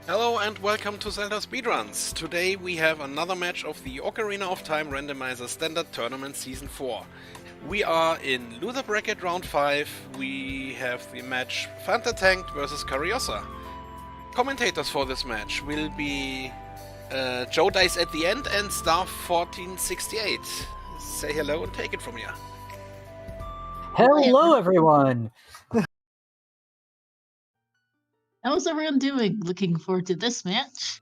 Hello and welcome to ZeldaSpeedRuns. Today we have another match of the Ocarina of Time Randomizer Standard Tournament Season 4. We are in loser bracket round 5. We have the match FantaTanked versus Kariossa. Commentators for this match will be Joe Dice at the end and Star1468. Say hello and take it from here. Hello, everyone! How's everyone doing? Looking forward to this match.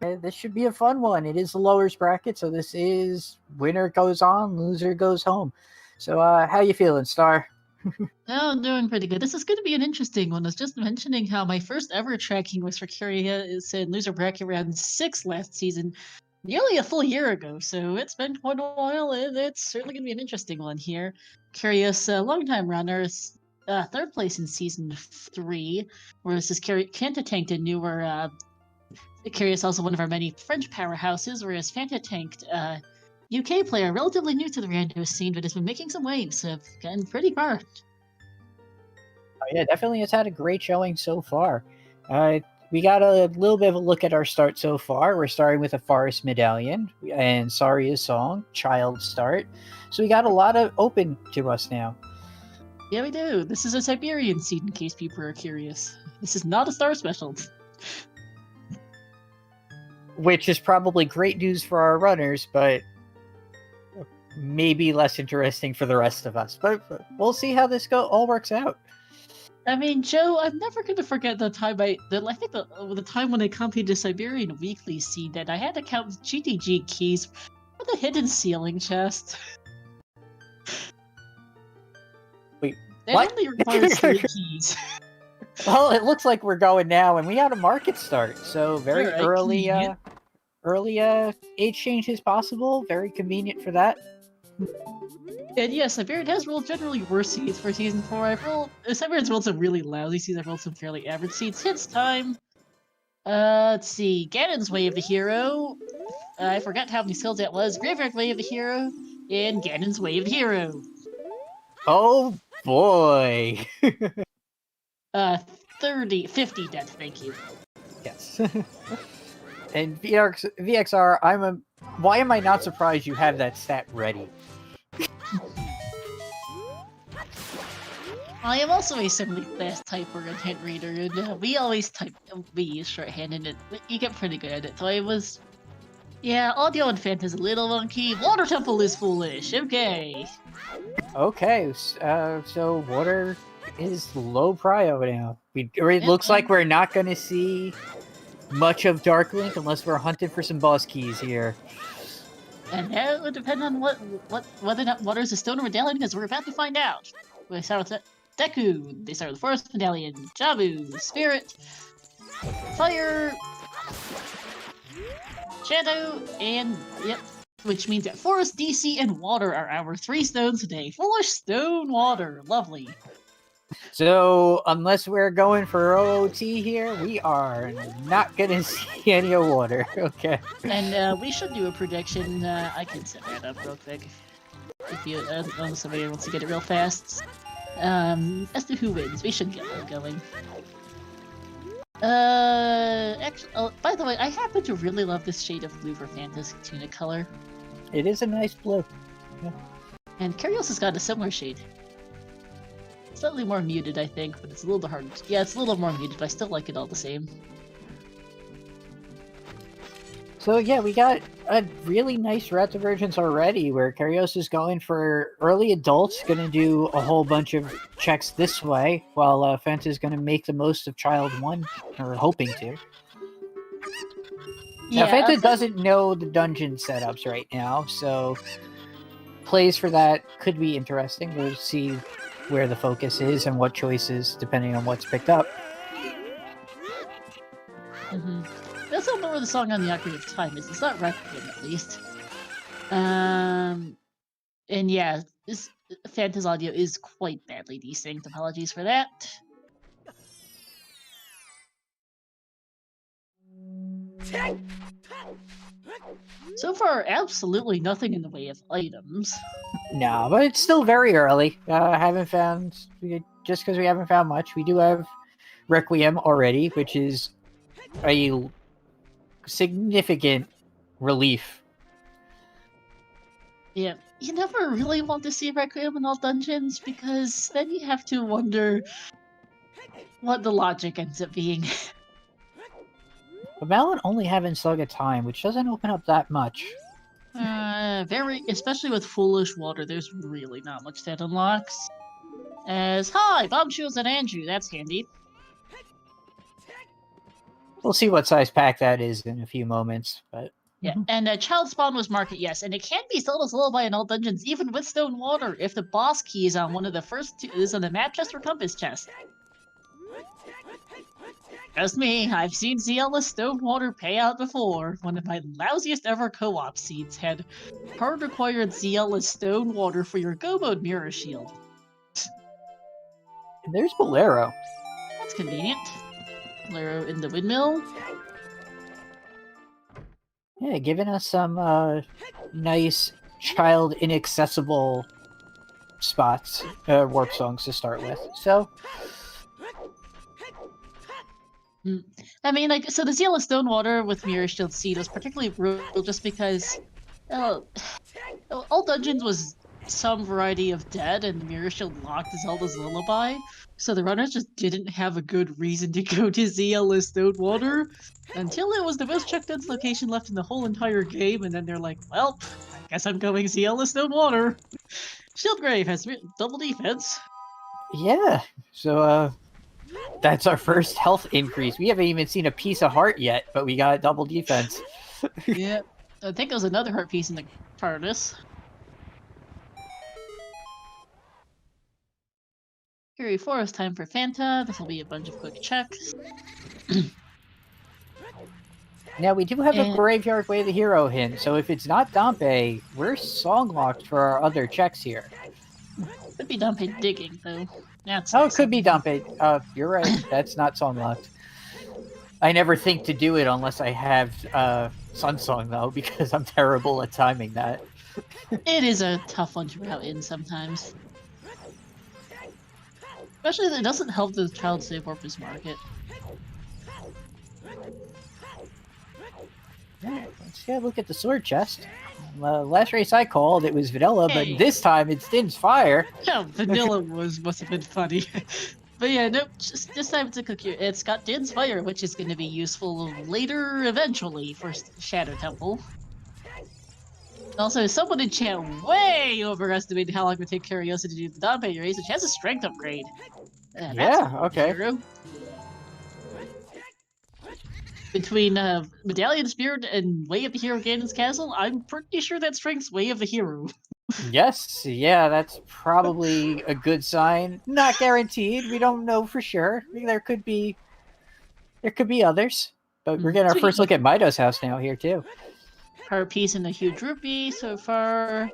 This should be a fun one. It is the lowers bracket, so this is winner goes on, loser goes home. So, how you feeling, Star? Oh, I'm doing pretty good. This is going to be an interesting one. I was just mentioning how my first ever tracking was for Kariossa in loser bracket round 6 last season, nearly a full year ago. So it's been quite a while, and it's certainly going to be an interesting one here. Kariossa, longtime runner, third place in season 3, whereas this FantaTanked a newer. Kariossa also one of our many French powerhouses, whereas FantaTanked, UK player, relatively new to the rando scene, but has been making some waves, gotten pretty far. Oh, yeah, definitely has had a great showing so far. We got a little bit of a look at our start so far. We're starting with a Forest Medallion and Saria's Song, Child Start. So we got a lot of open to us now. Yeah, we do. This is a Siberian seed, in case people are curious. This is not a Star Special. Which is probably great news for our runners, but maybe less interesting for the rest of us. But we'll see how this all works out. I mean, Joe, I'm never going to forget the time the time when I copied the Siberian Weekly seed that I had to count GTG keys for the hidden ceiling chest. Wait, it what? only requires 3 keys. Well, it looks like we're going now, and we got a market start, so very Right, early age change is possible. Very convenient for that. And yes, Siberian has rolled generally worse seeds for season 4. Siberian's rolled some really lousy seeds. I've rolled some fairly average seeds. Hits time. Let's see. Ganon's Way of the Hero. I forgot how many skills that was. Graveyard Way of the Hero. And Ganon's Way of the Hero. Oh boy. 50 death, thank you. Yes. And VXR, why am I not surprised you have that stat ready? I am also a semi-fast typer and hint reader, and we always use shorthand, and you get pretty good at it. So I was... Yeah, audio and Fant is a little wonky. Water Temple is foolish, okay. Okay, so water is low prio now. It looks like we're not going to see much of Dark Link unless we're hunting for some boss keys here. And that would depend on whether or not water is a stone or medallion, because we're about to find out. We start with Deku. They start with Forest Medallion, Jabu, Spirit, Fire, Shadow, and yep. Which means that Forest, DC, and Water are our 3 stones today. Foolish Stone Water. Lovely. So, unless we're going for OoT here, we are not going to see any water. Okay. And we should do a prediction. I can set that up real quick. If somebody wants to get it real fast. As to who wins, we should get one going. Actually, by the way, I happen to really love this shade of blue for Fanta's tunic color. It is a nice blue. Yeah. And Kariossa's got a similar shade. Slightly more muted, I think, but it's a little bit hard. Yeah, it's a little more muted, but I still like it all the same. So yeah, we got a really nice rat divergence already, where Kariossa's going for early adults, going to do a whole bunch of checks this way, while Fanta's going to make the most of Child 1, or hoping to. Now, Fanta doesn't know the dungeon setups right now, so plays for that could be interesting. We'll see where the focus is and what choices, depending on what's picked up. I also don't know where the song on the Ocarina of Time is. It's not Requiem, at least. And yeah, this Fanta's audio is quite badly desynced. Apologies for that. So far, absolutely nothing in the way of items. No, but it's still very early. Haven't found, just because we haven't found much. We do have Requiem already, which is a significant relief. Yeah, you never really want to see Requiem in all dungeons because then you have to wonder what the logic ends up being. But Malin only having Slug of Time, which doesn't open up that much. Especially with Foolish Water, there's really not much that unlocks. Hi, Bombshells and Andrew, that's handy. We'll see what size pack that is in a few moments, but... Yeah, and Child Spawn was market, yes, and it can be Zelda's Lullaby in all dungeons, even with Stone Water, if the boss key is on one of the first two, is on the map chest or compass chest. Trust me, I've seen Zelda Stone Water pay out before. One of my lousiest ever co-op seeds had hard-required Zelda Stone Water for your Go Mode Mirror Shield. And there's Bolero. That's convenient. Bolero in the windmill. Yeah, giving us some nice child inaccessible spots, warp songs to start with. So, I mean, like, so the Zelda Stonewater with Mirror Shield Seed was particularly brutal just because all dungeons was some variety of dead, and Mirror Shield locked Zelda's Lullaby, so the runners just didn't have a good reason to go to Zelda Stonewater until it was the most checked in location left in the whole entire game, and then they're like, well, I guess I'm going Zelda Stonewater. Shieldgrave has double defense. yeah. So, that's our first health increase. We haven't even seen a piece of heart yet, but we got double defense. Yeah, I think there was another heart piece in the TARDIS. Fury 4 is time for Fanta. This will be a bunch of quick checks. Now, we do have a Graveyard Way of the Hero hint, so if it's not Dompe, we're song locked for our other checks here. Could be Dompe digging, though. That's it could be Dompe. You're right. That's not song locked. I never think to do it unless I have Sun Song, though, because I'm terrible at timing that. It is a tough one to route in sometimes. Especially, it doesn't help the child save Orpus market. Let's look at the sword chest. Last race I called, it was Vanilla, Hey. but this time it's Din's Fire. Yeah, Vanilla must have been funny. But yeah, nope, just this time it's a cookie. It's got Din's Fire, which is going to be useful later, eventually, for Shadow Temple. Also, someone in chat way overestimated how long it would take Kariossa to do the Dompe race, which has a strength upgrade. Yeah, okay. Hero. Between Medallion Spirit and Way of the Hero Ganon's Castle, I'm pretty sure that strength's Way of the Hero. Yes, yeah, that's probably a good sign. Not guaranteed. We don't know for sure. There could be others. But we're getting our first look at Mido's house now here, too. Heart piece and a huge rupee so far.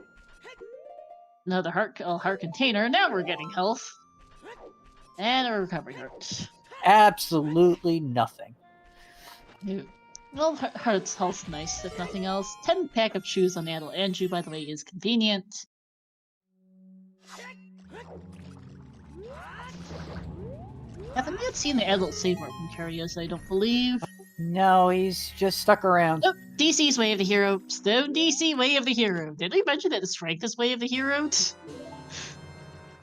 Another heart container. Now we're getting health. And a recovery heart. Absolutely nothing. Well, health's nice, if nothing else. 10 pack of shoes on Adel Andrew, by the way, is convenient. Haven't yet seen the adult save mark from Kariossa, I don't believe. No, he's just stuck around. Oh, DC's Way of the Hero. Stone DC Way of the Hero. Did we mention that the strength is Way of the Hero?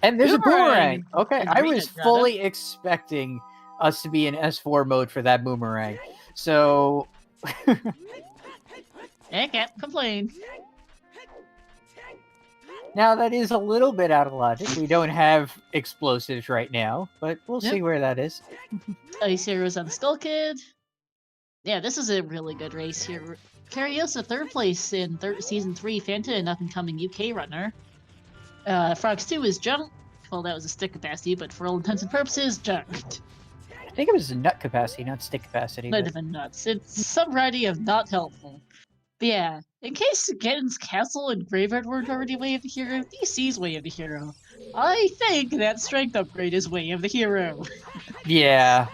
And there's Boomerang. a boomerang. Okay, I was Green, fully expecting us to be in S4 mode for that boomerang. So... I can't complain. Now, that is a little bit out of logic. We don't have explosives right now, but we'll see where that is. Ice Heroes on Skull Kid. Yeah, this is a really good race here. Kariossa, third place in Season 3, Fanta, an up-and-coming UK runner. Frogs 2 is junk. Well, that was a stick capacity, but for all intents and purposes, junked. I think it was nut capacity, not stick capacity. Not even nuts. It's some variety of not helpful. But yeah, in case Ganon's Castle and Graveyard weren't already Way of the Hero, DC's Way of the Hero. I think that strength upgrade is Way of the Hero. Yeah.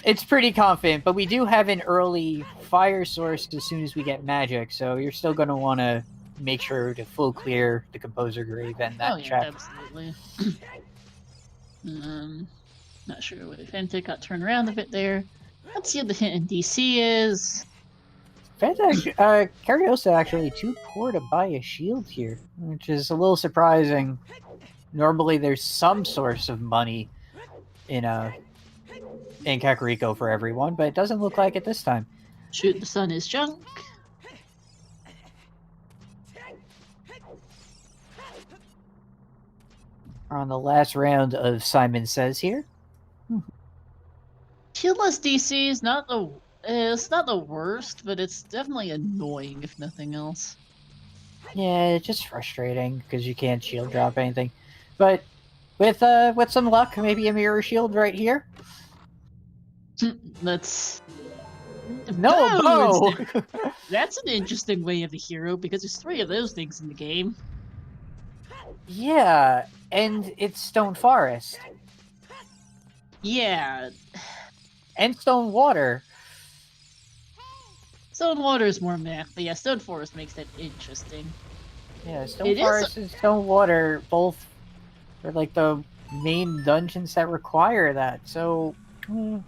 It's pretty confident, but we do have an early fire source as soon as we get magic, so you're still going to want to make sure to full clear the Composer Grave and that check. Absolutely. Not sure what Fanta got turned around a bit there. Let's see what the hint in DC is. Kariossa actually too poor to buy a shield here, which is a little surprising. Normally, there's some source of money in Kakariko for everyone, but it doesn't look like it this time. Shoot the sun is junk. We're on the last round of Simon Says here. Shieldless DC is not the it's not the worst, but it's definitely annoying if nothing else. Yeah, it's just frustrating because you can't shield drop anything. But with some luck, maybe a mirror shield right here. Let's No bow. That's an interesting way of a hero because there's 3 of those things in the game. Yeah, and it's Stone Forest Yeah, and Stone Water. Stone Water is more meh, but yeah, Stone Forest makes that interesting. Yeah, Stone Forest and Stone Water both are like the main dungeons that require that. So we'll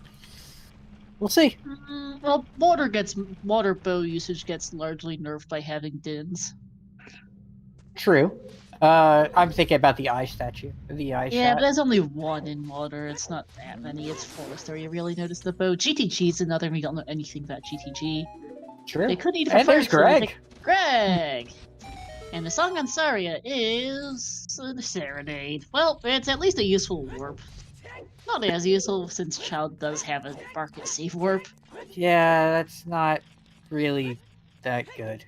see. Well, water bow usage gets largely nerfed by having dins. True. I'm thinking about the eye statue. Yeah, but there's only 1 in water. It's not that many. It's forest where you really notice the bow. GTG is another. We don't know anything about GTG. True. They could need and there's Greg. Greg! And the song on Saria is the Serenade. Well, it's at least a useful warp. Not as useful since Child does have a Barket save warp. Yeah, that's not really that good.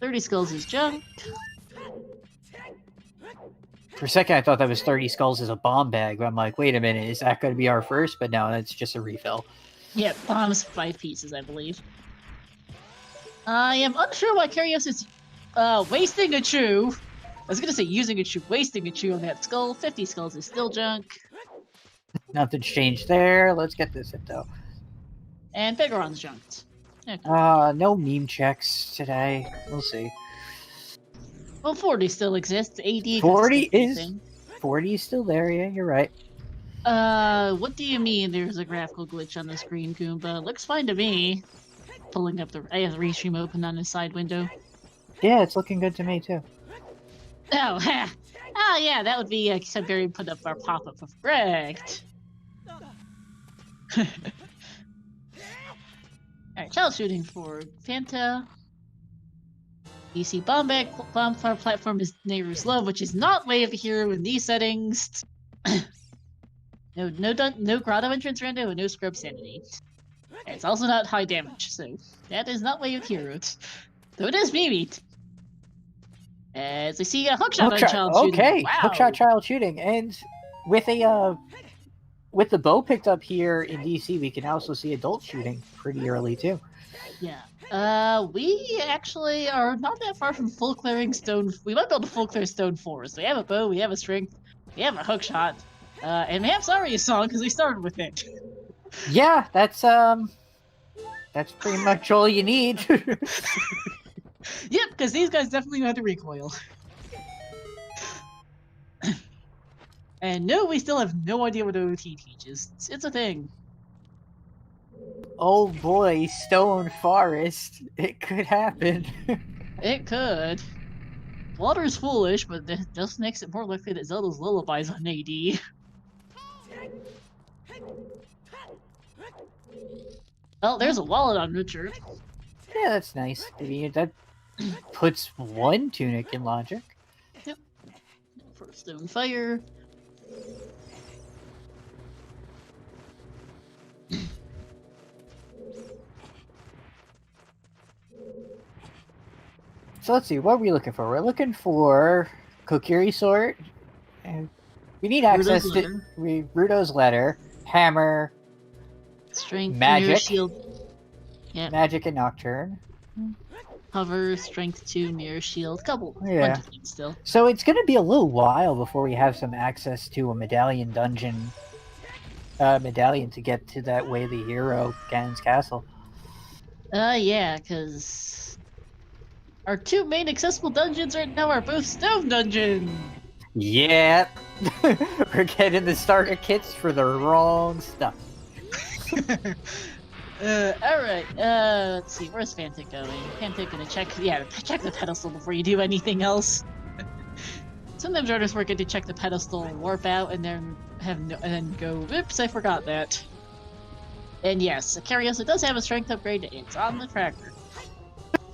30 skulls is junk. For a second, I thought that was 30 skulls as a bomb bag, but I'm like, wait a minute, is that going to be our first? But no, that's just a refill. Yeah, bombs 5 pieces, I believe. I am unsure why Kariossa is wasting a chew. I was gonna say using a chew, wasting a chew on that skull. 50 skulls is still junk. Nothing's changed there. Let's get this hit though. And Begaron's junked. Okay. No meme checks today. We'll see. Well, 40 still exists. AD 40 is still there. Yeah, you're right. What do you mean? There's a graphical glitch on the screen, Goomba? Looks fine to me. Pulling up I have the restream open on the side window. Yeah, it's looking good to me too. Oh, ha! Oh yeah, that would be Siberian put up our pop-up of Greg. Alright, child shooting for Fanta. DC Bombfire platform is Nehru's Love, which is not Way of a Hero in these settings. No grotto entrance rando and no scrub sanity. It's also not high damage, so that is not Way of Heroes. Though it is Mimi. As I see a hookshot on child shooting. Okay, wow. Hookshot child shooting. And with with the bow picked up here in DC, we can also see adult shooting pretty early too. Yeah. We actually are not that far from full clearing stone. We might be able to full clear Stone Forest. We have a bow, we have a strength, we have a hookshot, and we have Saria's song because we started with it. Yeah, that's pretty much all you need. Yep, because these guys definitely know how to recoil. And no, we still have no idea what OoT teaches. It's a thing. Oh boy, Stone Forest. It could happen. It could. Water's foolish, but that just makes it more likely that Zelda's Lullaby's on AD. Oh, there's a wallet on Richard. Yeah, that's nice. I mean, that puts 1 tunic in logic. Yep. For Stone Fire. So let's see, what are we looking for? We're looking for Kokiri Sword. We need access to Rudo's Letter, Hammer, Strength, Magic, Mirror Shield. Yep. Magic and Nocturne. Hover, Strength 2, Mirror Shield. Bunch of things still. So it's going to be a little while before we have some access to a medallion dungeon medallion to get to that Way of the Hero, Ganon's Castle. Yeah, because our 2 main accessible dungeons right now are both stone dungeons. Yeah, we're getting the starter kits for the wrong stuff. Alright, let's see, where's Fanta going? Fanta gonna check the pedestal before you do anything else. Sometimes artists forget to check the pedestal, warp out, and then and then go, oops, I forgot that. And yes, Kariossa does have a strength upgrade, it's on the tracker.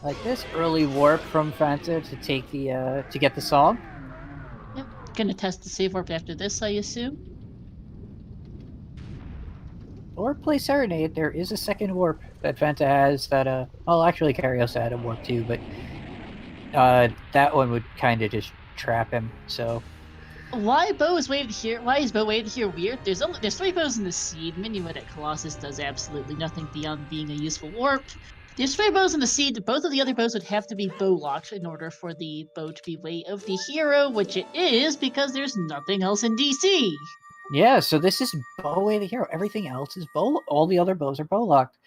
Like this early warp from Fanta to take the to get the song. Yep, gonna test the save warp after this, I assume. Or play Serenade. There is a second warp that Fanta has that well actually Kariossa had a warp too, but that one would kinda just trap him, so Why Bo is waved here? Why is Bo waved here weird? There's 3 bows in the seed. Minuet at Colossus does absolutely nothing beyond being a useful warp. There's 3 bows in the seed. Both of the other bows would have to be bow locked in order for the bow to be way of the hero, which it is because there's nothing else in DC. yeah, so this is bow way the hero. Everything else is bow. All the other bows are bow locked.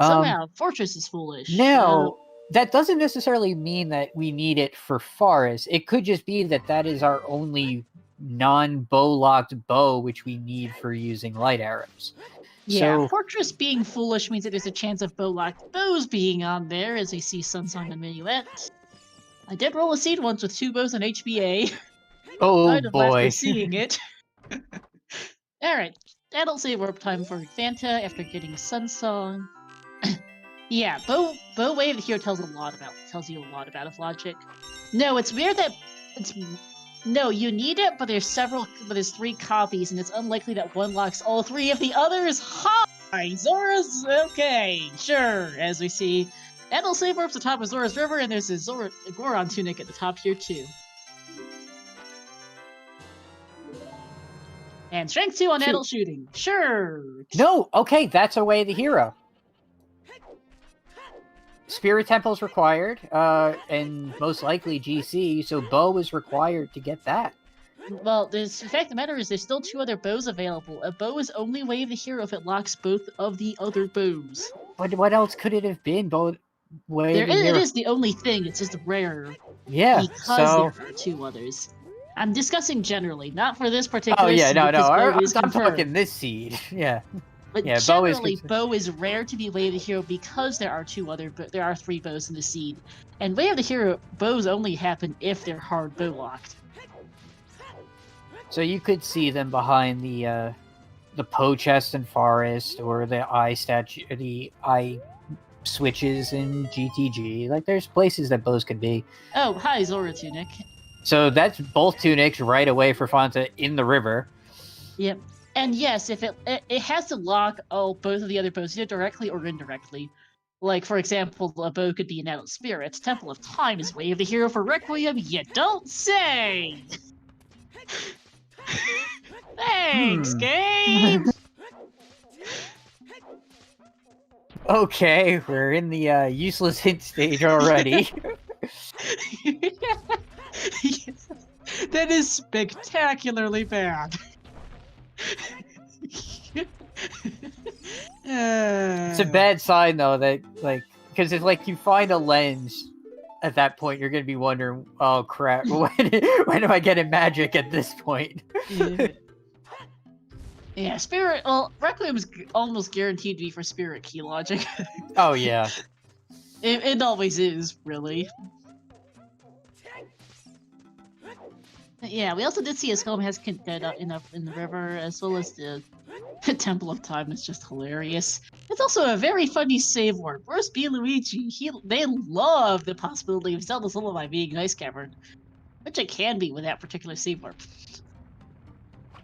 Somehow, Fortress is foolish. Now, that doesn't necessarily mean that we need it for Forest. It could just be that that is our only non-bow locked bow, which we need for using light arrows. Yeah, So, Fortress being foolish means that there's a chance of bow locked bows being on there, as we see Sunsong and Minuet. I did roll a seed once with 2 bows on HBA. oh I'd have laughed boy. by seeing it. Alright, that'll save warp time for Fanta after getting Sunsong. Yeah, bow wave here tells you a lot about its logic. No, it's weird that no, you need it, but there's 3 copies, and it's unlikely that one locks all 3 of the others. Hi, Zora's okay, sure. As we see, Edel save warps the top of Zora's River, and there's a Goron tunic at the top here too. And strength 2 on Edel shooting, sure. No, okay, that's a way the hero. Spirit Temple is required, and most likely GC, so bow is required to get that. Well, the fact of the matter is there's still 2 other bows available. A bow is only way of the hero if it locks both of the other bows. But what else could it have been? Both way the hero. It is the only thing, it's just rare. Yeah, because so... there are 2 others. I'm discussing generally, not for this particular Oh yeah, seed, no, because I'm talking this seed. Yeah. But yeah, generally, bow is rare to be way of the hero because there are 3 bows in the seed. And way of the hero bows only happen if they're hard bow locked. So you could see them behind the Poe chest in Forest, or the eye statue, the eye switches in GTG. Like, there's places that bows could be. Oh, hi, Zora Tunic. So that's both tunics right away for Fanta in the river. Yep. And yes, if it has to lock both of the other bows, either directly or indirectly. Like, for example, a bow could be an Adult Spirit. Temple of Time is way of the hero for Requiem, you don't say! Thanks, game! Okay, we're in the useless hint stage already. That is spectacularly bad. It's a bad sign, though, that, like, because it's like you find a lens, at that point you're going to be wondering, oh crap, when am I getting magic at this point? Yeah, Spirit, well, Requiem is almost guaranteed to be for Spirit key logic. Oh yeah. It always is, really. Yeah, we also did see a Skull has dead in the river, as well as the Temple of Time is just hilarious. It's also a very funny save warp. Where's B. Luigi? They love the possibility of Zelda's Lullaby being Ice Cavern, which it can be with that particular save warp.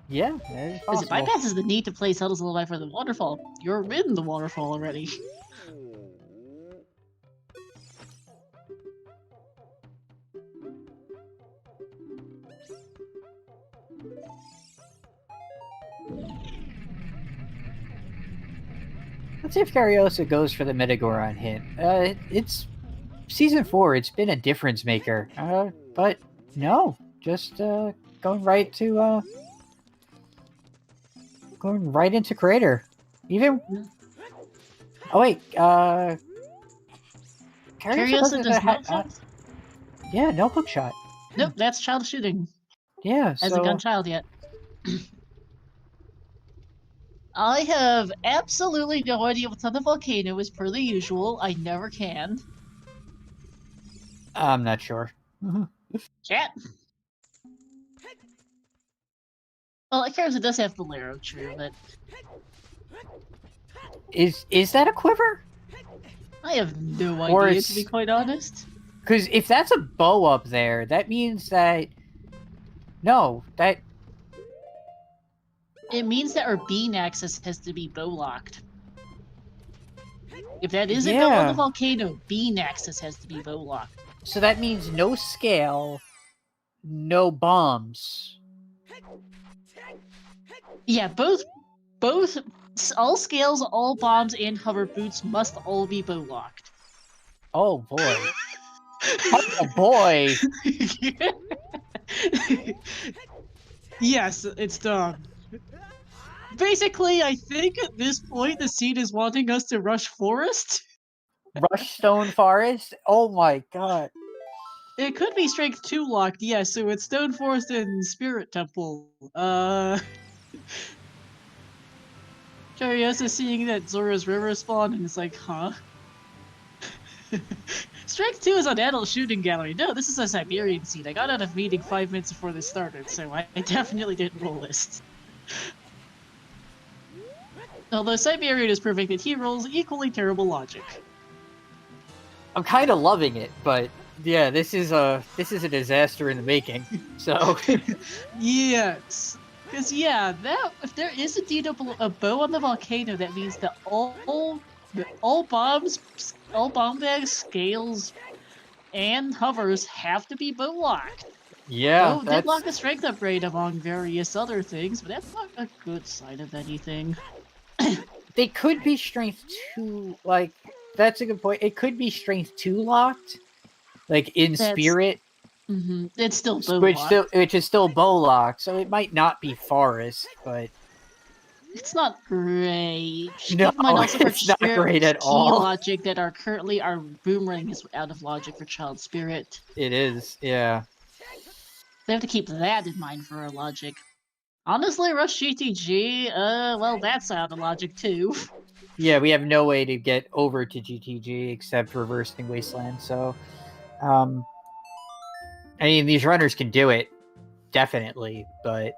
Yeah, because it bypasses the need to play Zelda's Lullaby for the waterfall. You're in the waterfall already. Let's see if Kariossa goes for the Metagoron hint. It's Season 4, it's been a difference maker. But no, just going right into Crater. Even... Oh wait, Kariossa does not have... Yeah, no hook shot. Nope, that's child shooting. Yeah, Hasn't gone child yet. I have absolutely no idea what's on the volcano, as per the usual. I never can. I'm not sure. Chat. Well, Kariossa does have Bolero, true, but Is that a quiver? I have no Or idea, it's- to be quite honest. Because if that's a bow up there, that means that... No, that... It means that our beam axis has to be bow locked. If that is a bow on Yeah. the volcano, beam axis has to be bow locked. So that means no scale, no bombs. Yeah, both, all scales, all bombs, and hover boots must all be bow locked. Oh boy. Oh boy. Yes, it's done. Basically, I think at this point the seed is wanting us to rush forest. Rushstone Forest? Oh my god. It could be strength 2 locked, yes, so it's Stone Forest and Spirit Temple. Kariossa seeing that Zora's River spawned and it's like, huh? Strength 2 is on Adult Shooting Gallery. No, this is a Siberian seed. I got out of meeting 5 minutes before this started, so I definitely didn't roll this. Although Siberian is proving that he rolls equally terrible logic. I'm kind of loving it, but yeah, this is a disaster in the making. So Yes. Because, yeah, that if there is indeed a bow on the volcano, that means that all bombs, all bomb bags, scales, and hovers have to be bow locked. yeah, Bow did lock a strength upgrade among various other things, but that's not a good sign of anything. they could be strength 2. Like that's a good point. It could be strength 2 locked, like in That's- spirit, It's still bow which locked. is still bow locked. So it might not be forest, but It's not great. No, Keep in mind also for it's not spirit great at key all. logic that are currently our boomerang is out of logic for child spirit. it is. Yeah. They have to keep that in mind for our logic. Honestly, Rush GTG, well, that's out of logic too. Yeah, we have no way to get over to GTG except reversing Wasteland. So, I mean, these runners can do it, definitely, but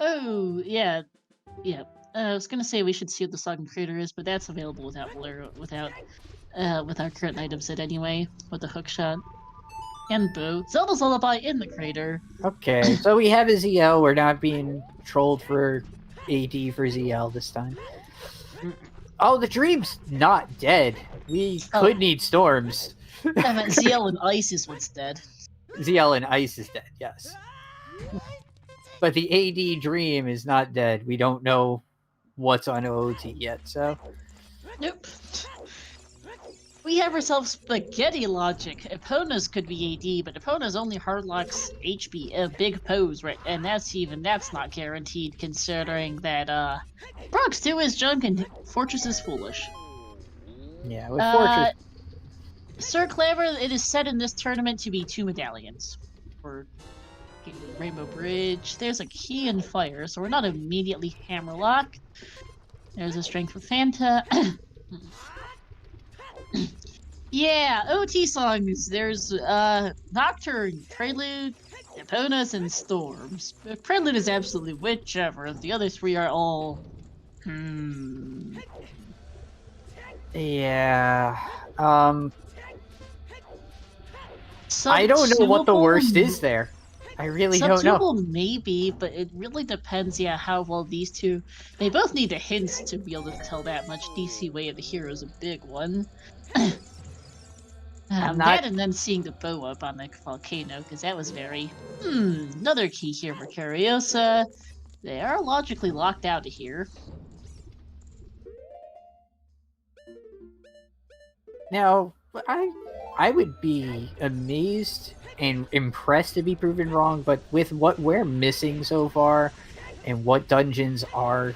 Oh, yeah. I was gonna say we should see what the Soggen Crater is, but that's available without with our current item set anyway, with the hook shot. And bow. Zelda's Lullaby in the crater. okay. So we have a ZL. We're not being trolled for AD for ZL this time. Oh, the dream's not dead. We could need storms. I meant ZL and Ice is what's dead. ZL and Ice is dead, yes. But the AD dream is not dead. We don't know what's on OoT yet, so... Nope. We have ourselves spaghetti logic. Epona's could be AD, but Epona's only hard locks HP, big pose, right? And that's not guaranteed considering that, Prox 2 is junk and Fortress is foolish. Yeah, with Fortress... Sir Clever, it is set in this tournament to be 2 medallions. For Rainbow Bridge. There's a key and fire, so we're not immediately hammerlock. There's a strength for Fanta. Yeah, OT songs. There's Nocturne, Prelude, Eponas, and Storms. Prelude is absolutely whichever. The other 3 are all... Yeah... I don't know what the worst is there. I really don't know. Subtuple maybe, but it really depends, yeah, how well these two... They both need the hints to be able to tell that much. DC Way of the Hero is a big one. That and then seeing the bow up on the volcano, because that was very... another key here for Kariossa. They are logically locked out of here. Now, I would be amazed and impressed to be proven wrong, but with what we're missing so far and what dungeons are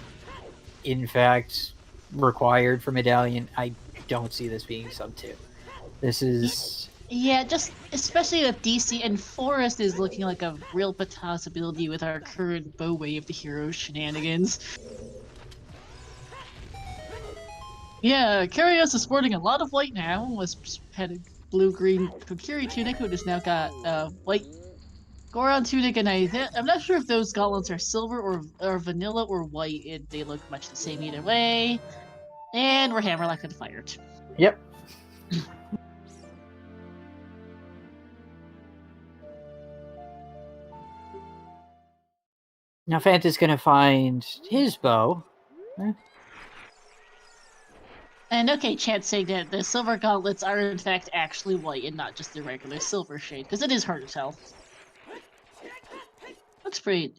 in fact required for Medallion, I don't see this being sub 2. This is... Yeah, just especially with DC and Forest is looking like a real possibility with our current bow wave of the hero shenanigans. Yeah, Kariossa is sporting a lot of white now. Had a blue-green Kokiri tunic, who just now got white Goron tunic, and I'm not sure if those gauntlets are silver or vanilla or white. They look much the same either way. And we're Hammerlock and fired. Yep. Now Fanta's gonna find his bow. And okay, chat's saying that the silver gauntlets are in fact actually white and not just the regular silver shade, because it is hard to tell. Looks pretty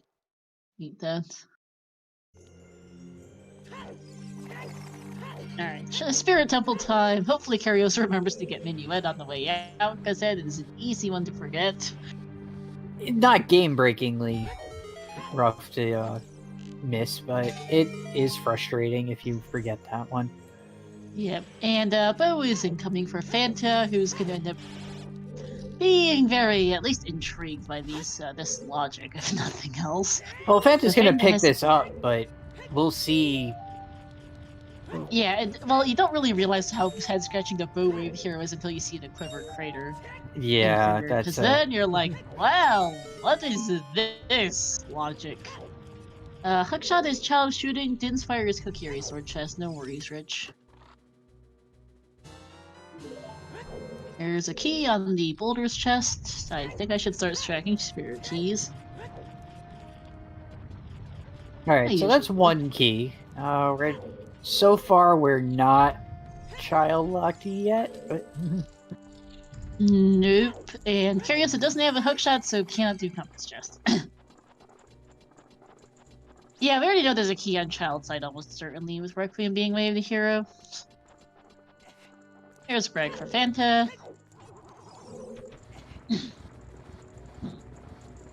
neat, that. Alright, Spirit Temple time. Hopefully Kariossa remembers to get Minuet on the way out, because that is an easy one to forget. Not game-breakingly rough to miss, but it is frustrating if you forget that one. Yep, and Bo is incoming for Fanta, who's going to end up being very, at least, intrigued by this logic, if nothing else. Well, Fanta's going to pick this up, but we'll see. Yeah, well, you don't really realize how head-scratching the bow wave here is until you see the quiver crater. Yeah, that's... Because then you're like, wow, what is this logic? Hookshot is child shooting, Din's fire is Kokiri sword chest, no worries, Rich. There's a key on the boulder's chest. I think I should start tracking spirit keys. Alright, so that's one key. So far, we're not child locked yet, but... Nope. And Kariossa doesn't have a hookshot, so cannot do compass chest. Yeah, we already know there's a key on child side almost certainly, with Requiem being Way of the Hero. Here's Greg for Fanta.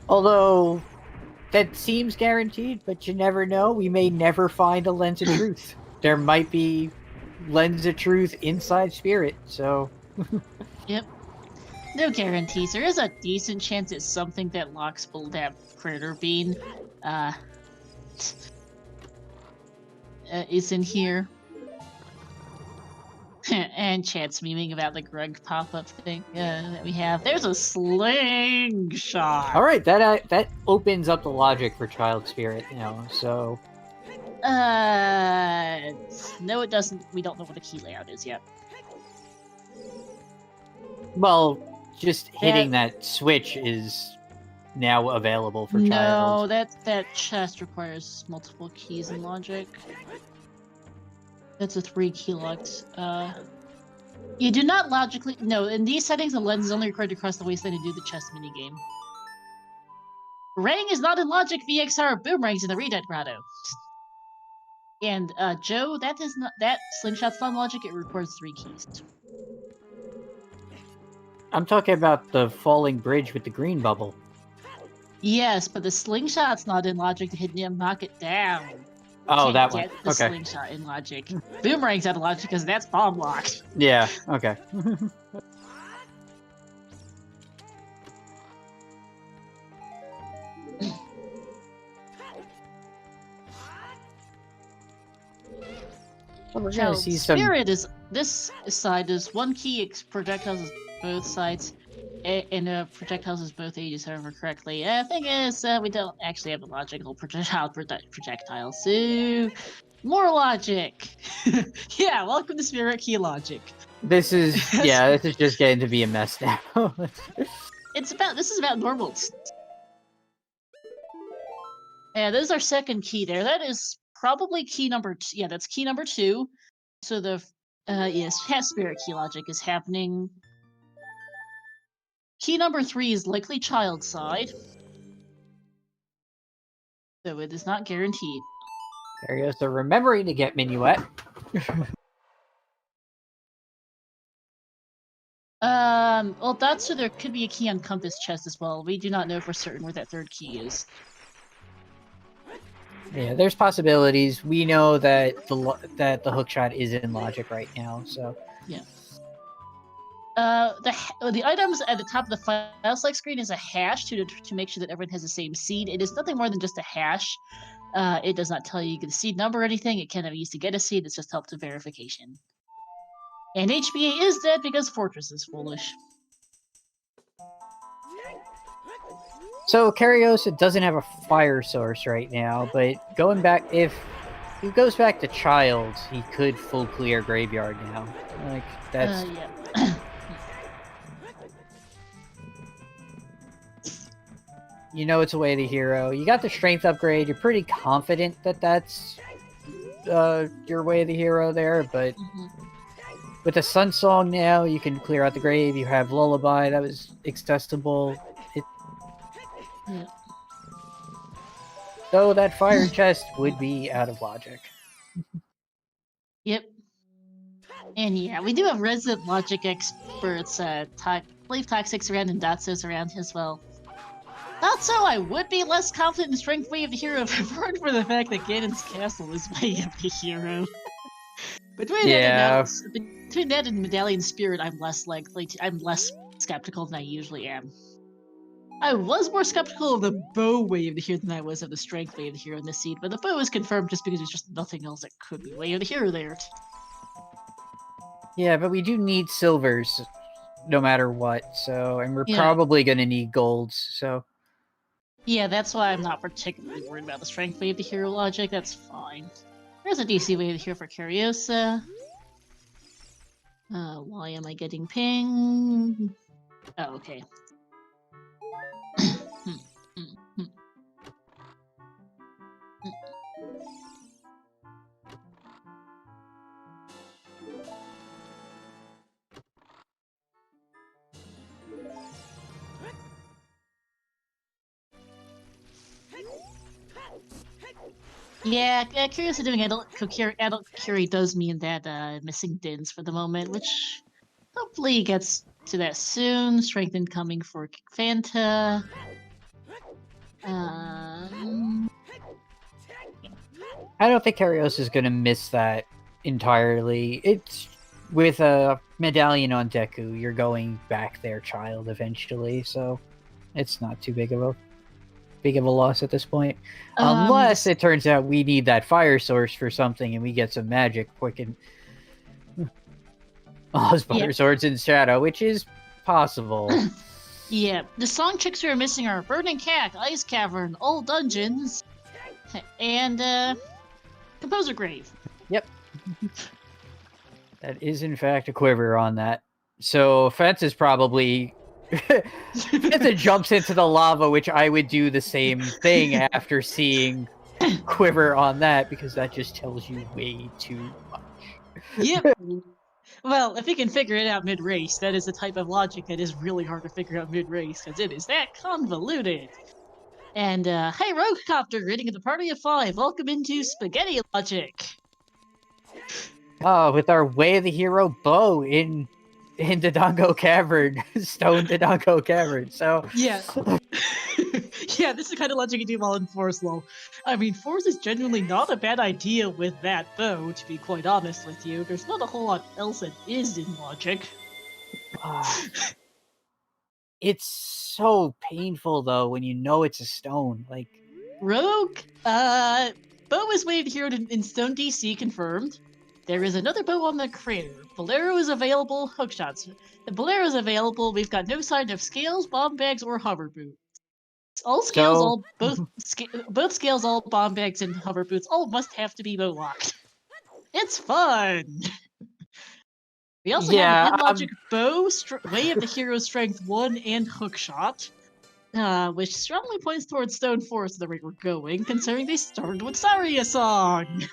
Although, that seems guaranteed, but you never know. We may never find a Lens of Truth. There might be Lens of Truth inside Spirit, so... Yep. No guarantees. There is a decent chance it's something that locks that Critter Bean is in here. And chat's memeing about the Greg pop-up thing that we have. There's a slingshot! Alright, that opens up the logic for Child Spirit, so... No it doesn't. We don't know what the key layout is yet. Well, just hitting that switch is now available for Child. No, that chest requires multiple keys and logic. That's a 3-key locked. You do not logically... No, in these settings, the lens is only required to cross the wasteland and do the chest minigame. Rang is not in logic, VXR boomerangs in the Reded Grotto. And, Joe, that slingshot's not in logic, it requires 3 keys. I'm talking about the falling bridge with the green bubble. Yes, but the slingshot's not in logic to hit him, knock it down. Oh, that one. Get the slingshot in logic. Boomerang's out of logic because that's bomb locked. Yeah, okay. We're gonna see some... Spirit is... This side is 1 key, projectiles is both sides, and projectiles is both ages, however correctly. Thing is, we don't actually have a logical projectile, so... More logic! Yeah, welcome to Spirit Key Logic. This is just getting to be a mess now. This is about normals. Yeah, this is our second key there. That is probably key number 2. Yeah, that's key number 2. So the, yes, Spirit Key Logic is happening. Key number 3 is likely child side. So it is not guaranteed. Kariossa remembering to get Minuet. Well, that's so there could be a key on Compass chest as well. We do not know for certain where that 3rd key is. Yeah, there's possibilities. We know that the hookshot is in logic right now, so... Yeah. The items at the top of the file select screen is a hash to make sure that everyone has the same seed. It is nothing more than just a hash. It does not tell you the seed number or anything. It cannot be used to get a seed. It's just help to verification. And HBA is dead because Fortress is foolish. So Kariossa doesn't have a fire source right now, but going back, if he goes back to Child, he could full clear Graveyard now. Like, that's... Yeah. You know it's a way of the hero. You got the strength upgrade. You're pretty confident that that's your way of the hero there, but with a Sun Song now, you can clear out the grave. You have Lullaby, that was accessible. Yeah. Though that fire chest would be out of logic. Yep. And yeah, we do have resident logic experts, believe Toxic's around and Datsu's around as well. Not so I would be less confident in Strength Way of the Hero if it weren't for the fact that Ganon's Castle is Way of the Hero. Between that and Medallion Spirit, I'm less skeptical than I usually am. I was more skeptical of the Bow Way of the Hero than I was of the Strength Way of the Hero in this seed, but the Bow is confirmed just because there's just nothing else that could be Way of the Hero there. Yeah, but we do need silvers no matter what, so, and we're probably going to need golds, so... Yeah, that's why I'm not particularly worried about the Strength Way of the Hero logic, that's fine. There's a DC Way of the Hero for Kariossa. Why am I getting ping? Oh, okay. Yeah, Kariossa doing adult Curie does mean that missing Dins for the moment, which hopefully gets to that soon. Strength incoming for Fanta. I don't think Kariossa is going to miss that entirely. It's with a medallion on Deku, you're going back there, Child, eventually, so it's not too big of a loss at this point. Unless it turns out we need that fire source for something and we get some magic quick and fire swords in shadow, which is possible. Yeah, the song chicks we are missing are Burning Cat, Ice Cavern, Old Dungeons, and Composer Grave. Yep. That is in fact a quiver on that. So Fence is probably Fenta jumps into the lava, which I would do the same thing after seeing quiver on that, because that just tells you way too much. Yep. Well, if you can figure it out mid-race, that is the type of logic that is really hard to figure out mid-race, because it is that convoluted. And, hey, Rogue Copter, greeting at the party of 5, welcome into Spaghetti Logic. Oh, with our Way of the Hero bow in Dodongo Cavern, Stone Dodongo Cavern, so... Yeah. Yeah, this is the kind of logic you do while in Force Low. I mean, Force is genuinely not a bad idea with that bow, to be quite honest with you. There's not a whole lot else that is in logic. It's so painful, though, when you know it's a stone, like... Rogue, bow is Way of the Hero in Stone DC confirmed. There is another bow on the crater. Bolero is available, hookshots. The Bolero is available, we've got no sign of scales, bomb bags, or hover boots. All scales, both scales, all bomb bags, and hover boots all must have to be bow locked. It's fun! We also have an logic bow, Way of the Hero Strength 1, and hookshot. Which strongly points towards Stone Forest the rate we're going, considering they started with Saria Song!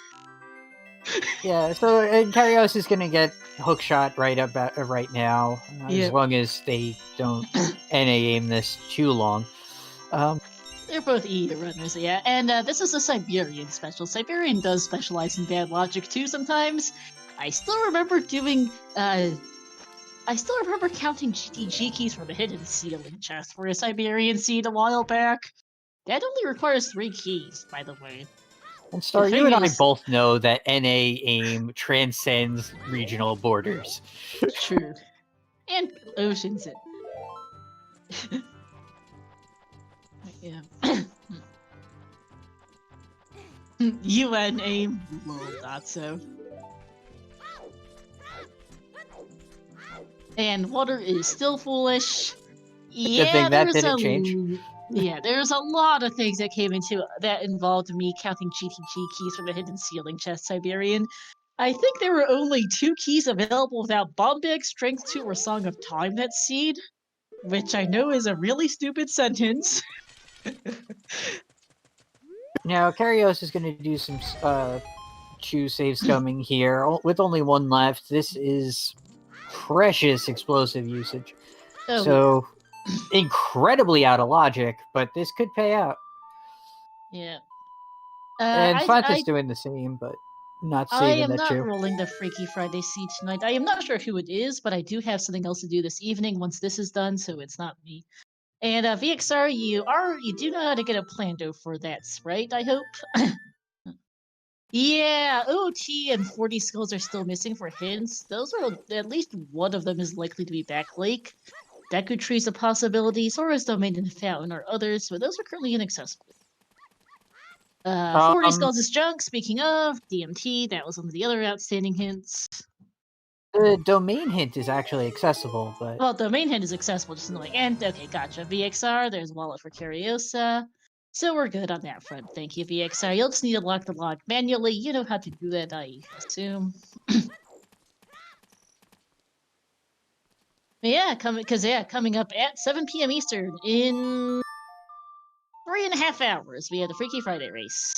Yeah, so Kariossa is gonna get hookshot right now, as long as they don't NA aim this too long. They're both E runners, yeah. And this is a Siberian special. Siberian does specialize in bad logic too sometimes. I still remember counting GTG keys from a hidden ceiling chest for a Siberian seed a while back. That only requires 3 keys, by the way. And Star, you and I both know that NA aim transcends regional borders. True. And oceans. UNA so. And water is still foolish. Good thing that didn't change. Yeah, there's a lot of things that came into that involved me counting GTG keys from the hidden ceiling chest Siberian. I think there were only 2 keys available without Bombig, Strength 2, or Song of Time that seed, which I know is a really stupid sentence. Now, Kariossa is going to do some choose save scumming here. With only 1 left, this is precious explosive usage. Oh, so, incredibly out of logic, but this could pay out. Yeah. And Fanta's doing the same, but not saving that I am not too. rolling the Freaky Friday seed tonight. I am not sure who it is, but I do have something else to do this evening once this is done, so it's not me. And VXR, you do know how to get a Plando for that, right? I hope. Yeah, OoT and 40 skills are still missing for hints. Those are at least one of them is likely to be back lake. Deku Tree's a possibility. Sora's Domain and Fountain are others, but those are currently inaccessible. 40 skulls is junk. Speaking of DMT, that was one of the other outstanding hints. The domain hint is actually accessible, but... Well, domain hint is accessible, just annoying. And, okay, gotcha. VXR, there's wallet for Kariossa. So we're good on that front. Thank you, VXR. You'll just need to lock the log manually. You know how to do that, I assume. Coming up at 7 p.m. Eastern in 3.5 hours, we have the Freaky Friday race.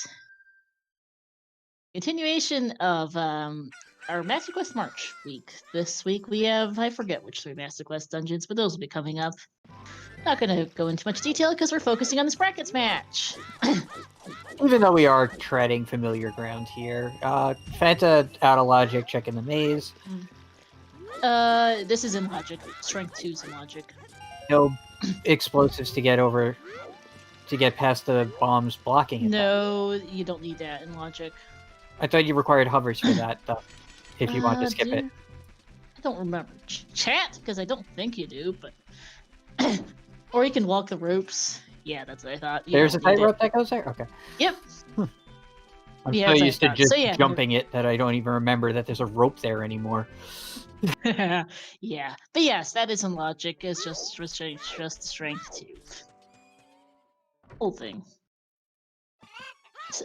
Continuation of our Master Quest March week. This week we have, I forget which 3 Master Quest dungeons, but those will be coming up. Not gonna go into much detail because we're focusing on this brackets match. Even though we are treading familiar ground here. Fanta out of logic, checking the maze. This is in logic. Strength 2's in logic. No explosives to get past the bombs blocking it. No, you don't need that in logic. I thought you required hovers for that, though, if you want to skip it. I don't remember. Chat? Because I don't think you do, but... Or you can walk the ropes. Yeah, that's what I thought. There's a tightrope that goes there? Okay. Yep. I'm so used to just jumping it that I don't even remember that there's a rope there anymore. Yeah. But yes, that is in logic. It's just strength 2. Whole thing.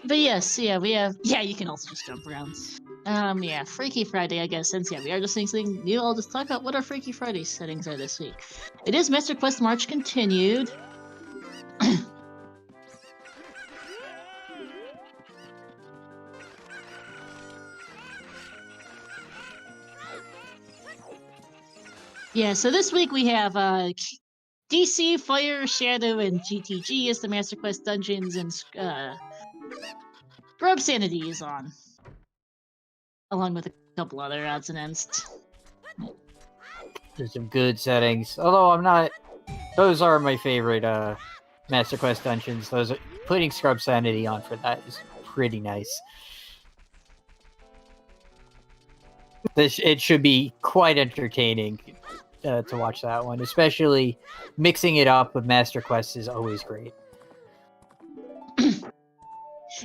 But yes, yeah, we have... Yeah, you can also just jump around. Yeah, Freaky Friday, I guess, since, yeah, we are just seeing something new, I'll just talk about what our Freaky Friday settings are this week. It is Master Quest March continued. Yeah, so this week we have, DC, Fire, Shadow, and GTG as the Master Quest dungeons, and, Grub Sanity is on. Along with a couple other odds and ends. There's some good settings. Although I'm not... Those are my favorite Master Quest dungeons. Putting Scrub Sanity on for that is pretty nice. It should be quite entertaining to watch that one. Especially mixing it up with Master Quest is always great.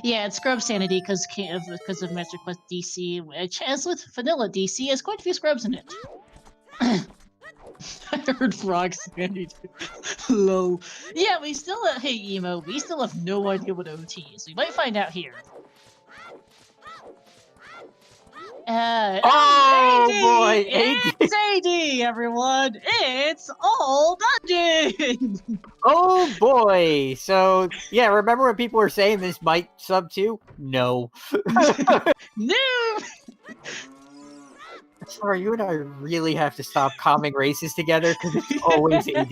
Yeah, it's Scrub Sanity because of Master Quest DC, which, as with Vanilla DC, has quite a few scrubs in it. I heard Frog Sanity. Lol. Yeah, we still hey Emo, we still have no idea what OT is. We might find out here. Oh boy! It's AD, everyone! It's all dungeon! Oh boy! So, yeah, remember when people were saying this might sub to? No. No! Sorry, you and I really have to stop calming races together because it's always AD.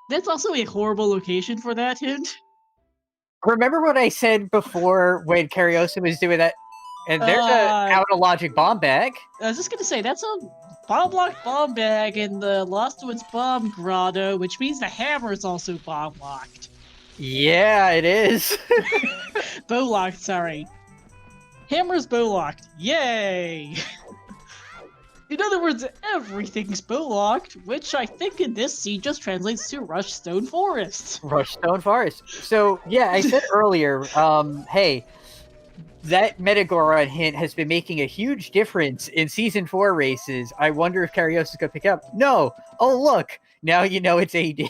That's also a horrible location for that hint. Remember what I said before when Kariossa was doing that? And there's a out of logic bomb bag. I was just gonna say, that's a bomb-locked bomb bag in the Lost Woods Bomb Grotto, which means the hammer is also bomb-locked. Yeah, it is. Bow-locked, sorry. Hammer's bow-locked. Yay! In other words, everything's bow-locked, which I think in this scene just translates to Rush Stone Forest. Rushstone Forest. So yeah, I said earlier, hey, that Metagoron hint has been making a huge difference in Season 4 races. I wonder if Kariosa's gonna pick up. No! Oh look! Now you know it's AD.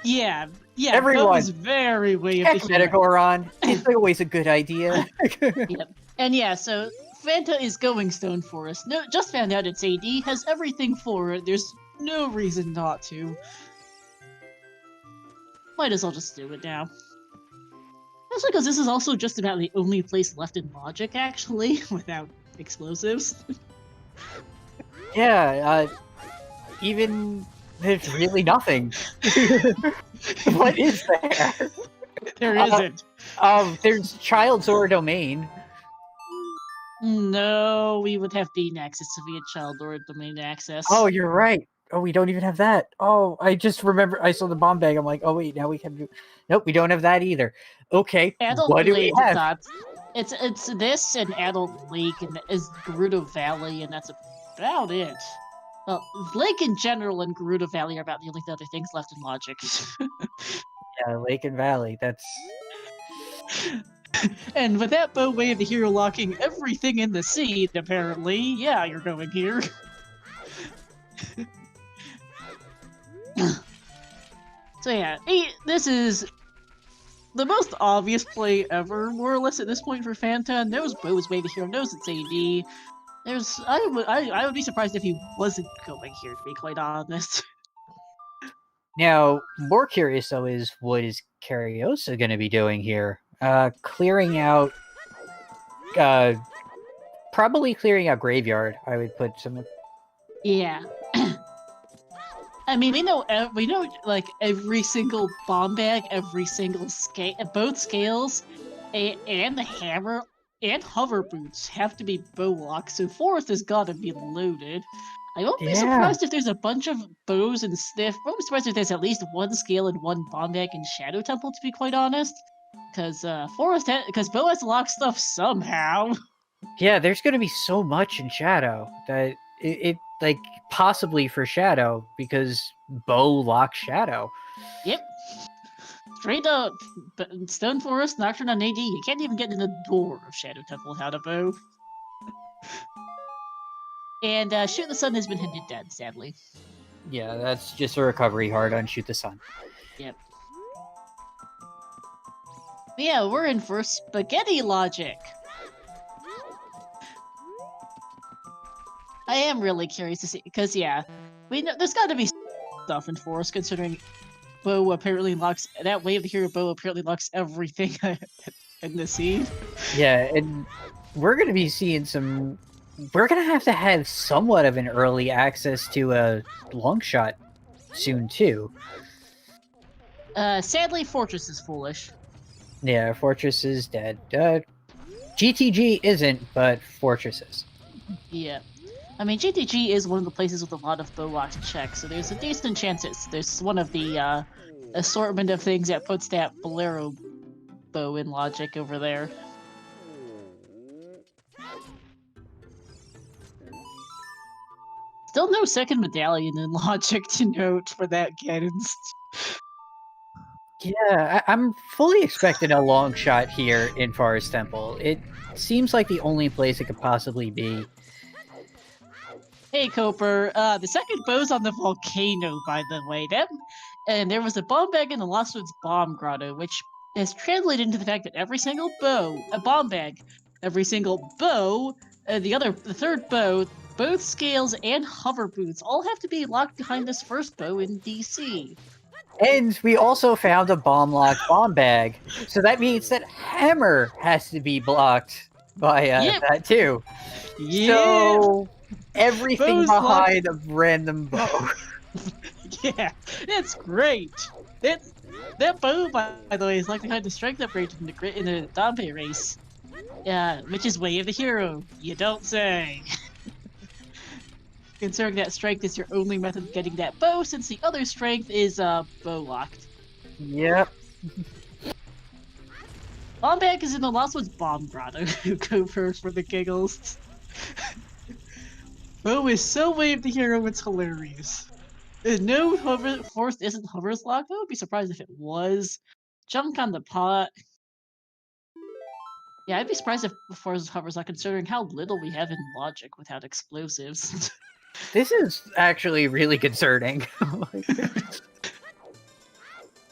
Yeah, Everyone, that was very way of Heck, the hero. Metagoron. It's always a good idea. Yep. And yeah, so Fanta is going Stone Forest. No, just found out it's AD, has everything for it. There's no reason not to. Might as well just do it now. Especially because this is also just about the only place left in Logic, actually, without explosives. Yeah, even there's really nothing. What is there? There isn't. There's Child Zora Domain. No, we would have Bean access if we had Child or Domain access. Oh, you're right. Oh, we don't even have that. Oh, I just remember I saw the bomb bag. I'm like, oh wait, now we can do. Nope, we don't have that either. Okay, Adult what do Lake we have? thoughts. It's this and Adult Lake and is Gerudo Valley, and that's about it. Well, Lake in general and Gerudo Valley are about the only other things left in Logic. Yeah, Lake and Valley. That's And with that bow way of the hero locking everything in the sea, apparently, yeah, you're going here. So yeah, this is the most obvious play ever, more or less at this point for Fanta. Knows Bow's way of the hero, knows it's AD. I would be surprised if he wasn't going here, to be quite honest. now more curious though is what is Kariossa going to be doing here? Clearing out, probably clearing out Graveyard. I would put some. Yeah. I mean, we know like every single bomb bag, every single scale, both scales, and the hammer and hover boots have to be bow locked. So Forest has got to be loaded. I won't be surprised if there's a bunch of bows and stiff. I won't be surprised if there's at least one scale and one bomb bag in Shadow Temple. To be quite honest, because because Bow has to lock stuff somehow. Yeah, there's going to be so much in Shadow that it like possibly for Shadow because Bow locks Shadow. Yep. Straight up, Stone Forest, Nocturne on AD. You can't even get in the door of Shadow Temple without a bow. And Shoot the Sun has been hinted dead, sadly. Yeah, that's just a recovery hard on Shoot the Sun. Yep. But yeah, we're in for spaghetti logic. I am really curious to see, because yeah, we know there's got to be stuff in Forest, considering Bow apparently locks that wave of the hero. Bow apparently locks everything in the scene. Yeah, and we're going to be seeing some. We're going to have somewhat of an early access to a long shot soon too. Sadly, Fortress is foolish. Yeah, Fortress is dead. GTG isn't, but Fortress is. Yeah. I mean, GTG is one of the places with a lot of bow locked checks, so there's a decent chance there's one of the assortment of things that puts that Bolero bow in Logic over there. Still no second medallion in Logic to note for that guidance. Yeah, I'm fully expecting a long shot here in Forest Temple. It seems like the only place it could possibly be. Hey, Coper. The second bow's on the volcano, by the way. And there was a bomb bag in the Lost Woods Bomb Grotto, which is translated into the fact that every single bow, a bomb bag, every single bow, the third bow, both scales and hover boots all have to be locked behind this first bow in DC. And we also found a bomb lock bomb bag, so that means that Hammer has to be blocked by that too. Yeah. So everything Bow's behind a random bow. Yeah, it's great. That bow, by the way, is like behind the strength upgrade in the Dante race. Yeah, which is way of the hero. You don't say. Considering that strength is your only method of getting that bow, since the other strength is bow locked. Yep. Bomb bag is in the Lost Woods Bomb Grotto. Go for the giggles. Bo is so way of the hero, it's hilarious. No, Forest isn't Hover's Lock. I would be surprised if it was. Junk on the pot. Yeah, I'd be surprised if Forest Hover's Lock, considering how little we have in logic without explosives. This is actually really concerning.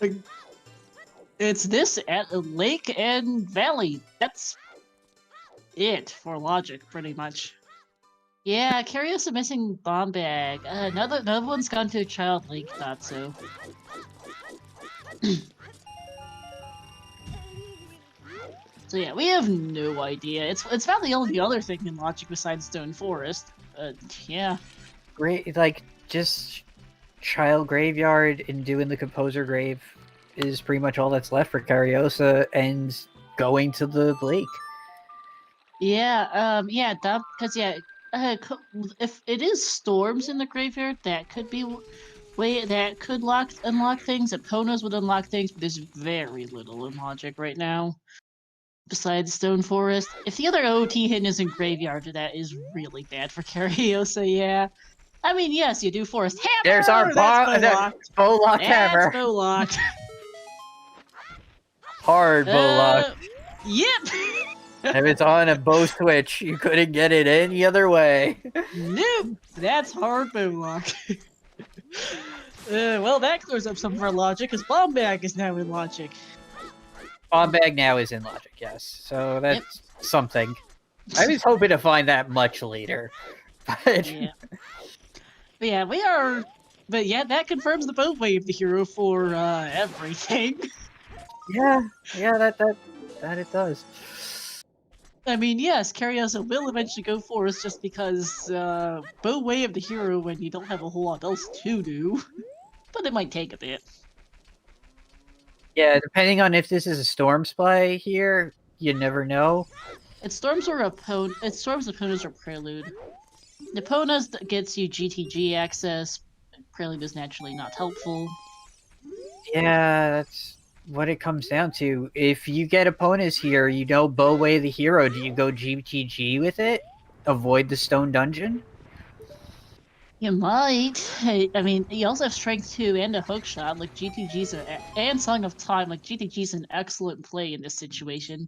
Like, it's this at Lake and Valley. That's it for logic, pretty much. Yeah, Kariossa missing bomb bag. Another one's gone to Child Lake. Thought so. So yeah, we have no idea. It's about the only other thing in logic besides Stone Forest. Yeah. Great, like just Child Graveyard and doing the Composer Grave is pretty much all that's left for Kariossa, and going to the lake. Yeah. Yeah. Because if it is storms in the graveyard, that could be way that could unlock things. Eponas would unlock things, but there's very little in logic right now. Besides Stone Forest, if the other OT hidden is in graveyard, that is really bad for Kariossa. Yeah. I mean, yes, you do Forest Hammer. There's our Bowlock Hammer. That's Bowlock. Hard Bowlock. Yep. If it's on a bow switch, you couldn't get it any other way. Nope. That's hard Bowlock. Well, that clears up some of our logic, because Bomb Bag is now in logic. Bomb Bag now is in logic, yes. So that's something. I was hoping to find that much later. But Yeah. But yeah, we are. But yeah, that confirms the boat wave the hero for everything. yeah, that it does. I mean, yes, Kariossa will eventually go Forest just because bow way of the hero when you don't have a whole lot else to do. But it might take a bit. Yeah, depending on if this is a Storm's play here, you never know. It's Storms opponents or Prelude. Nipona's gets you GTG access. Prelude is naturally not helpful. Yeah, that's what it comes down to. If you get opponents here, you know Bowway the hero, do you go GTG with it? Avoid the stone dungeon? You might. I mean, you also have Strength 2 and a hook shot, like GTG's and Song of Time. Like GTG's an excellent play in this situation.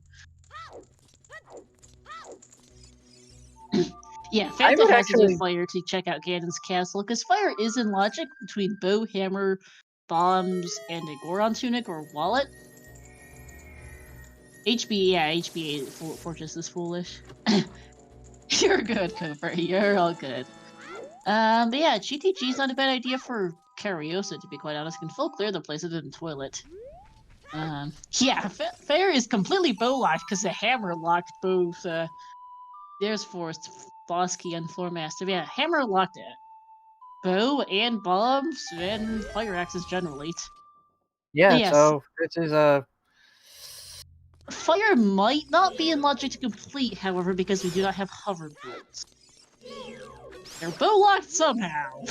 Yeah, Fanta has to do Fire to check out Ganon's castle, because Fire is in logic between bow, hammer, bombs, and a Goron tunic or wallet. HB Fortress is foolish. You're good, Cooper. You're all good. But yeah, GTG's not a bad idea for Kariossa, to be quite honest. Can full clear the place other than toilet. Yeah, Fair is completely bow locked because the hammer locked both. There's Forest, Bosky, and Floormaster. Yeah, hammer locked it. Bow and bombs and fire axes generally. Yeah, yes. So this is a. Fire might not be in logic to complete, however, because we do not have hoverboards. They're bow locked somehow.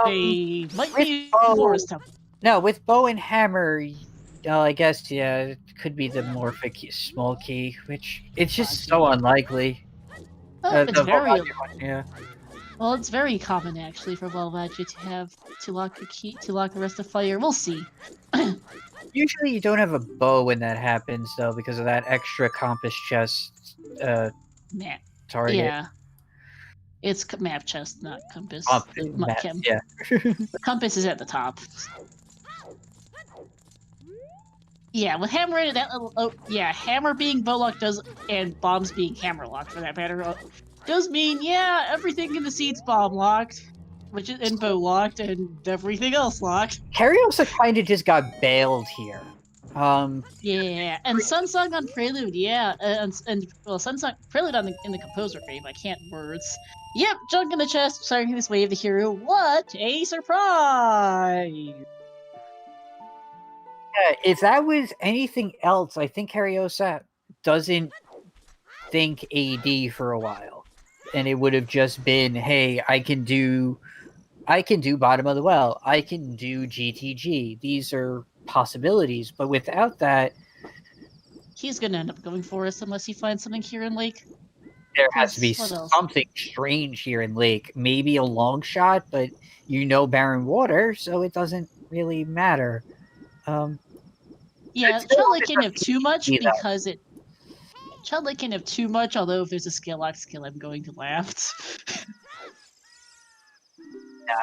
They might be Forest Temple. No, with bow and hammer, I guess, yeah, it could be the Morphic small key, which it's just so unlikely. It's very yeah. Well, it's very common actually for Velvagia to have to lock a key to lock the rest of fire. We'll see. Usually, you don't have a bow when that happens, though, because of that extra compass chest target. Yeah. It's map chest, not compass. Yeah. The compass is at the top. Yeah, with hammer in it, hammer being bow locked does, and bombs being hammer locked for that matter, does mean, yeah, everything in the seat's bomb locked, which is and bow locked, and everything else locked. Kariossa kind of just got bailed here. Yeah, and Sunsong on Prelude, yeah, and Sunsong Prelude in the Composer Grave. I can't words. Yep, junk in the chest, starting this wave the hero. What a surprise! Yeah, if that was anything else, I think Kariossa doesn't think AD for a while, and it would have just been, hey, I can do bottom of the well, I can do GTG. These are possibilities, but without that, he's gonna end up going Forest unless he finds something here in Lake. There has to be What else? something strange here in Lake. Maybe a long shot, but barren water, so it doesn't really matter. Yeah, It's still Child on Lake its can't have too much reputation, though. because it. Child Lake can't have too much, although if there's a skill lock skill, I'm going to laugh.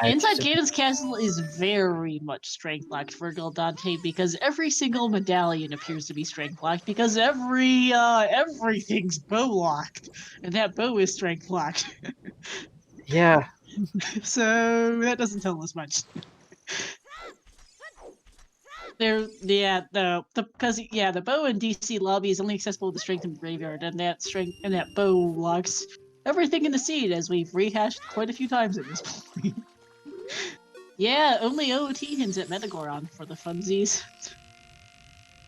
Inside Ganon's Castle is very much strength locked for Dante because every single medallion appears to be strength locked because everything's bow locked, and that bow is strength locked. Yeah. So that doesn't tell us much. The bow in DC lobby is only accessible with the strength in graveyard, and that bow locks everything in the seed, as we've rehashed quite a few times at this point. Yeah, only OoT hints at Metagoron for the funsies.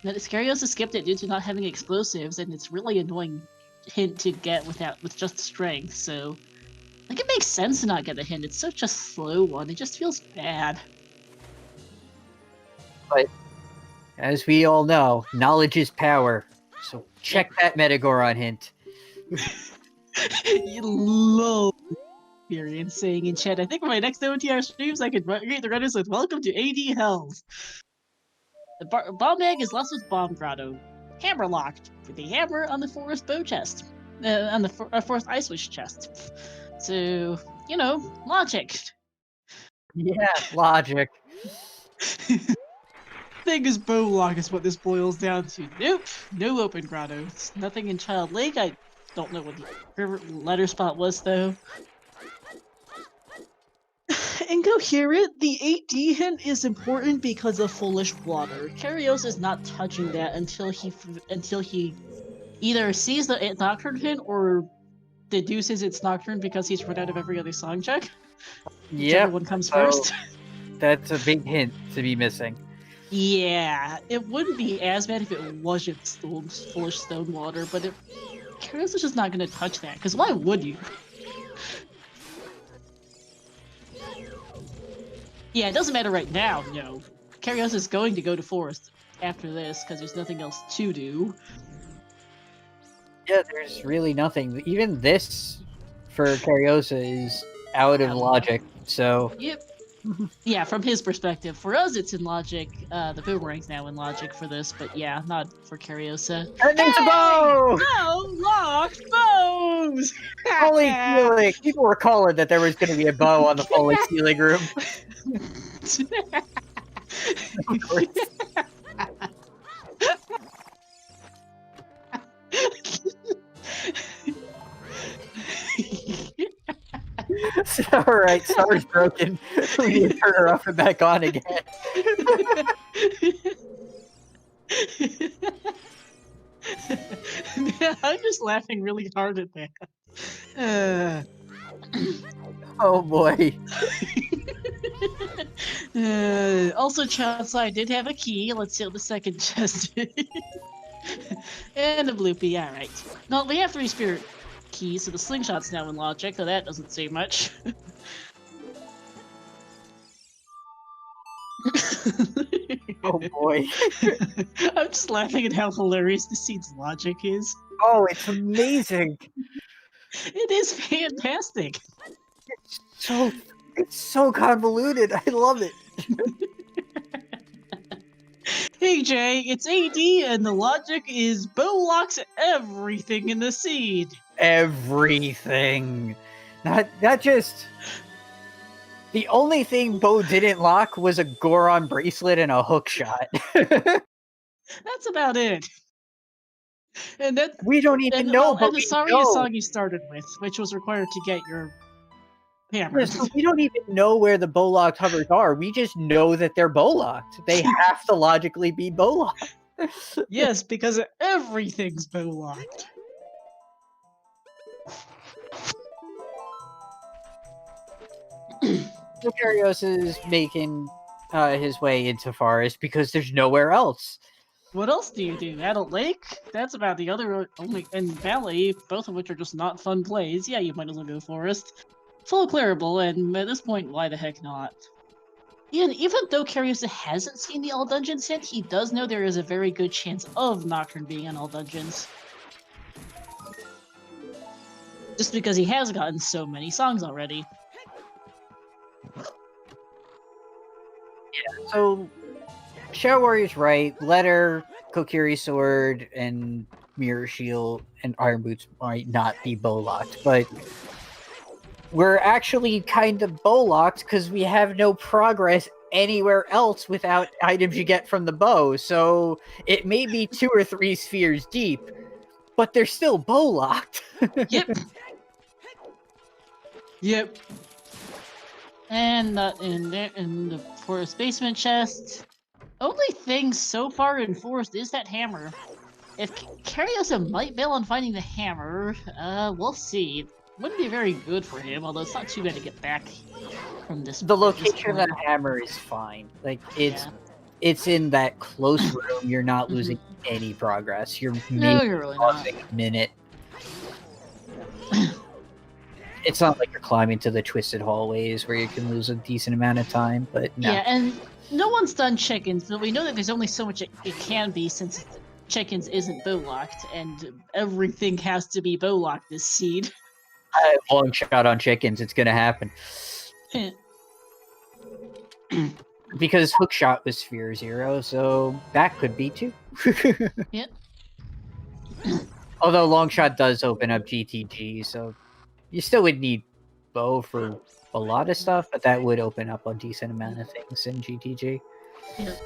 Kariossa skipped it due to not having explosives, and it's really annoying hint to get with just strength, so like it makes sense to not get the hint. It's such a slow one, it just feels bad. But as we all know, knowledge is power. So check that Metagoron hint. You love experience saying in chat, I think for my next OTR streams, I could greet the runners with welcome to AD Hells. The bomb egg is lost with Bomb Grotto. Hammer locked with the hammer on the forest bow chest. On the forest ice wish chest. So, logic. Yeah, logic. Thing is bow lock is what this boils down to. Nope, no open grotto. It's nothing in Child Lake. I don't know what the letter spot was though. Incoherent, the 8D hint is important because of Foolish Water. Kariossa is not touching that until he either sees the Nocturne hint or deduces it's Nocturne because he's run out of every other song check. Whichever one comes first. That's a big hint to be missing. Yeah, it wouldn't be as bad if it wasn't Foolish Stone Water, but Kariossa's just not going to touch that, because why would you? Yeah, it doesn't matter right now, no. Kariossa's going to go to Forest after this, because there's nothing else to do. Yeah, there's really nothing. Even this, for Kariossa, is out of logic, so... Yep. Yeah, from his perspective. For us, it's in logic. The boomerang's now in logic for this, but yeah, not for Kariossa. Turn into bow! No locked bows! Holy ceiling! People were calling that there was going to be a bow on the Holy Ceiling room. Of course. Alright, Star's broken. We need to turn her off and back on again. I'm just laughing really hard at that. Oh boy. Also, Chance, I did have a key. Let's see what the second chest is. And a bloopy, alright. No, we have 3 spirit keys, so the slingshot's now in logic, so that doesn't say much. Oh boy. I'm just laughing at how hilarious the seed's logic is. Oh, it's amazing. It is fantastic. It's so convoluted. I love it. Hey Jay, it's AD and the logic is bow locks everything in the seed. Everything. Not just... The only thing Bo didn't lock was a Goron bracelet and a hook shot. That's about it. And that we don't even know, but and the Saria song you started with, which was required to get your hammer. So we don't even know where the bow locked hovers are. We just know that they're bow locked. They have to logically be bow locked. Yes, because everything's bow locked. Kariossa is making his way into forest because there's nowhere else. What else do you do? Adult Lake? That's about the other only and Valley, both of which are just not fun plays. Yeah, you might as well go forest. Full clearable, and at this point, why the heck not? And even though Kariossa hasn't seen the all dungeons hint, he does know there is a very good chance of Nocturne being in all dungeons. just because he has gotten so many songs already. So, Shadow Warrior's right. Letter, Kokiri Sword, and Mirror Shield and Iron Boots might not be bow locked, but we're actually kind of bow locked because we have no progress anywhere else without items you get from the bow. So it may be 2 or 3 spheres deep, but they're still bow locked. Yep. Yep. And in the forest basement chest. Only thing so far in forest is that hammer. If Kariossa might bail on finding the hammer, we'll see. Wouldn't be very good for him, although it's not too bad to get back from this. The location of that hammer is fine. Like it's in that close room. You're not losing any progress. You're No, you're really not. a minute. It's not like you're climbing to the twisted hallways where you can lose a decent amount of time, but no. Yeah, and no one's done chickens, but we know that there's only so much it can be since chickens isn't bow locked, and everything has to be bow locked this seed. Long shot on chickens, it's gonna happen. Because hookshot was sphere 0, so that could be too. Yep. Although long shot does open up GTG, so you still would need bow for a lot of stuff, but that would open up a decent amount of things in GTG. Yep.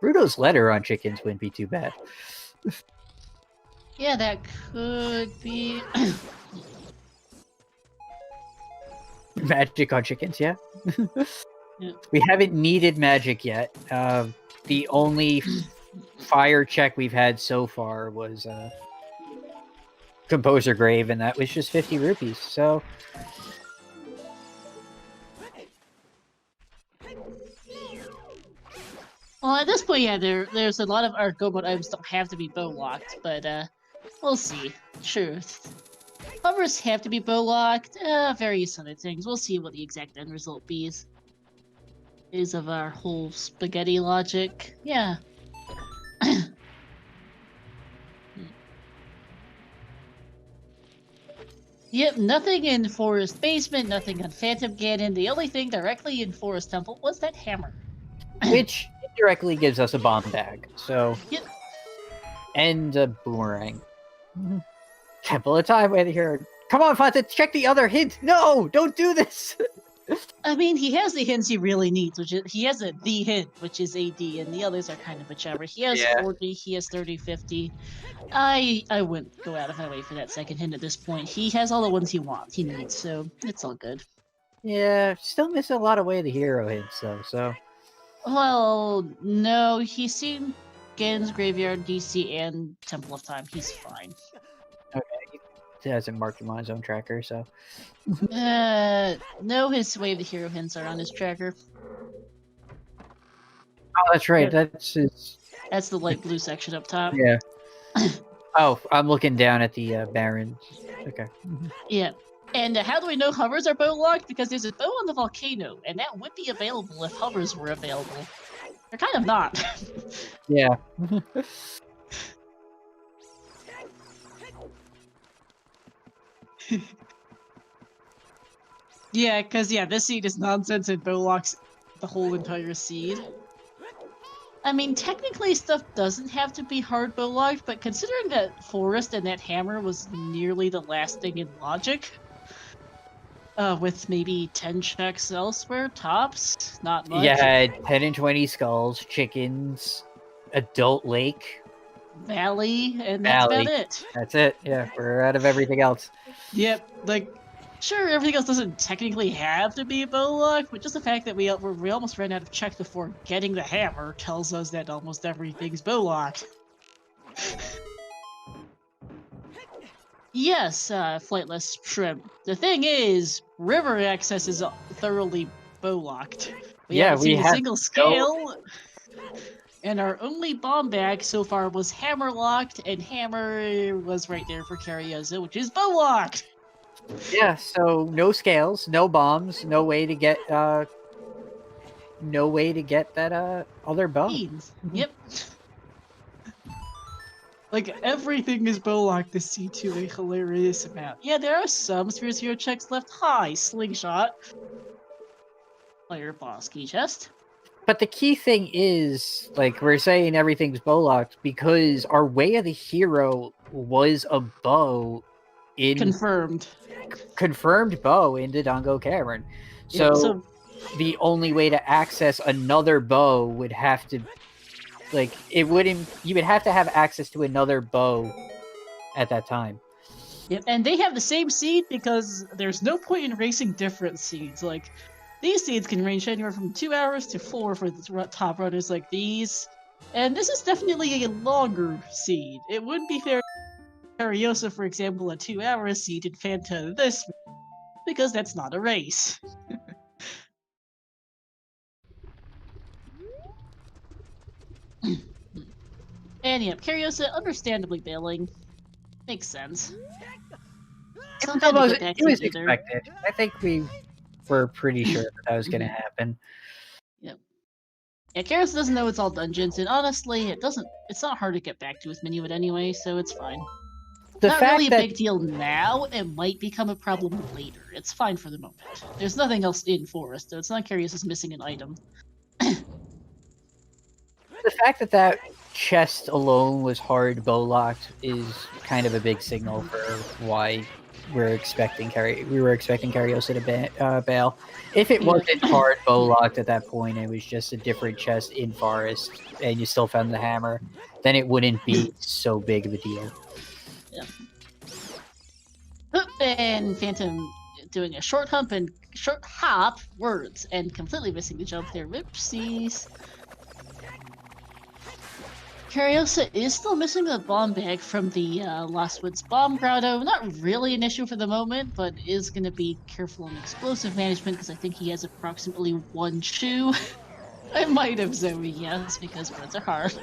Bruto's letter on chickens wouldn't be too bad. Yeah, that could be. Magic on chickens, yeah. Yeah. We haven't needed magic yet. The only fire check we've had so far was Composer Grave, and that was just 50 rupees, so... Well, at this point, yeah, there's a lot of our go-mode items don't have to be bow locked, but we'll see. Sure. Hovers have to be bow locked, various other things. We'll see what the exact end result is of our whole spaghetti logic. Yeah. Yep, nothing in Forest Basement, nothing on Phantom Ganon. The only thing directly in Forest Temple was that hammer. Which indirectly gives us a bomb bag, so... Yep. And a boomerang. Temple of Time right here. Come on, Fanta, check the other hint! No! Don't do this! I mean, he has the hints he really needs, which is... He has the hint, which is AD, and the others are kind of whichever. He has 40, he has 30, 50. I wouldn't go out of my way for that second hint at this point. He has all the ones he needs, so it's all good. Yeah, still missing a lot of way of the hero hints, though, so... Well, no, he's seen Ganon's Graveyard, DC, and Temple of Time. He's fine. Okay, he hasn't marked him on his own tracker, so... No, his Way of the Hero hints are on his tracker. Oh, that's right, that's his... That's the light blue section up top. Yeah. Oh, I'm looking down at the Barons. Okay. Yeah. And how do we know hovers are bow locked? Because there's a bow on the volcano, and that would be available if hovers were available. They're kind of not. Yeah. Yeah, because, this seed is nonsense and bow locks the whole entire seed. I mean, technically stuff doesn't have to be hard bow locked, but considering that Forest and that hammer was nearly the last thing in logic, with maybe 10 checks elsewhere, tops, not much. Yeah, 10 and 20 skulls, chickens, adult lake. Valley, and that's Valley. about it. That's it, yeah, we're out of everything else. Yep, like, sure, everything else doesn't technically have to be bow locked, but just the fact that we almost ran out of checks before getting the hammer tells us that almost everything's bow locked. Yes, Flightless Shrimp. The thing is, river access is thoroughly bow locked. We haven't seen a single scale. And our only bomb bag so far was hammer locked, and hammer was right there for Kariossa, which is bow locked. Yeah, so no scales, no bombs, no way to get that other bow. Yep. Like, everything is bow-locked this seed to a hilarious amount. Yeah, there are some Sphere Zero checks left. Hi, Slingshot. Player boss key chest. But the key thing is, like, we're saying everything's bow-locked because our Way of the Hero was a bow in... Confirmed. Confirmed bow in Dodongo Cavern. So, Yeah, so the only way to access another bow would have to... Like, it wouldn't... You would have to have access to another bow at that time. yep, and they have the same seed because there's no point in racing different seeds. Like, these seeds can range anywhere from 2 hours to 4 for the top runners like these. And this is definitely a longer seed. It wouldn't be fair to Kariossa, for example, a 2-hour seed in Fanta this, because that's not a race. And yep, Kariossa understandably bailing. Makes sense. It was expected. I think we were pretty sure that was going to happen. Yep. Yeah, Kariossa doesn't know it's all dungeons, and honestly, it's not hard to get back to with many of it anyway, so it's fine. Not really a big deal now, it might become a problem later. It's fine for the moment. There's nothing else in Forest, so it's not Kariossa's missing an item. The fact that that chest alone was hard bow locked is kind of a big signal for why we were expecting Kariossa to bail. If it wasn't hard bow locked at that point, it was just a different chest in Forest, and you still found the hammer, then it wouldn't be so big of a deal. Yeah. And Phantom doing a short hop words and completely missing the jump there. Whoopsies. Kariossa is still missing the bomb bag from the Lost Woods bomb grotto. Not really an issue for the moment, but is going to be careful on explosive management because I think he has approximately 1 shoe. I might have Zoe, yes, because words are hard.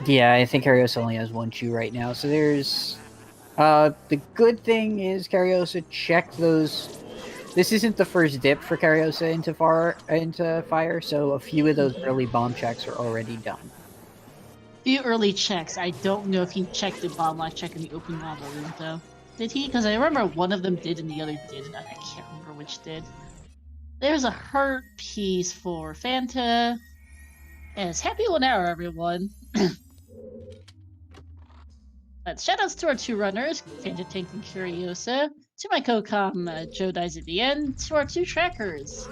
Yeah, I think Kariossa only has 1 shoe right now, so there's... the good thing is Kariossa checked those... This isn't the first dip for Kariossa into fire, so a few of those early bomb checks are already done. Few early checks. I don't know if he checked the bomb lock check in the open lava room, though. Did he? Because I remember one of them did and the other didn't. I can't remember which did. There's a heart piece for Fanta. And it's happy 1 hour, everyone. But shoutouts to our 2 runners, FantaTanked and Kariossa. To my co-com, Joe Dies at the End. To our 2 trackers,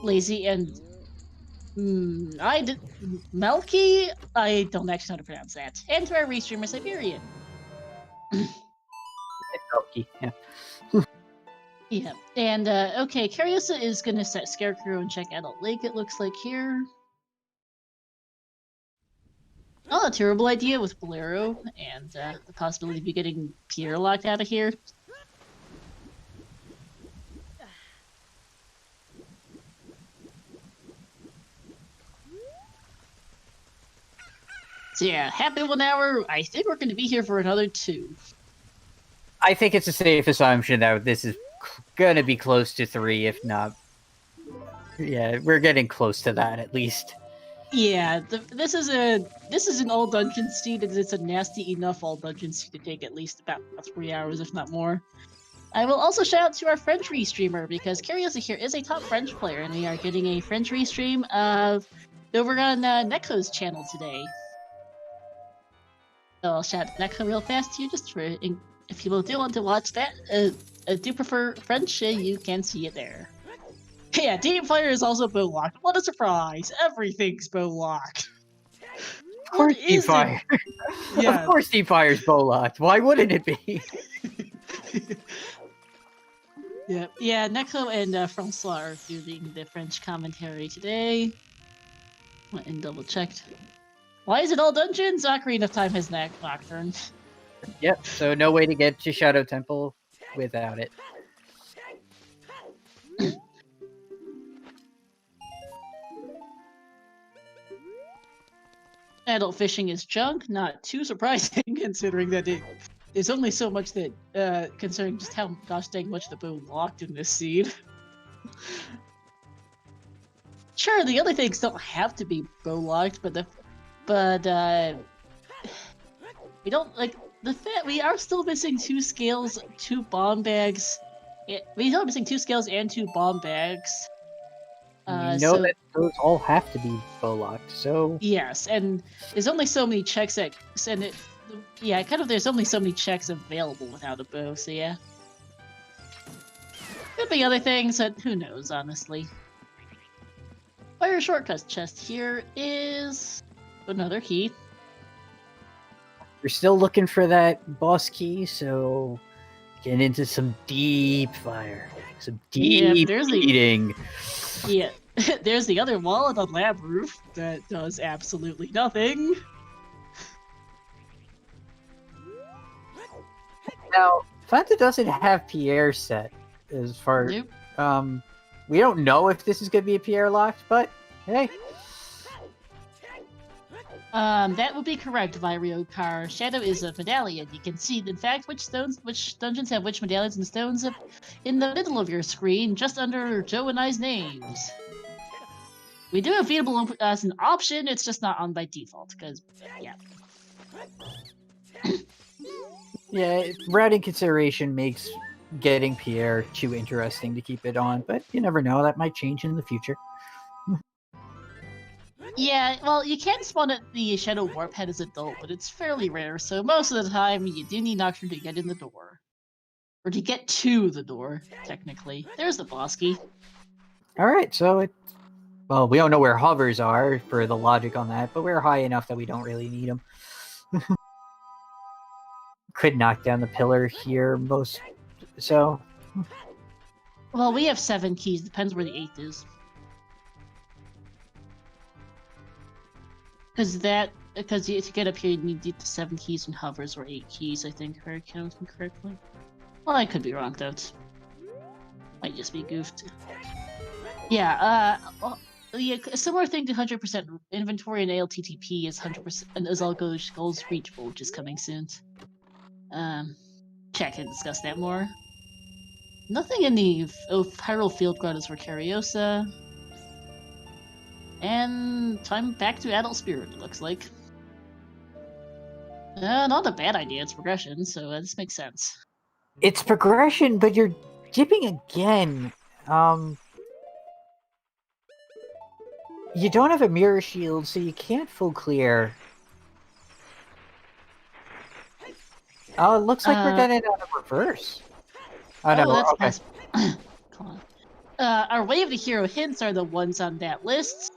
Lazy and... Melky? I don't actually know how to pronounce that. And to our restreamer, Siberian. Melky, yeah. Yeah, and okay, Kariossa is gonna set Scarecrow and check Adult Lake, it looks like here. Not a terrible idea with Bolero, and the possibility of you getting Pierre locked out of here. So yeah, happy 1 hour. I think we're going to be here for another 2. I think it's a safe assumption that this is going to be close to 3, if not... Yeah, we're getting close to that, at least. Yeah, this is an all dungeon seed, and it's a nasty enough all dungeon seed to take at least about 3 hours, if not more. I will also shout out to our French restreamer, because Kariossa here is a top French player, and we are getting a French restream of over on Neko's channel today. So I'll shout Neko real fast here, just for if people do want to watch that, do prefer French, you can see it there. Yeah, Deep Fire is also bow locked. What a surprise! Everything's bow locked. Of course, Deep Fire. Yeah. Of course, Deep Fire's bow locked. Why wouldn't it be? Yeah. Neko and Francois are doing the French commentary today. Went and double checked. Why is it all dungeons? Ocarina of Time has Nocturne. Yep. So no way to get to Shadow Temple without it. Adult fishing is junk. Not too surprising, considering that there's only so much that, considering just how gosh dang much the bow locked in this seed. Sure, the other things don't have to be bow locked, but We don't like the fact we are still missing 2 scales, 2 bomb bags. We are missing 2 scales and 2 bomb bags. We know So that those all have to be bow locked, so yes, and there's only so many checks that send it. Yeah, kind of. There's only so many checks available without a bow. So yeah, could be other things, but who knows, honestly. Fire shortcut chest here is another key. we're still looking for that boss key, so get into some deep fire. Some deep there's eating. Yeah, there's the other wall on the lab roof that does absolutely nothing. Now, Fanta doesn't have Pierre set as far Nope. we don't know if this is gonna be a Pierre locked, but hey. That would be correct, Virio Car. Shadow is a medallion. You can see, in fact, which dungeons have which medallions and stones in the middle of your screen, just under Joe and I's names. We do have feedable as an option, it's just not on by default, because, yeah. Yeah, routing consideration makes getting Pierre too interesting to keep it on, but you never know, that might change in the future. Yeah, well, you can spawn at the Shadow Warp Head as adult, but it's fairly rare, so most of the time you do need Nocturne to get in the door. Or to get to the door, technically. There's the boss key. Alright, so well, we don't know where hovers are for the logic on that, but we're high enough that we don't really need them. Could knock down the pillar here, so... Well, we have 7 keys, depends where the 8th is. Because to get up here, you need the 7 keys and hovers, or 8 keys, I think, if I counting correctly. Well, I could be wrong, though. Might just be goofed. Yeah, yeah, a similar thing to 100% inventory and ALTTP is 100% and is all goals reachable, which is coming soon. Check and discuss that more. Nothing in the Hyrule Field Grottos for Kariossa. And time back to Adult Spirit, it looks like. Not a bad idea, it's progression, so this makes sense. It's progression, but you're dipping again. You don't have a mirror shield, so you can't full clear. Oh, it looks like we're getting it out of reverse. Oh, no, that's okay. Come on. Our Way of the Hero hints are the ones on that list.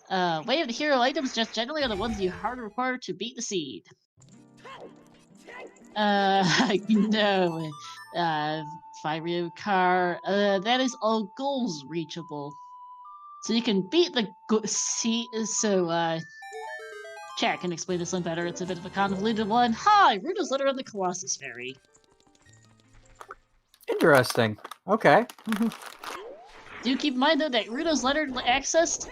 Way of the Hero items just generally are the ones you hard require to beat the seed. No. Firio Car. That is all goals reachable. So you can beat the seed. So, Chat can explain this one better. It's a bit of a convoluted one. Hi! Rudo's letter on the Colossus Fairy. Interesting. Okay. Do keep in mind, though, that Rudo's letter access,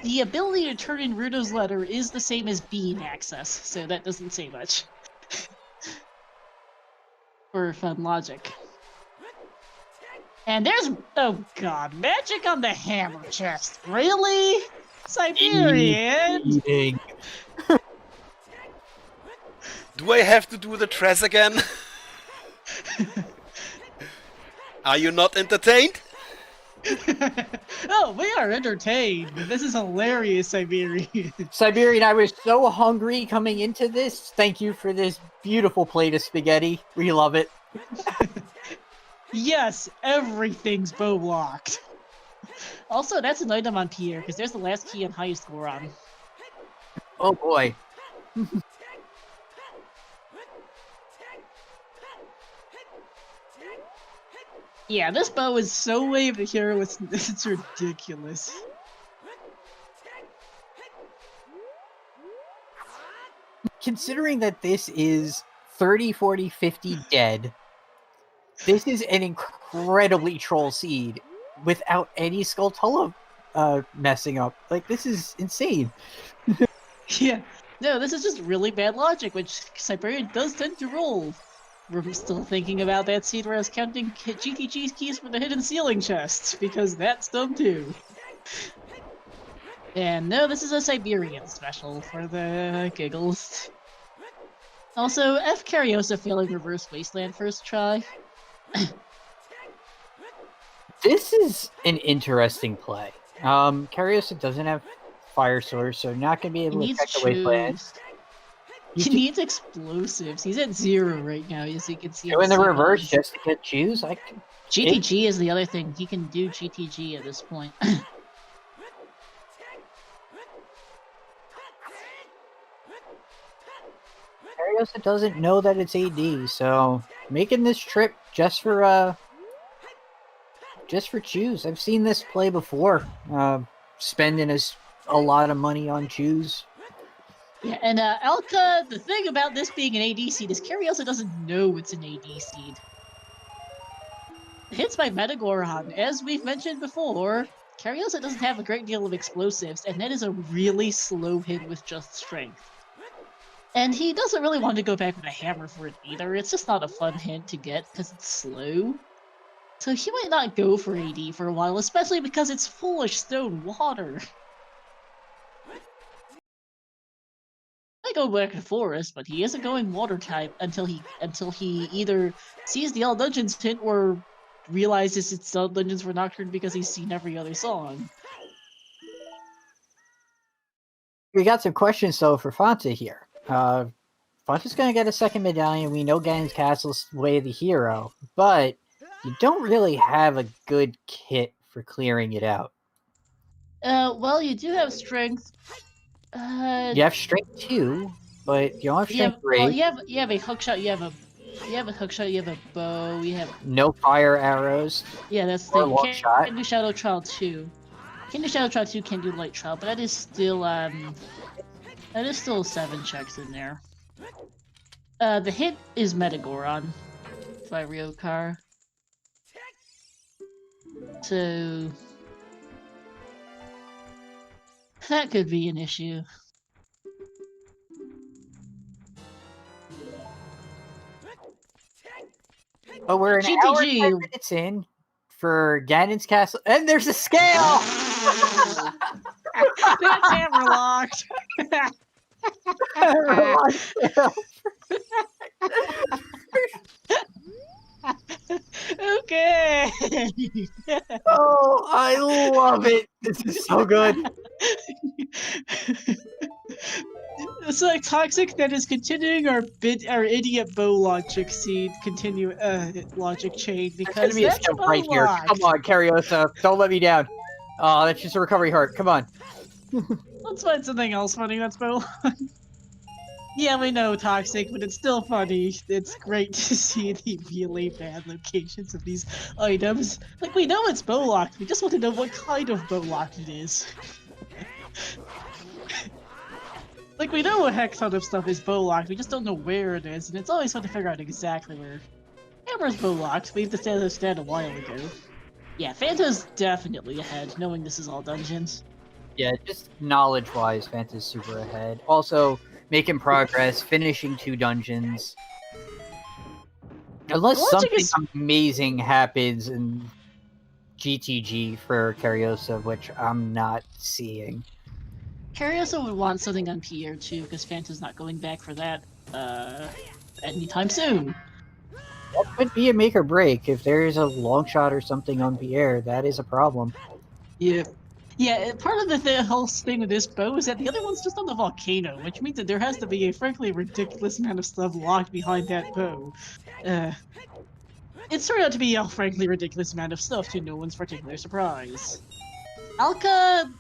the ability to turn in Rudo's letter is the same as being access, so that doesn't say much. For fun logic. And there's, oh god, magic on the hammer chest. Really? Siberian? Eating. Do I have to do the Tress again? Are you not entertained? Oh, we are entertained. This is hilarious, Siberian. Siberian, I was so hungry coming into this. Thank you for this beautiful plate of spaghetti. We love it. Yes, everything's bow locked. Also, that's an item on Pierre, because there's the last key on highest Goron. Oh boy. Yeah, this bow is so Way of the Hero, it's ridiculous. Considering that this is 30, 40, 50 dead, this is an incredibly troll seed without any Skulltula messing up. Like, this is insane. Yeah, no, this is just really bad logic, which Siberian does tend to roll. We're still thinking about that seed where I was counting cheeky cheese keys for the hidden ceiling chests, because that's dumb too. And no, this is a Siberian special for the giggles. Also, F Kariossa failing reverse wasteland first try. This is an interesting play. Kariossa doesn't have fire source, so not gonna be He able to needs check the wasteland. choose. He needs explosives. He's at 0 right now, as you can see. Go in the reverse CBs. just to get choose. GTG is the other thing. He can do GTG at this point. Kariossa doesn't know that it's AD, so making this trip just for choose. I've seen this play before. Spending a lot of money on choose. Yeah, and Elka, the thing about this being an AD seed is Kariossa doesn't know it's an AD seed. Hits by Metagoron, as we've mentioned before, Kariossa doesn't have a great deal of explosives, and that is a really slow hit with just strength. And he doesn't really want to go back with a hammer for it either. It's just not a fun hit to get because it's slow. So he might not go for AD for a while, especially because it's foolish stone water. I go back to forest, but he isn't going water type until he either sees the All Dungeons hint or realizes it's All Dungeons for Nocturne because he's seen every other song. We got some questions though for Fanta here. Fanta's gonna get a second medallion. We know Ganon's Castle's way of the hero, but you don't really have a good kit for clearing it out. Well, you do have strength. You have strength 2, but you don't have strength 3. Well, you have a hookshot. You have a hookshot. You have a bow. You have no fire arrows. Yeah, that's or the long thing. shot. Can do Shadow Trial 2. Can do Shadow Trial 2. Can do Light Trial, but that is still 7 checks in there. The hit is Metagoron by Ryokar. So that could be an issue. But we're an hour and 10 minutes in for Ganon's Castle, and there's a scale! That's hammerlocked! Okay! Oh, I love it! This is so good! It's like Toxic that is continuing our idiot bow logic logic chain because There's that's gonna be a right here. Come on, Kariossa, don't let me down. Oh, that's just a recovery heart. Come on. Let's find something else funny that's bow. Yeah, we know Toxic, but it's still funny. It's great to see the really bad locations of these items. Like, we know it's bow locked. We just want to know what kind of bow locked it is. Like, we know a heck ton of stuff is bow locked, we just don't know where it is, and it's always fun to figure out exactly where. Hammer's bow locked, we understand a while ago. Yeah, Fanta's definitely ahead, knowing this is all dungeons. Yeah, just knowledge-wise, Fanta's super ahead. Also, making progress, finishing 2 dungeons. Unless something amazing happens in GTG for Kariossa, which I'm not seeing. Kariossa would want something on Pierre too, because Fanta's not going back for that anytime soon. That could be a make or break. If there's a long shot or something on Pierre, that is a problem. Yeah. Yeah, part of the whole thing with this bow is that the other one's just on the volcano, which means that there has to be a frankly ridiculous amount of stuff locked behind that bow. It's turned out to be a frankly ridiculous amount of stuff to no one's particular surprise. Alka,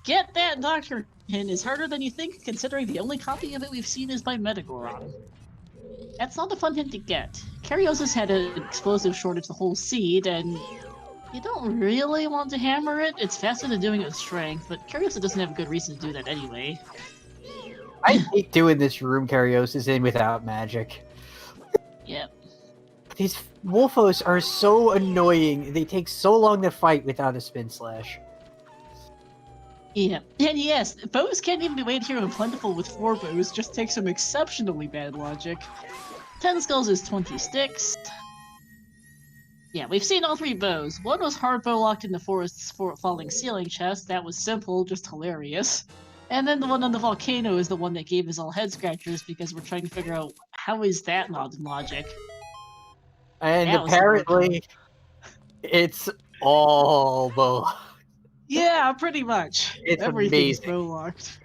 get that Doctor Pin is harder than you think, considering the only copy of it we've seen is by Metagoron. That's not a fun hint to get. Kariossa's had an explosive shortage the whole seed, and you don't really want to hammer it. It's faster than doing it with strength, but Kariossa doesn't have a good reason to do that anyway. I hate doing this room Kariossa's in without magic. Yep. These Wolfos are so annoying. They take so long to fight without a spin slash. Yeah. And yes, bows can't even be made here and plentiful with 4 bows, just take some exceptionally bad logic. 10 skulls is 20 sticks. Yeah, we've seen all 3 bows. One was hard bow locked in the forest's falling ceiling chest. That was simple, just hilarious. And then the one on the volcano is the one that gave us all head scratchers because we're trying to figure out How is that not logic? And That was apparently, it's all bow. Yeah, pretty much. It's Everything's amazing. bow locked.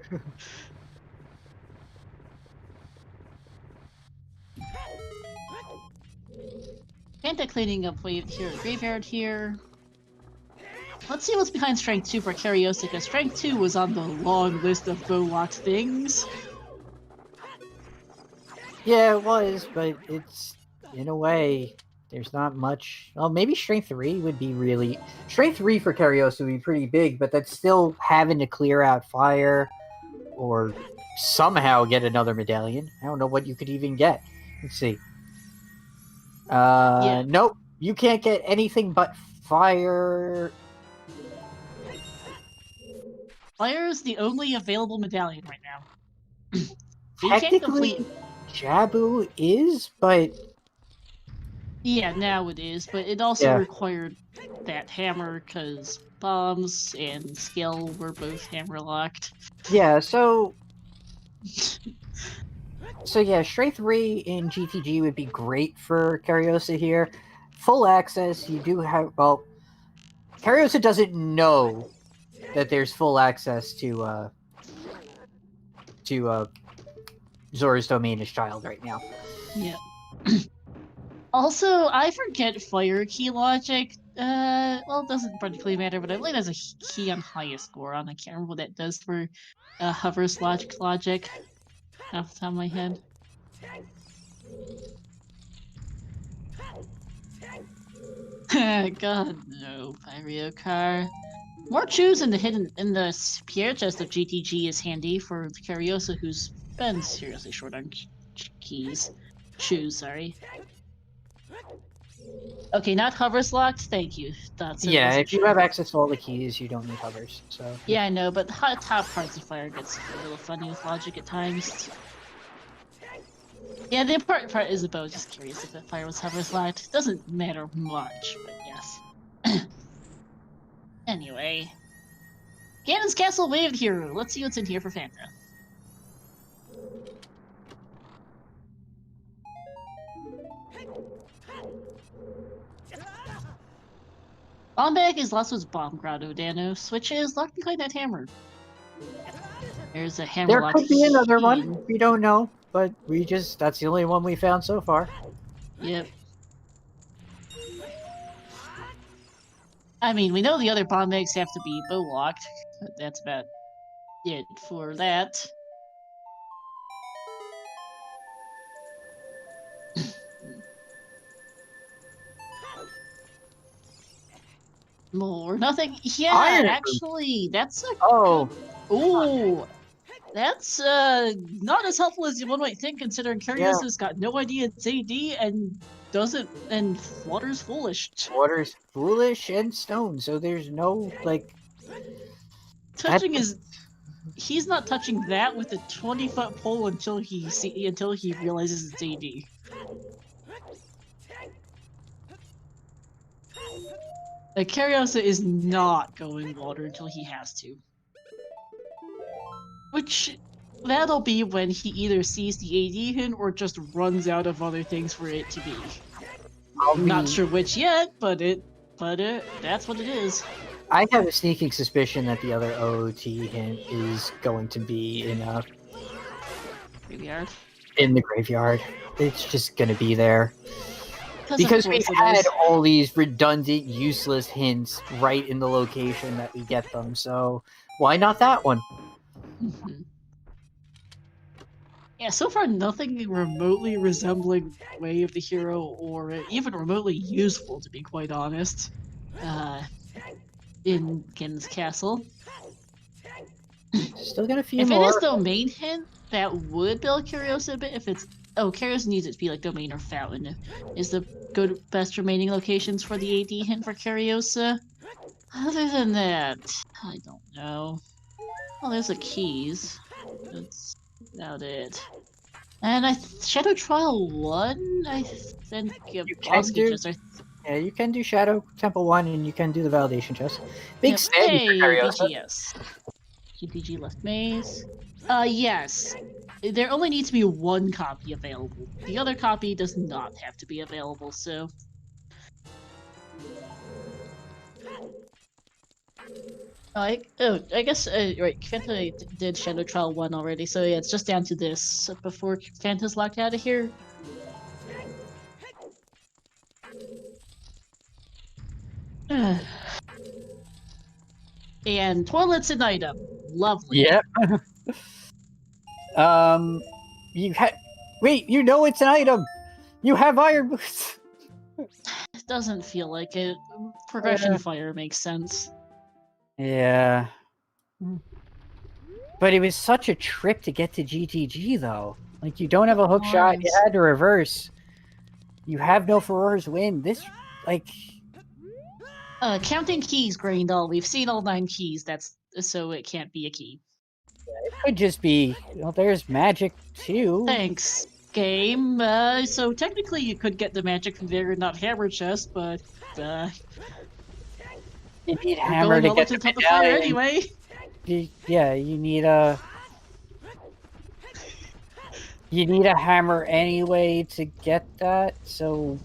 Fanta cleaning up wave here, graveyard here. Let's see what's behind Strength 2 for Kariossa, because Strength 2 was on the long list of bow locked things. Yeah, it was, but it's, in a way, there's not much. Well, maybe Strength 3 would be really... Strength 3 for Kariossa would be pretty big, but that's still having to clear out fire or somehow get another medallion. I don't know what you could even get. Let's see. Nope. You can't get anything but fire. Fire is the only available medallion right now. So you can't Technically, complete... Jabu is, but... Yeah, now it is, but it also required that hammer, because bombs and skill were both hammer locked. Yeah, so yeah, Strength 3 in GTG would be great for Kariossa here. Full access, you do have... Well, Kariossa doesn't know that there's full access to Zora's Domain as Child right now. Yeah. Also, I forget fire key logic. Well, it doesn't particularly matter, but I believe there's a key on highest score on. I can't remember what that does for hovers logic off the top of my head. God no, Pyrio Car. More chews in the Pierre chest of GTG is handy for the Kariossa, who's been seriously short on keys. Shoes, sorry. Okay, not hovers locked. Thank you. Yeah, if you have access to all the keys, you don't need hovers. So yeah, I know, but the top parts of fire gets a little funny with logic at times. Yeah, the important part is about just curious if the fire was hovers locked. Doesn't matter much, but yes. Anyway, Ganon's Castle Waved Hero. Let's see what's in here for Fanta. Bomb bag is Lasso's bomb grotto, Dano. Switch is locked behind that hammer. There's a hammer. There could be another one. We don't know, but that's the only one we found so far. Yep. I mean, we know the other bomb bags have to be bow locked. But that's about it for that. More nothing. Yeah, actually, that's a ooh, that's not as helpful as one might think, considering Kariossa's got no idea it's AD and doesn't, and Water's foolish. Water's foolish and stone, so there's no like touching his. He's not touching that with a 20-foot pole until he realizes it's AD. Like, Kariossa is not going water until he has to. Which, that'll be when he either sees the AD hint or just runs out of other things for it to be. I'm not sure which yet, but that's what it is. I have a sneaking suspicion that the other OOT hint is going to be in graveyard. In the graveyard. It's just going to be there. Because we've had all these redundant, useless hints right in the location that we get them, so why not that one? Mm-hmm. Yeah, so far nothing remotely resembling Way of the Hero or even remotely useful, to be quite honest, in Gen's Castle. Still got a few more. If it is domain hint, that would build Kariossa a bit. If it's Kariossa needs it to be like domain or fountain. Is the best remaining locations for the AD hint for Kariossa? Other than that, I don't know. Well, there's the keys. That's about it. And Shadow Trial 1, I think you can do. Yeah, you can do Shadow Temple 1 and you can do the validation chest. Big steady for Kariossa. BGS. GPG left maze. Yes. there only needs to be one copy available. The other copy does not have to be available, so... I guess, right, Fanta did Shadow Trial 1 already, so yeah, it's just down to this before Fanta's locked out of here. And toilet's an item. Lovely. Yep. Wait, you know it's an item! You have iron boots! It doesn't feel like it. Progression fire makes sense. Yeah. But it was such a trip to get to GTG, though. Like, you don't have a hook shot, you had to reverse. You have no Ferrar's win. This, like... Counting keys, Grindal. We've seen all 9 keys, so it can't be a key. It could just be, well, there's magic, too. Thanks, game. So technically you could get the magic from there and not hammer chest, but, you need hammer to get the top of fire anyway. Yeah, you need a hammer anyway to get that, so...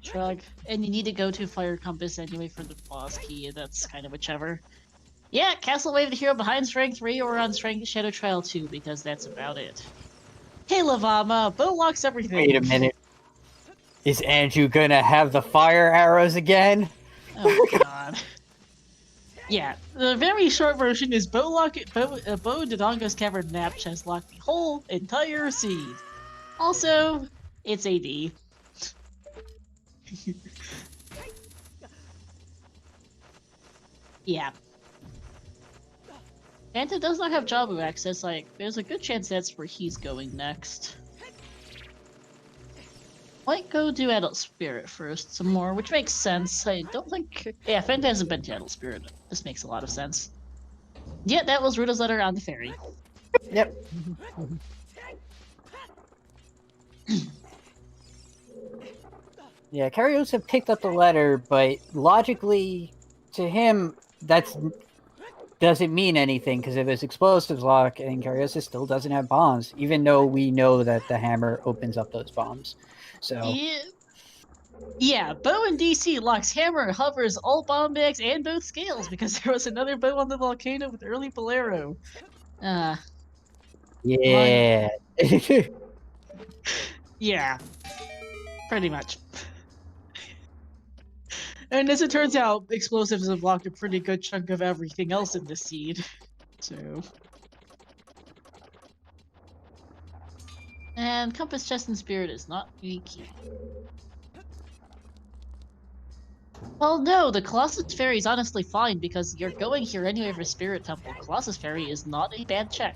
Shrug. And you need to go to Fire Compass anyway for the boss key, and that's kind of whichever. Yeah, Castle Wave the hero behind Strength 3 or on Strength Shadow Trial 2, because that's about it. Hey, Lavama, bow locks everything. Wait a minute. Is Andrew gonna have the fire arrows again? Oh, God. Yeah, the very short version is Bow Dodongo's Cavern Map Chest lock the whole entire seed. Also, it's AD. Yeah. Fanta does not have Jabu access, like, there's a good chance that's where he's going next. Might go do Adult Spirit first some more, which makes sense. I don't think... Yeah, Fanta hasn't been to Adult Spirit. This makes a lot of sense. Yeah, that was Ruda's letter on the ferry. Yep. Yeah, Kariossa picked up the letter, but logically, to him, that doesn't mean anything, because if it's explosives lock, and Kariossa still doesn't have bombs, even though we know that the hammer opens up those bombs. So... Yeah, bow and DC locks hammer, hovers, all bomb bags, and both scales, because there was another bow on the volcano with early Bolero. Yeah. Yeah. Pretty much. And as it turns out, explosives have blocked a pretty good chunk of everything else in the seed. So... And Compass, Chest, and Spirit is not a key. Well, no, the Colossus Ferry is honestly fine because you're going here anyway for Spirit Temple. Colossus Ferry is not a bad check.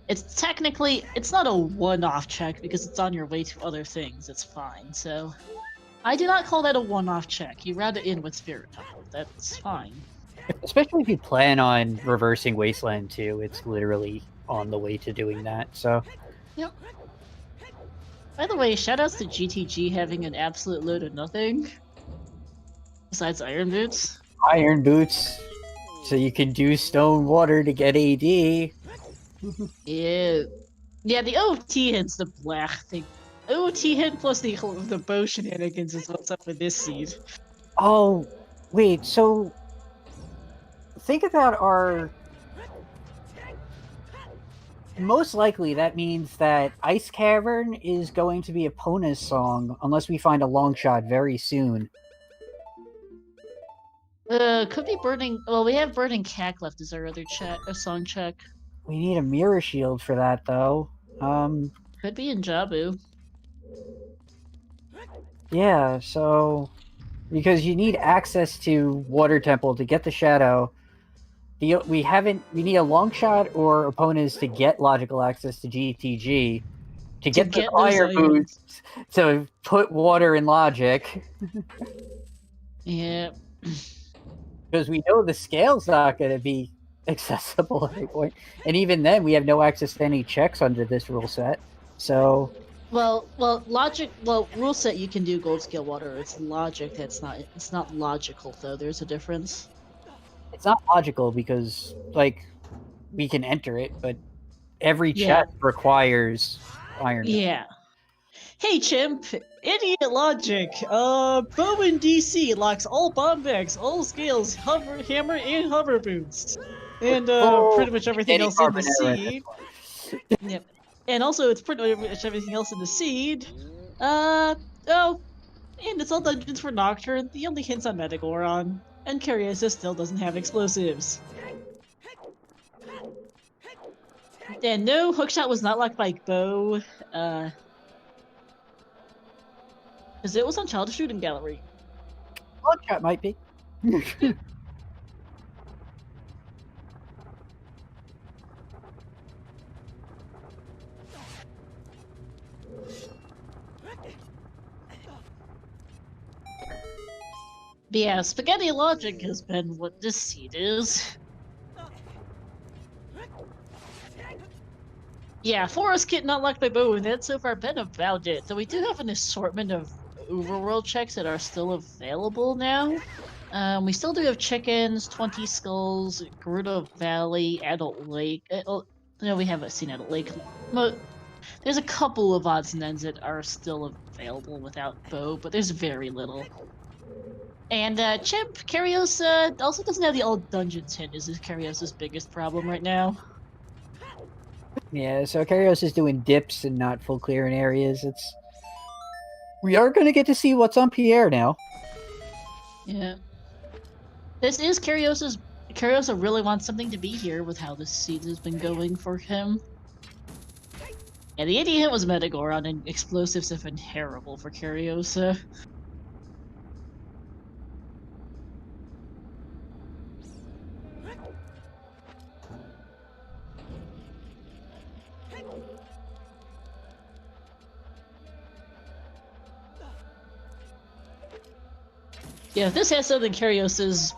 It's technically, it's not a one-off check because it's on your way to other things. It's fine, so... I do not call that a one-off check. You round it in with Spirit Temple. That's fine. Especially if you plan on reversing Wasteland 2, it's literally on the way to doing that, so... Yep. By the way, shoutouts to GTG having an absolute load of nothing. Besides Iron Boots. Iron Boots, so you can do Stone Water to get AD. Yeah. Yeah, the OoT hits the black thing. OoT hit plus the bow shenanigans is what's up with this seed. Oh, wait, so... Think about our... Most likely that means that Ice Cavern is going to be a Pona's song, unless we find a long shot very soon. Could be Burning... Well, we have Burning Cack left as our other song check. We need a Mirror Shield for that, though. Could be in Jabu. Yeah, so... Because you need access to Water Temple to get the Shadow. We need a long shot or opponents to get logical access to GTG. To get the fire boots to put water in logic. Yeah. Because we know the scale's not going to be accessible at any point. And even then, we have no access to any checks under this rule set. So... Well, rule set you can do gold scale water. It's logic it's not logical, though. There's a difference. It's not logical because, like, we can enter it, but every Yeah. chest requires iron. Yeah. Hey, chimp! Idiot logic! Bow in DC locks all bomb bags, all scales, hover, hammer, and hover boots. And, pretty much everything else in the seed. Yep. And also, it's pretty much everything else in the seed. Oh, and it's all dungeons for Nocturne, the only hints on Metagoron. And Kariossa still doesn't have explosives. And no, Hookshot was not locked by Bow, because it was on Child Shooting Gallery. Hookshot might be. But yeah, Spaghetti Logic has been what this seed is. Yeah, Forest Kit not locked by Bow, and that's so far been about it. Though we do have an assortment of overworld checks that are still available now. We still do have chickens, 20 skulls, Gerudo Valley, Adult Lake. No, we haven't seen Adult Lake. There's a couple of odds and ends that are still available without Bow, but there's very little. And Chimp, Kariossa also doesn't have the old dungeons hint. Is Kariossa's biggest problem right now? Yeah, so Kariossa is doing dips and not full clearing areas. We are going to get to see what's on Pierre now. Yeah. This is Kariossa's. Kariossa really wants something to be here with how this season has been going for him. Yeah, the 80 hit was Metagoron, and explosives have been terrible for Kariossa. Yeah, if this has something, Kariossa's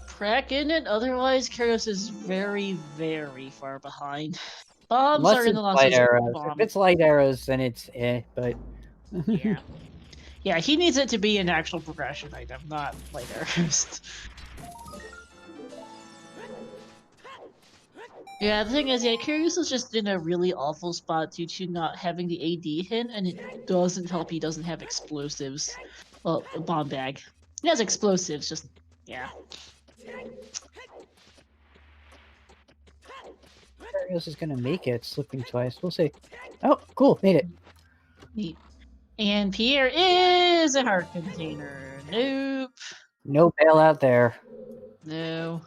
cracking it. Otherwise, Kariossa's very, very far behind. Bombs Unless are in the it's lost light arrows. bomb. If it's light arrows, then it's but... Yeah. Yeah, he needs it to be an actual progression item, not light arrows. Yeah, the thing is, yeah, Kariossa's just in a really awful spot due to not having the AD hint, and it doesn't help he doesn't have explosives. Well, a bomb bag. He has explosives, just, yeah. Kariossa's going to make it, slipping twice. We'll see. Oh, cool, made it. Neat. And Pierre is a heart container. Nope. No bailout there. No.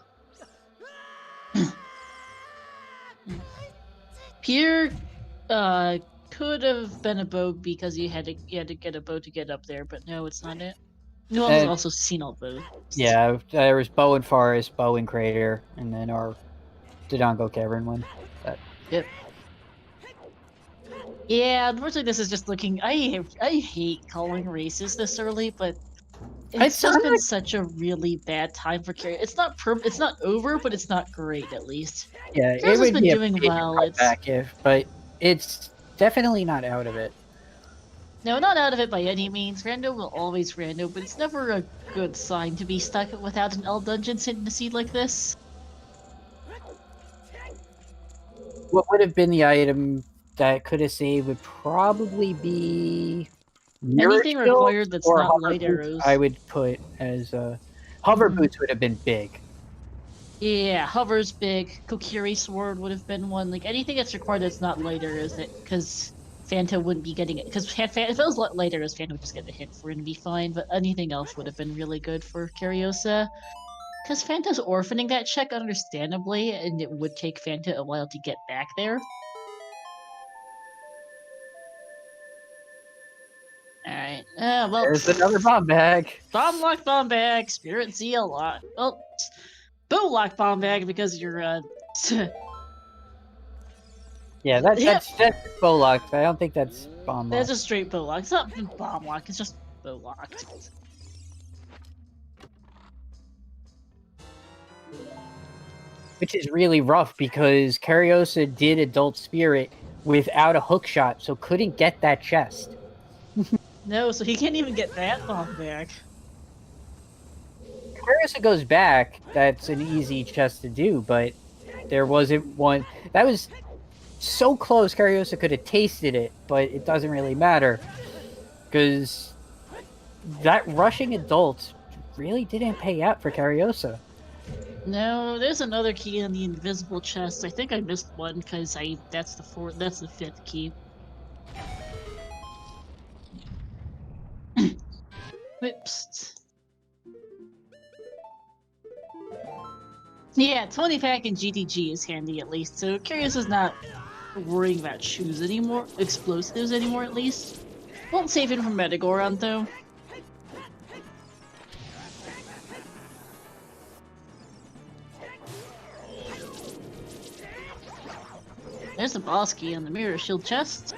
Pierre could have been a bow because you had to get a bow to get up there, but no, it's not it. No one's also seen all bows. Yeah, there was Bow and Forest, Bow and Crater, and then our Dodongo Cavern one. Yep. Yeah, unfortunately, this is just looking. I hate calling races this early, but it's just been such a really bad time for Carrie. It's not over, but it's not great at least. Yeah, it would been doing well. But it's definitely not out of it. No, not out of it by any means. Rando will always rando, but it's never a good sign to be stuck without an L dungeon sitting in a seed like this. What would have been the item that could have saved would probably be anything required that's not light arrows. I would put as hover boots would have been big. Yeah, hover's big. Kokiri sword would have been one. Like anything that's required that's not light arrows, because Fanta wouldn't be getting it. Because if it was light arrows, Fanta would just get the hit for it and be fine. But anything else would have been really good for Kariossa. Because Fanta's orphaning that check, understandably, and it would take Fanta a while to get back there. Alright, well... There's another bomb bag. Bomb lock, bomb bag, Spirit Zeal lock. Oh, Bow lock, bomb bag, because you're, Yeah, that's bow lock. I don't think that's bomb lock. That's a straight bow lock. It's not bomb lock, it's just bow lock. Which is really rough because Kariossa did Adult Spirit without a hook shot, so couldn't get that chest. No, so he can't even get that bomb back. Kariossa goes back, that's an easy chest to do, but There wasn't one that was so close. Kariossa could have tasted it, but it doesn't really matter because that rushing adult really didn't pay out for Kariossa. No, there's another key in the invisible chest. I think I missed one because that's the fifth key. Whoops. Yeah, 20 pack and GTG is handy at least, so Curious is not worrying about shoes anymore, explosives anymore at least. Won't save him from Metagoron though. There's the boss key on the mirror shield chest.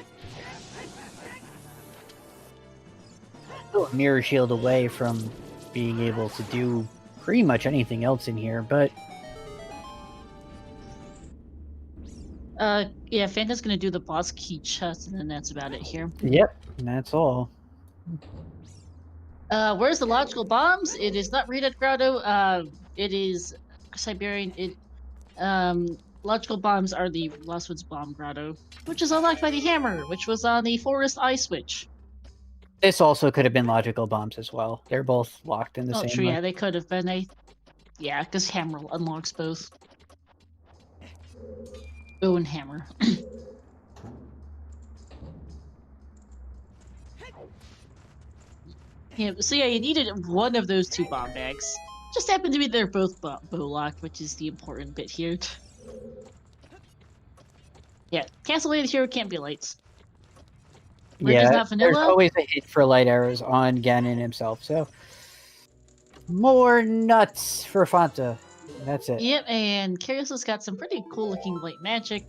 Still a mirror shield away from being able to do pretty much anything else in here, but yeah, Fanta's gonna do the boss key chest, and then that's about it here. yep, that's all. Where's the logical bombs? It is not Reed Grotto. It is Siberian. Logical bombs are the Lost Woods Bomb Grotto, which is unlocked by the hammer, which was on the Forest Eye switch. This also could have been logical bombs as well. They're both locked in the same True, way. yeah, they could have been. Yeah, because hammer unlocks both. Bow and hammer. Yeah, so yeah, you needed one of those two bomb bags. Just happened to be they're both bow locked, which is the important bit here. Yeah, Castellated Hero can't be lights. Yeah, not vanilla? there's always a hit for light arrows on Ganon himself, so more nuts for Fanta. That's it. Yep, and Kyros's got some pretty cool looking light magic.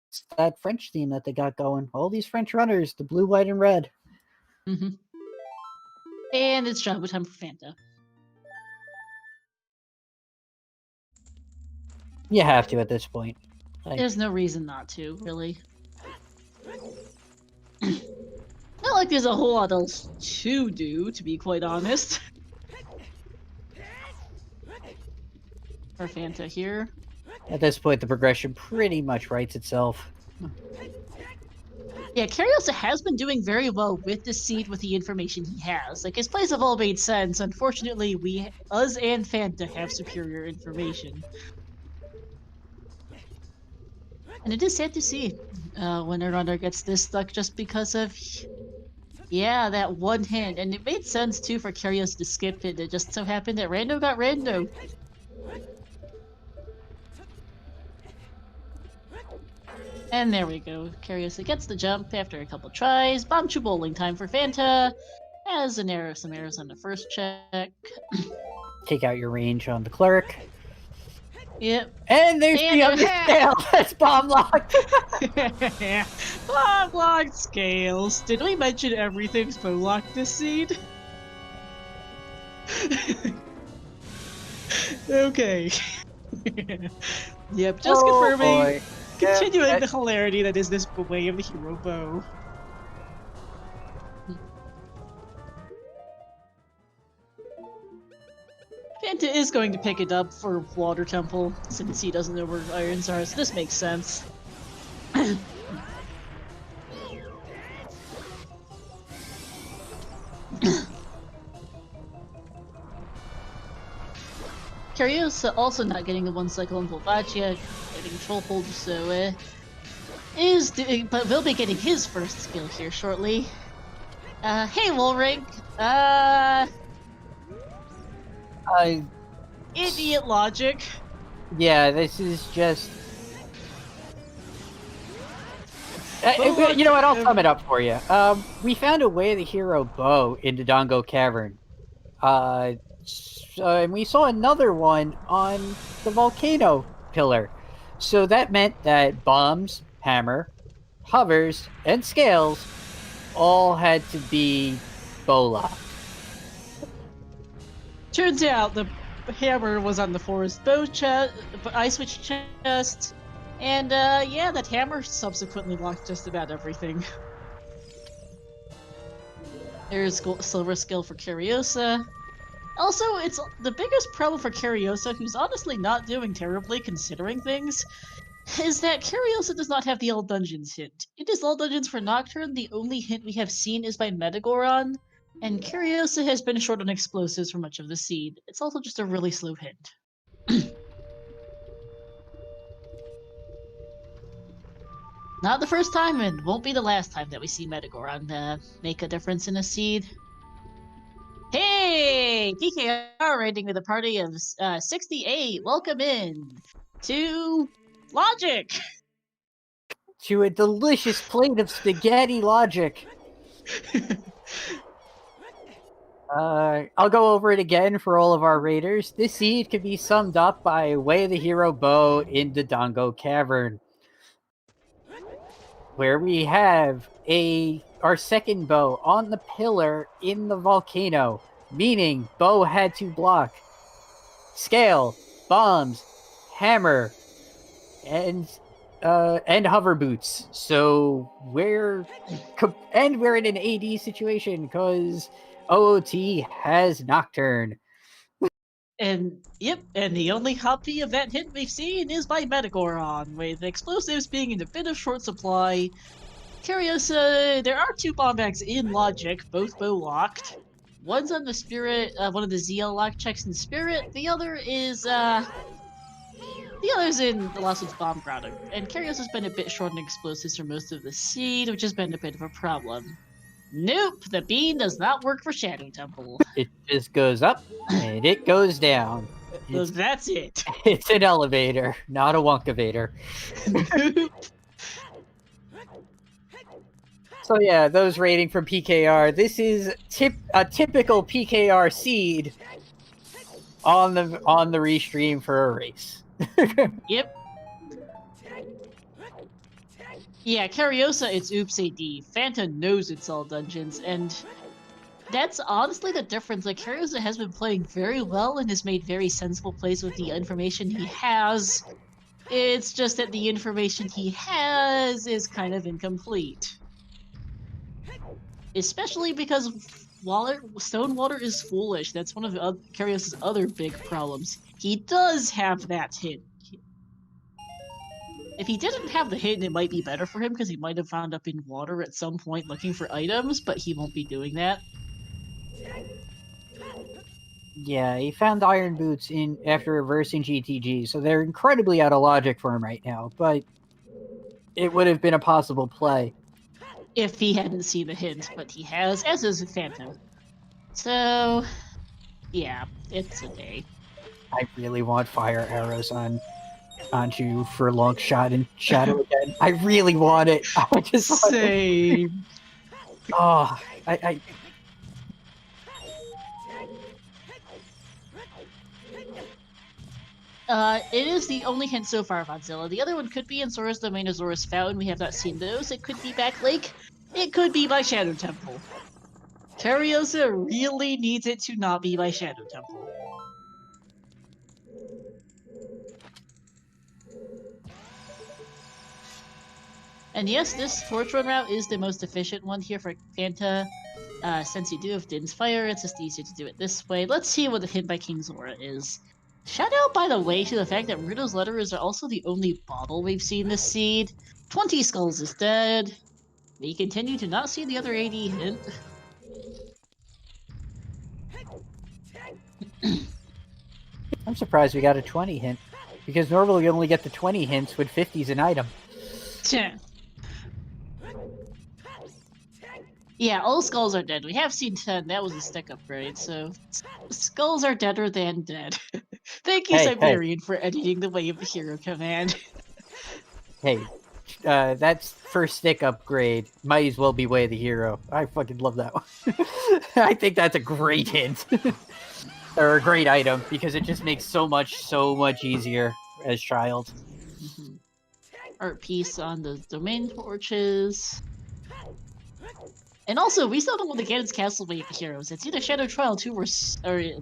It's that French theme that they got going. All these French runners, the blue, white, and red. Mm-hmm. And it's Jumbo time for Fanta. You have to at this point. There's no reason not to, really. Not like there's a whole lot else to do, to be quite honest. For Fanta here. At this point, the progression pretty much writes itself. Yeah, Kariossa has been doing very well with the seed with the information he has. Like, his plays have all made sense. Unfortunately, us and Fanta have superior information. And it is sad to see when a runner gets this stuck just because of, yeah, that one hint. And it made sense, too, for Kariossa to skip it. It just so happened that Rando got Rando. And there we go. Kariossa gets the jump after a couple tries. Bombchu bowling time for Fanta. As some arrows on the first check. Take out your range on the cleric. Yep. And there's the other scale. That's bomb locked. Bomb locked scales. Did we mention everything's bow locked this seed? Okay. Yep, just confirming. Boy. Continuing the hilarity that is this way of the hero bow. Fanta is going to pick it up for Water Temple, since he doesn't know where irons are, so this makes sense. Kariossa also not getting the one cycle on Volvagia, getting Troll Hold, so but will be getting his first skill here shortly. Hey Wolrig, idiot logic. Yeah, this is just... you know what, I'll sum it up for you. We found a way to hero bow in the Dongo Cavern. And we saw another one on the volcano pillar. So that meant that bombs, hammer, hovers, and scales all had to be bow locked. Turns out the hammer was on the forest bow chest, ice switch chest, and yeah, that hammer subsequently locked just about everything. There's silver skill for Kariossa. Also, it's the biggest problem for Kariossa, who's honestly not doing terribly considering things, is that Kariossa does not have the All Dungeons hint. It is All Dungeons for Nocturne. The only hint we have seen is by Metagoron, and Kariossa has been short on explosives for much of the seed. It's also just a really slow hint. Not the first time, and won't be the last time that we see Metagoron make a difference in a seed. Hey! PKR rating with a party of 68. Welcome in to Logic! To a delicious plate of spaghetti logic. I'll go over it again for all of our raiders. This seed can be summed up by Way of the Hero bow in the Dongo Cavern, where we have our second bow on the pillar in the volcano, meaning bow had to block scale, bombs, hammer, and hover boots. So we're in an AD situation because OoT has Nocturne. And the only copy of that hint we've seen is by Metagoron, with explosives being in a bit of short supply. Kariossa, there are 2 bomb bags in Logic, both bow locked. One's on the Spirit, one of the ZL lock checks in Spirit. The other's in the Lost Ones Bomb Grotto. And Kariossa's been a bit short on explosives for most of the seed, which has been a bit of a problem. Nope, the bean does not work for Shadow Temple. It just goes up and it goes down. That's it. It's an elevator, not a wonkavator. So yeah, those rating from PKR. This is a typical PKR seed on the restream for a race. Yep. Yeah, Kariossa, it's Oops AD. Fanta knows it's all dungeons, and that's honestly the difference. Like, Kariossa has been playing very well and has made very sensible plays with the information he has. It's just that the information he has is kind of incomplete. Especially because Stonewater is foolish. That's one of Kariossa's other big problems. He does have that hint. If he didn't have the hint, it might be better for him because he might have found up in water at some point looking for items, but he won't be doing that. Yeah, he found Iron Boots after reversing GTG, so they're incredibly out of logic for him right now, but it would have been a possible play. If he hadn't seen the hint, but he has, as is Phantom. So, yeah, it's a day. I really want fire arrows on you for a long shot in Shadow again. I really want it. I just want Same. It. Oh, I It is the only hint so far, Godzilla. The other one could be in Zora's Domain or Zora's Fountain. We have not seen those. It could be Back Lake. It could be by Shadow Temple. Kariossa really needs it to not be by Shadow Temple. And yes, this Torch Run route is the most efficient one here for Fanta. Since you do have Din's Fire, it's just easier to do it this way. Let's see what the hint by King Zora is. Shout out, by the way, to the fact that Rudo's Letters are also the only bottle we've seen this seed. 20 Skulls is dead. We continue to not see the other 80 hint. I'm surprised we got a 20 hint, because normally you only get the 20 hints when 50's an item. Yeah, all skulls are dead. We have seen 10. That was a stick upgrade, so skulls are deader than dead. Thank you, Siberian, for editing the Way of the Hero command. Hey, that's first stick upgrade. Might as well be Way of the Hero. I fucking love that one. I think that's a great hint. Or a great item, because it just makes so much easier as child. Mm-hmm. Art piece on the domain torches. And also, we still don't know the Ganon's Castle Way of the Heroes. It's either Shadow Trial 2 or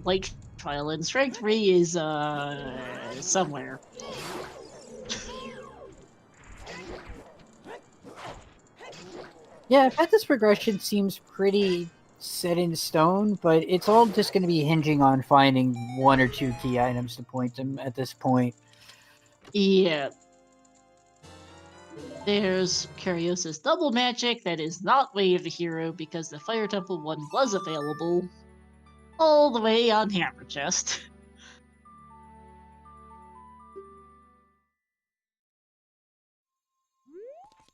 Light Trial, and Strength 3 is, somewhere. Yeah, Fanta's progression seems pretty set in stone, but it's all just going to be hinging on finding 1 or 2 key items to point them at this point. Yeah. There's Kariossa's double magic that is not Way of the Hero because the Fire Temple one was available all the way on Hammer Chest.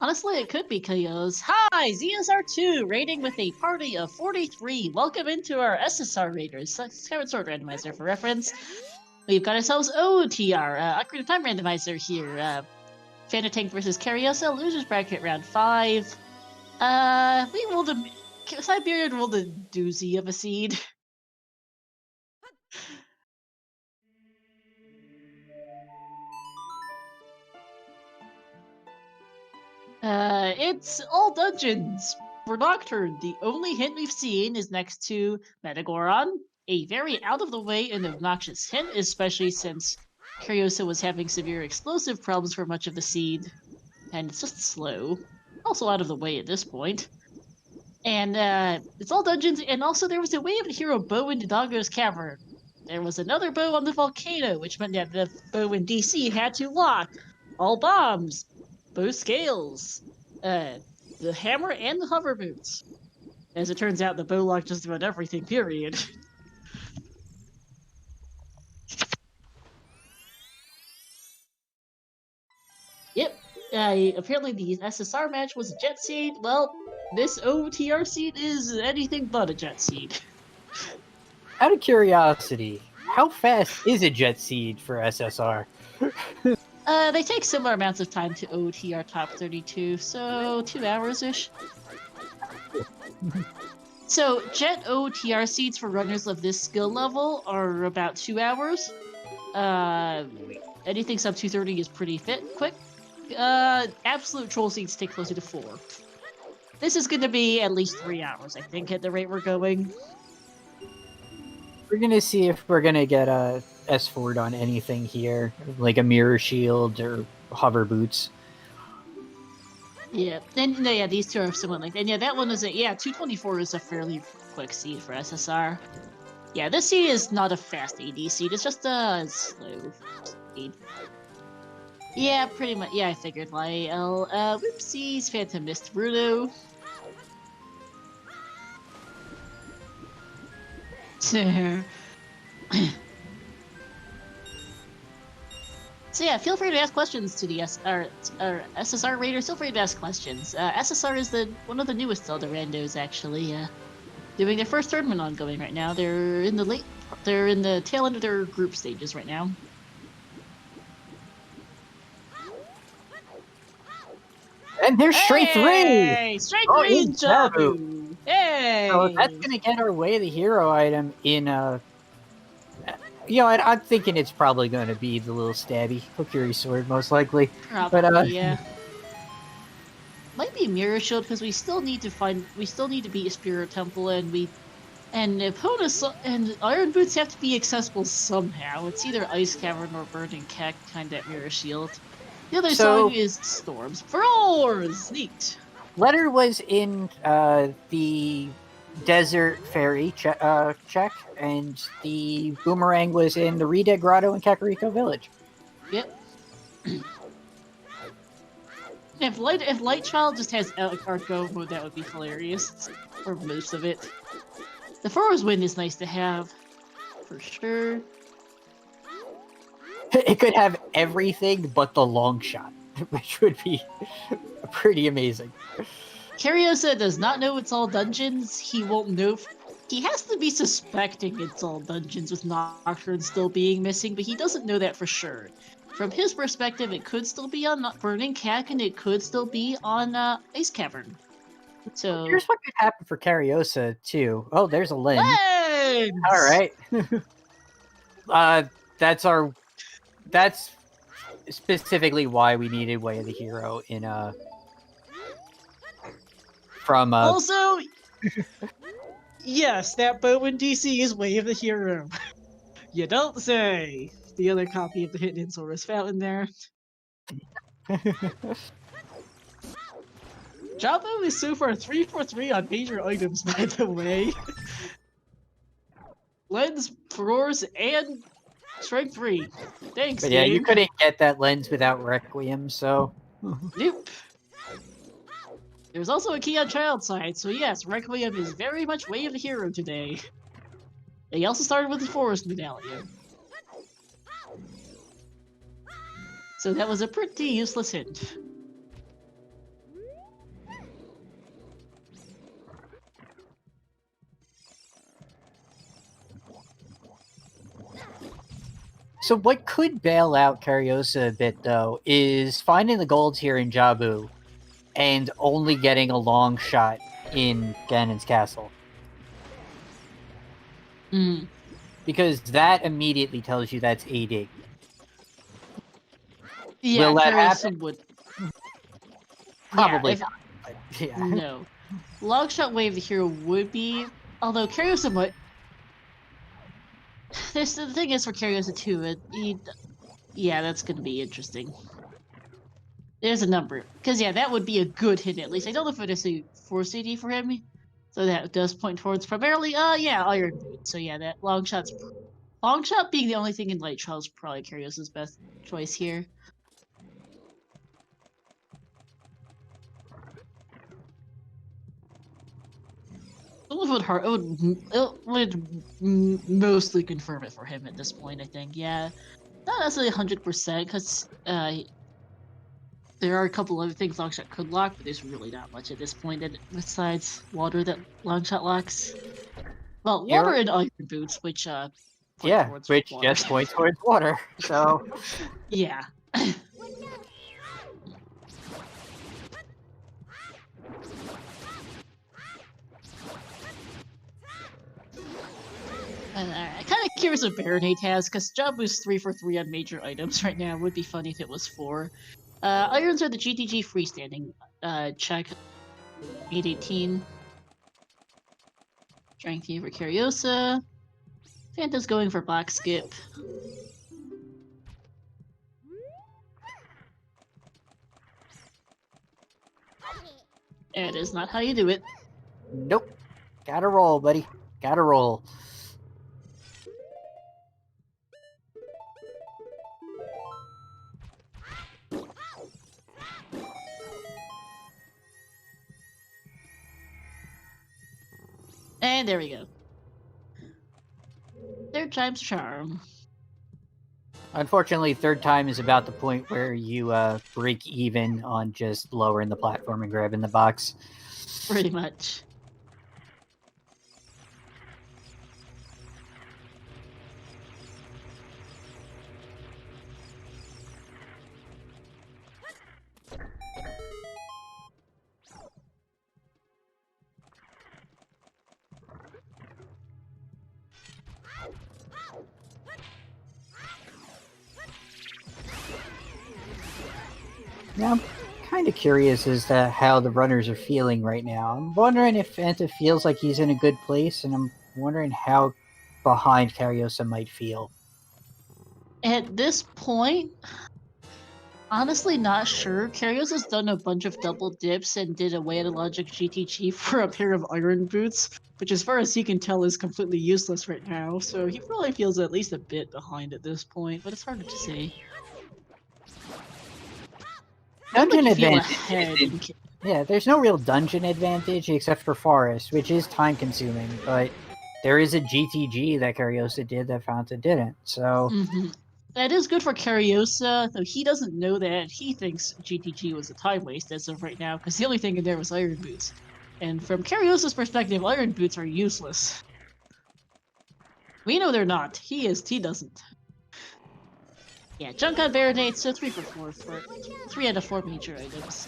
Honestly, it could be Kayo's. Hi, ZSR2, rating with a party of 43. Welcome into our SSR Raiders. Skyward Sword Randomizer for reference. We've got ourselves OTR, Ocarina of Time Randomizer here. FantaTanked versus Kariossa, losers bracket round 5. We rolled a... Siberian rolled a doozy of a seed. It's all dungeons for Nocturne. The only hint we've seen is next to Metagoron, a very out-of-the-way and obnoxious hint, especially since Kariossa was having severe explosive problems for much of the seed, and it's just slow. Also out of the way at this point. And it's all dungeons, and also there was a Way of the Hero bow in Dodongo's Cavern. There was another bow on the volcano, which meant that the bow in DC had to lock all bombs, bow scales, the hammer, and the hover boots. As it turns out, the bow locked just about everything, period. Yep, apparently the SSR match was a jet seed. Well, this OTR seed is anything but a jet seed. Out of curiosity, how fast is a jet seed for SSR? They take similar amounts of time to OTR top 32, so 2 hours-ish. So, Jet OTR seeds for runners of this skill level are about 2 hours. Anything sub 230 is pretty quick. Absolute troll seeds take closer to 4. This is going to be at least 3 hours, I think, at the rate we're going. We're going to see if we're going to get a S-Ford on anything here, like a mirror shield or hover boots. Yeah, and yeah, these two are similar length. And yeah, that one is 224 is a fairly quick seed for SSR. Yeah, this seed is not a fast AD seed, it's just a slow seed. Yeah, pretty much. Yeah, I figured. Lyle. Whoopsies, Phantom missed Bruno. So yeah, feel free to ask questions to the SSR Raiders. Feel free to ask questions. SSR is one of the newest Zelda randos, actually. Doing their first tournament ongoing right now. They're in the tail end of their group stages right now. And there's straight 3! Straight 3 in Jabu! Hey! So that's going to get our Way of the Hero item in I'm thinking it's probably going to be the little stabby Kokiri sword, most likely. Probably, but, yeah. Might be Mirror Shield because we still need to beat a Spirit Temple, and Epona and Iron Boots have to be accessible somehow. It's either Ice Cavern or Burning Keck, kind of Mirror Shield. The other song is Storms for Oars! Neat! Letter was in the Desert Ferry check, and the Boomerang was in the Reda Grotto in Kakariko Village. Yep. If Light Child just has Alucard Go mode, that would be hilarious. Or most of it. The Furrow's Wind is nice to have, for sure. It could have everything but the long shot, which would be pretty amazing. Kariossa does not know it's all dungeons. He won't know. He has to be suspecting it's all dungeons with Nocturne still being missing, but he doesn't know that for sure. From his perspective, it could still be on Burning Cack, and it could still be on Ice Cavern. So here's what could happen for Kariossa too. Oh, there's a lens. All right. That's specifically why we needed Way of the Hero in Also, yes, that bow in DC is Way of the Hero. You don't say. The other copy of the Hidden Insolus Fountain there. Jabo is so far 3 for 3 on major items, by the way. Lens, Roars, and Strength 3. Thanks, But yeah, you game. couldn't get that lens without Requiem, so... Nope. There's also a key on child side, so yes, Requiem is very much way of the hero today. He also started with the Forest Medallion. So that was a pretty useless hint. So what could bail out Kariossa a bit, though, is finding the golds here in Jabu and only getting a long shot in Ganon's castle. Mm. Because that immediately tells you that's AD. Yeah, Will that Kariossa happen? would. Probably Yeah, not. But yeah. No. Long shot wave the hero would be, although Kariossa might. The thing is for Kariossa too, yeah, that's gonna be interesting. There's a number, because yeah, that would be a good hit at least. I don't know if it is a force AD for him, so that does point towards primarily, yeah, Iron Boot. So yeah, that long shot being the only thing in Light Trials, probably Kariossa's best choice here. It would mostly confirm it for him at this point, I think. Yeah, not necessarily 100%, because there are a couple other things Longshot could lock, but there's really not much at this point besides water that Longshot locks. Well, water and Iron Boots, which point towards which water. just points towards water. So Yeah. I'm kind of curious what Baronade has, because Jabu's 3 for 3 on major items right now. Would be funny if it was 4. Irons are the GTG freestanding. Check 818. Strength for Kariossa. Fanta's going for Black Skip. That is not how you do it. nope. Gotta roll, buddy. Gotta roll. And there we go. Third time's charm. Unfortunately, third time is about the point where you break even on just lowering the platform and grabbing the box. Pretty much. Now, I'm kind of curious as to how the runners are feeling right now. I'm wondering if Fanta feels like he's in a good place, and I'm wondering how behind Kariossa might feel. At this point, honestly not sure. Kariossa's done a bunch of double dips and did a way at a logic GTG for a pair of Iron Boots, which as far as he can tell is completely useless right now, so he probably feels at least a bit behind at this point, but it's harder to say. Dungeon Like you feel advantage. ahead. Yeah, there's no real dungeon advantage except for Forest, which is time consuming, but there is a GTG that Kariossa did that Fanta didn't, so... That is good for Kariossa, though he doesn't know that. He thinks GTG was a time waste as of right now, because the only thing in there was Iron Boots. And from Kariossa's perspective, Iron Boots are useless. We know they're not. He doesn't. Yeah, Junk on Baronade, so 3 for 4 for 3 out of 4 major items.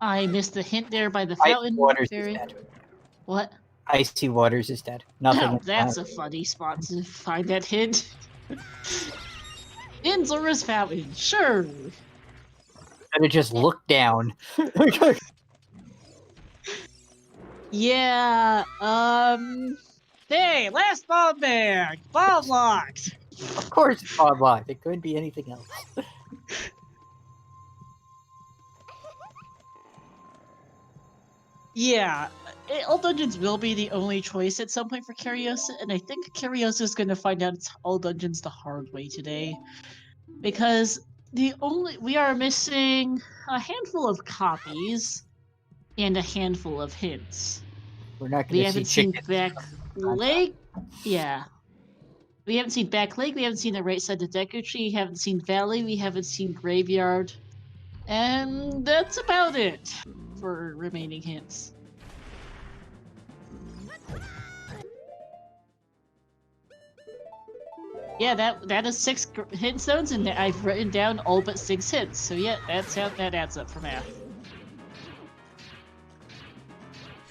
I missed the hint there by the fountain. Icy Waters is dead. What? Icy Waters is dead. Nothing. Oh, that's a funny spot to find that hint. In Zora's Fountain, sure. Gotta just look down. Yeah, hey, last bomb bag! Bomb locked! Of course it's Bob Live. It could be anything else. Yeah, all dungeons will be the only choice at some point for Kariossa, and I think Kariossa is going to find out it's all dungeons the hard way today, because we are missing a handful of copies and a handful of hints. We're not We going to see haven't seen chickens. Back Lake. Yeah, we haven't seen Back Lake. We haven't seen the right side of Deku Tree. We haven't seen Valley. We haven't seen Graveyard, and that's about it for remaining hints. Yeah, that is 6 hint zones, and I've written down all but 6 hits. So yeah, that's how that adds up for math.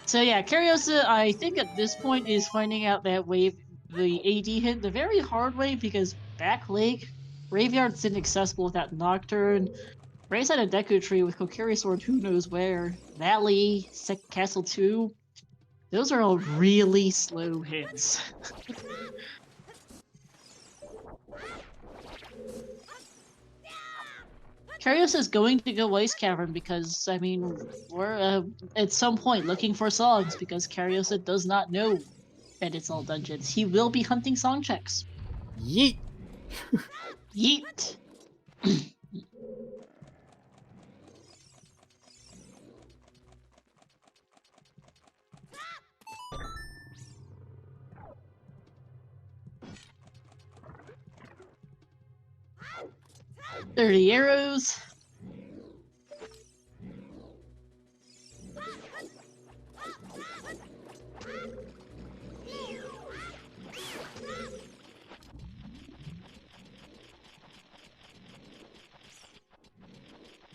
So yeah, Kariossa, I think at this point is finding out that the AD hint the very hard way, because Back Lake, Graveyard's inaccessible without Nocturne, right side of Deku Tree with Kokiri Sword who knows where, Valley, Castle 2, those are all really slow hits. Kariossa is going to go Ice Cavern because, I mean, we're at some point looking for songs because Kariossa does not know that it's all dungeons. He will be hunting song checks. Yeet! Yeet! 30 arrows.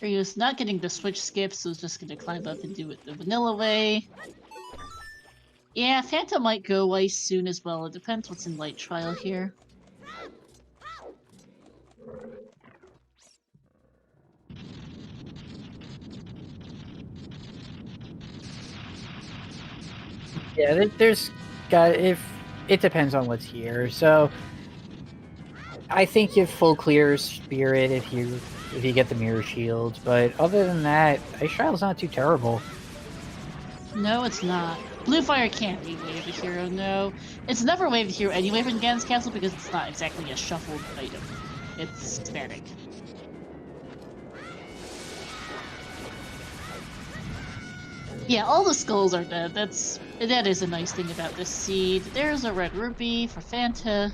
Ryu's not getting the switch skip, so he's just gonna climb up and do it the vanilla way. Yeah, Fanta might go ice soon as well. It depends what's in Light Trial here. Yeah, there's got if it depends on what's here. So I think you have full clear spirit if you get the mirror shields, but other than that, Ice Trial's not too terrible. No, it's not. Blue Fire can't be Wave the Hero, no. It's never Wave the Hero anyway from Gan's Castle because it's not exactly a shuffled item. It's static. Yeah, all the skulls are dead. That is a nice thing about this seed. There's a red rupee for Fanta.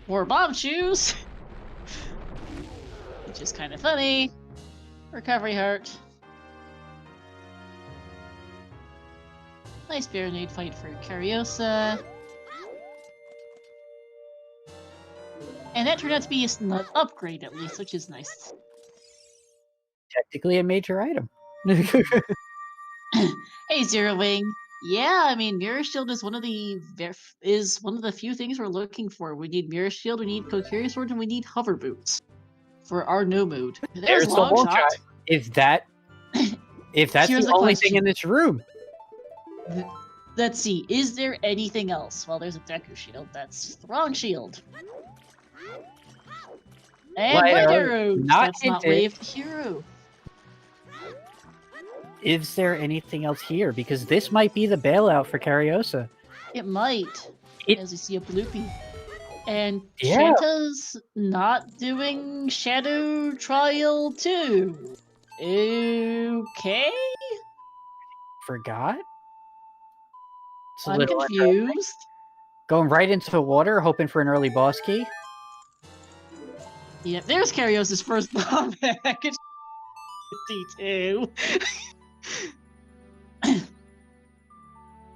More bomb shoes! Which is kind of funny. Recovery heart. Nice Baronade fight for Kariossa. And that turned out to be an upgrade at least, which is nice. Technically a major item. Hey, Zero Wing. Yeah, I mean, Mirror Shield is one of the few things we're looking for. We need Mirror Shield, we need Kokiri Sword, and we need Hover Boots for our no mode. There's the long shot. If that's the only thing in this room. Let's see, is there anything else? Well, there's a Deku Shield. That's the wrong shield. And Light Light Arrow, Arrows! not That's not hinted. Wave the Hero. Is there anything else here? Because this might be the bailout for Kariossa. It might, as we see a bloopy. And Yeah. Shanta's not doing Shadow Trial 2. Okay? Forgot? It's a I'm little confused. going right into the water, hoping for an early boss key. Yep, there's Kariossa's first bomb package. 52.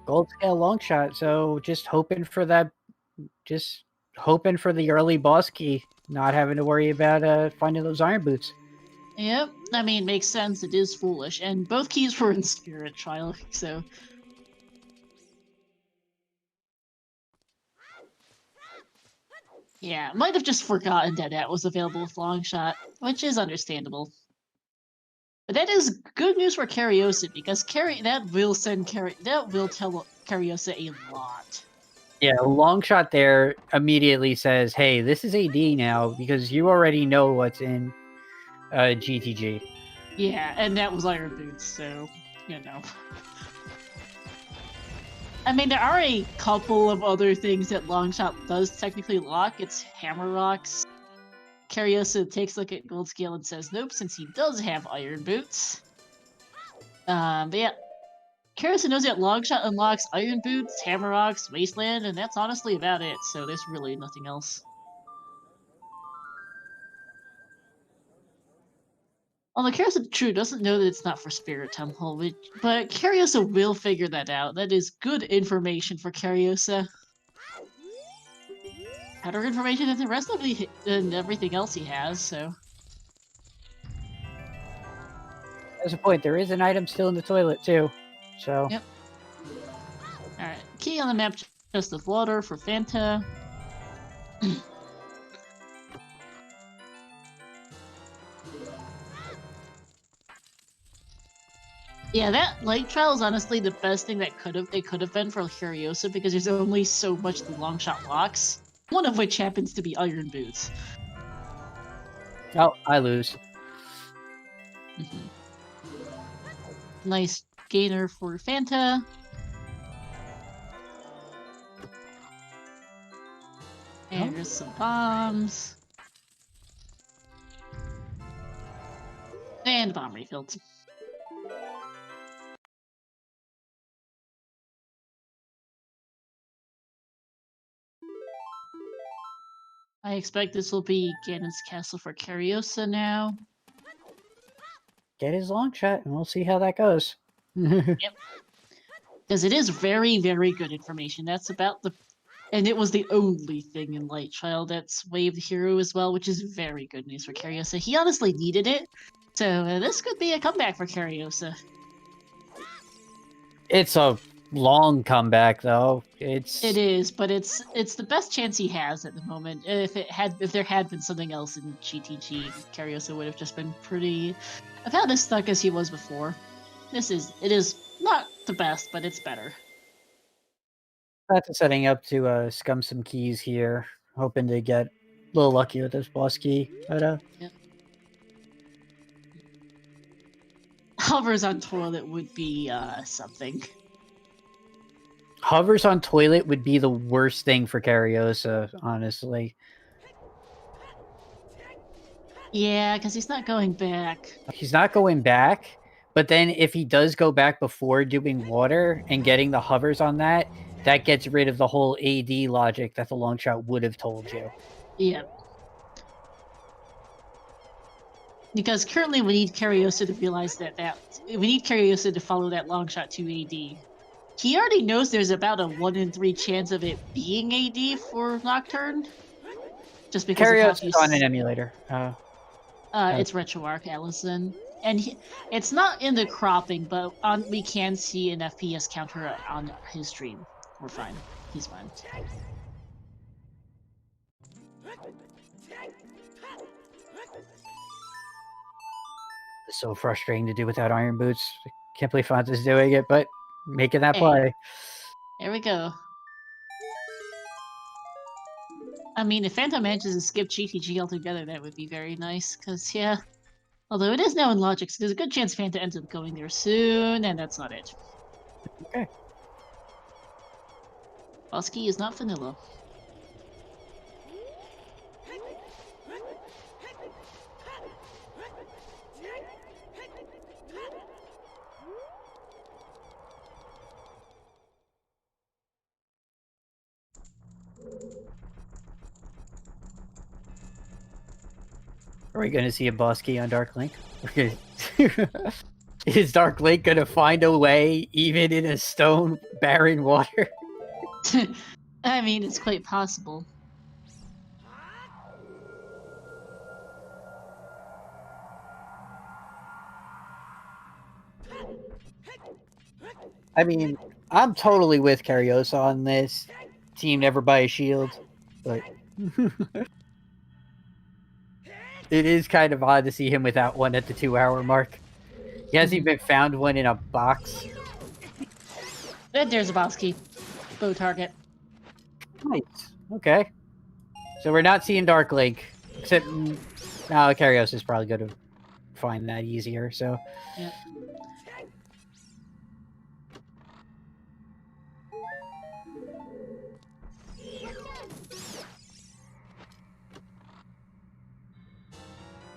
Gold scale long shot, so just hoping for that. Just hoping for the early boss key, not having to worry about finding those iron boots. Yep, I mean, makes sense. It is foolish, and both keys were in Spirit Trial, so. Yeah, might have just forgotten that was available with long shot, which is understandable. But that is good news for Kariossa because that will tell Kariossa a lot. Yeah, a long shot there immediately says, "Hey, this is AD now because you already know what's in GTG." Yeah, and that was Iron Boots, so you know. I mean, there are a couple of other things that Longshot does technically lock. It's Hammer Rocks. Kariossa takes a look at Gold Scale and says nope, since he does have Iron Boots. But yeah, Kariossa knows that Longshot unlocks Iron Boots, Hammer Rocks, Wasteland, and that's honestly about it, so there's really nothing else. Although Kariossa True doesn't know that it's not for Spirit Temple, but Kariossa will figure that out. That is good information for Kariossa. Better information than the rest of everything else he has, so. There's a point. There is an item still in the toilet too. So. Yep. Alright. Key on the map, chest of water for Fanta. Yeah, that light trial is honestly the best thing that it could have been for Kariossa because there's only so much the long shot locks. One of which happens to be Iron Boots. Oh, I lose. Nice gainer for Fanta. And there's some bombs. And bomb refilled. I expect this will be Ganon's Castle for Kariossa now. Get his long shot, and we'll see how that goes. Yep. Because it is very, very good information. That's about and it was the only thing in Light Trial that's Wave the Hero as well, which is very good news for Kariossa. He honestly needed it, so this could be a comeback for Kariossa. It's a long comeback, though. It is, but it's the best chance he has at the moment. If there had been something else in GTG, Kariossa would have just been about as stuck as he was before. It is not the best, but it's better. That's setting up to scum some keys here, hoping to get a little lucky with this boss key. But yeah. Hovers on toilet would be something. Hovers on toilet would be the worst thing for Kariossa, honestly. Yeah, because he's not going back. He's not going back, but then if he does go back before doing water and getting the hovers on that, that gets rid of the whole AD logic that the long shot would have told you. Yeah. Because currently we need Kariossa to realize we need Kariossa to follow that long shot to AD. He already knows there's about a 1 in 3 chance of it being AD for Nocturne. Just because Kariossa's on an emulator. It's RetroArch Allison. And it's not in the cropping, but we can see an FPS counter on his stream. We're fine. He's fine. It's so frustrating to do without Iron Boots. I can't believe Fanta's doing it, but making that play. There we go. I mean, if Fanta manages to skip GTG altogether, that would be very nice, because, yeah. Although it is now in Logic, so there's a good chance Fanta ends up going there soon, and that's not it. Okay. Bosky is not vanilla. Are we going to see a boss key on Dark Link? Okay. Is Dark Link going to find a way, even in a stone barren water? I mean, it's quite possible. I mean, I'm totally with Kariossa on this. Team never buy a shield, but it is kind of odd to see him without one at the 2-hour mark. He hasn't even found one in a box. And there's a boss key. Bow target. Nice. Okay. So we're not seeing Dark Link. Except, Kariossa is probably going to find that easier, so... Yeah.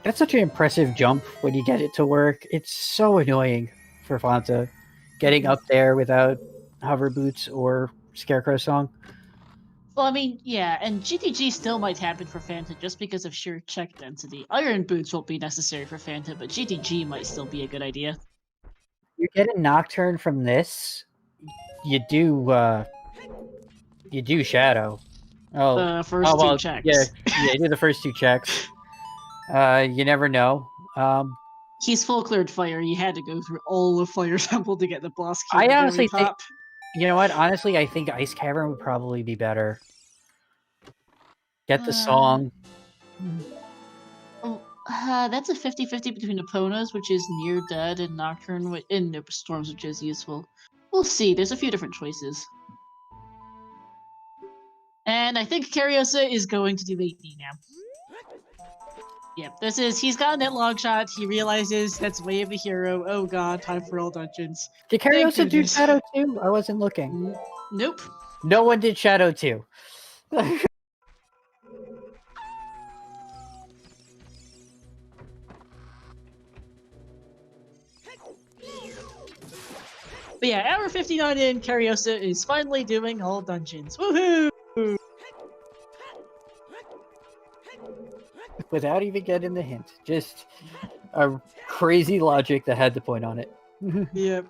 That's such an impressive jump when you get it to work. It's so annoying for Fanta getting up there without hover boots or Scarecrow Song. Well, I mean, yeah, and GTG still might happen for Fanta just because of sheer check density. Iron boots won't be necessary for Fanta, but GTG might still be a good idea. You get a Nocturne from this, you do Shadow. The first two checks. Yeah, you do the first 2 checks. You never know. He's full cleared fire. You had to go through all of Fire Temple to get the boss key. I at the honestly very top. You know what? Honestly, I think Ice Cavern would probably be better. Get the song. That's a 50-50 between Epona's, which is near dead, and Nocturne in Storms, which is useful. We'll see. There's a few different choices. And I think Kariossa is going to do 18 now. Yep, he's gotten that long shot. He realizes that's Way of the Hero. Oh god, time for all dungeons. Did Kariossa do Shadow 2? I wasn't looking. Nope. No one did Shadow 2. But yeah, hour 59 in, Kariossa is finally doing all dungeons. Woohoo! Without even getting the hint. Just a crazy logic that had the point on it. Yep.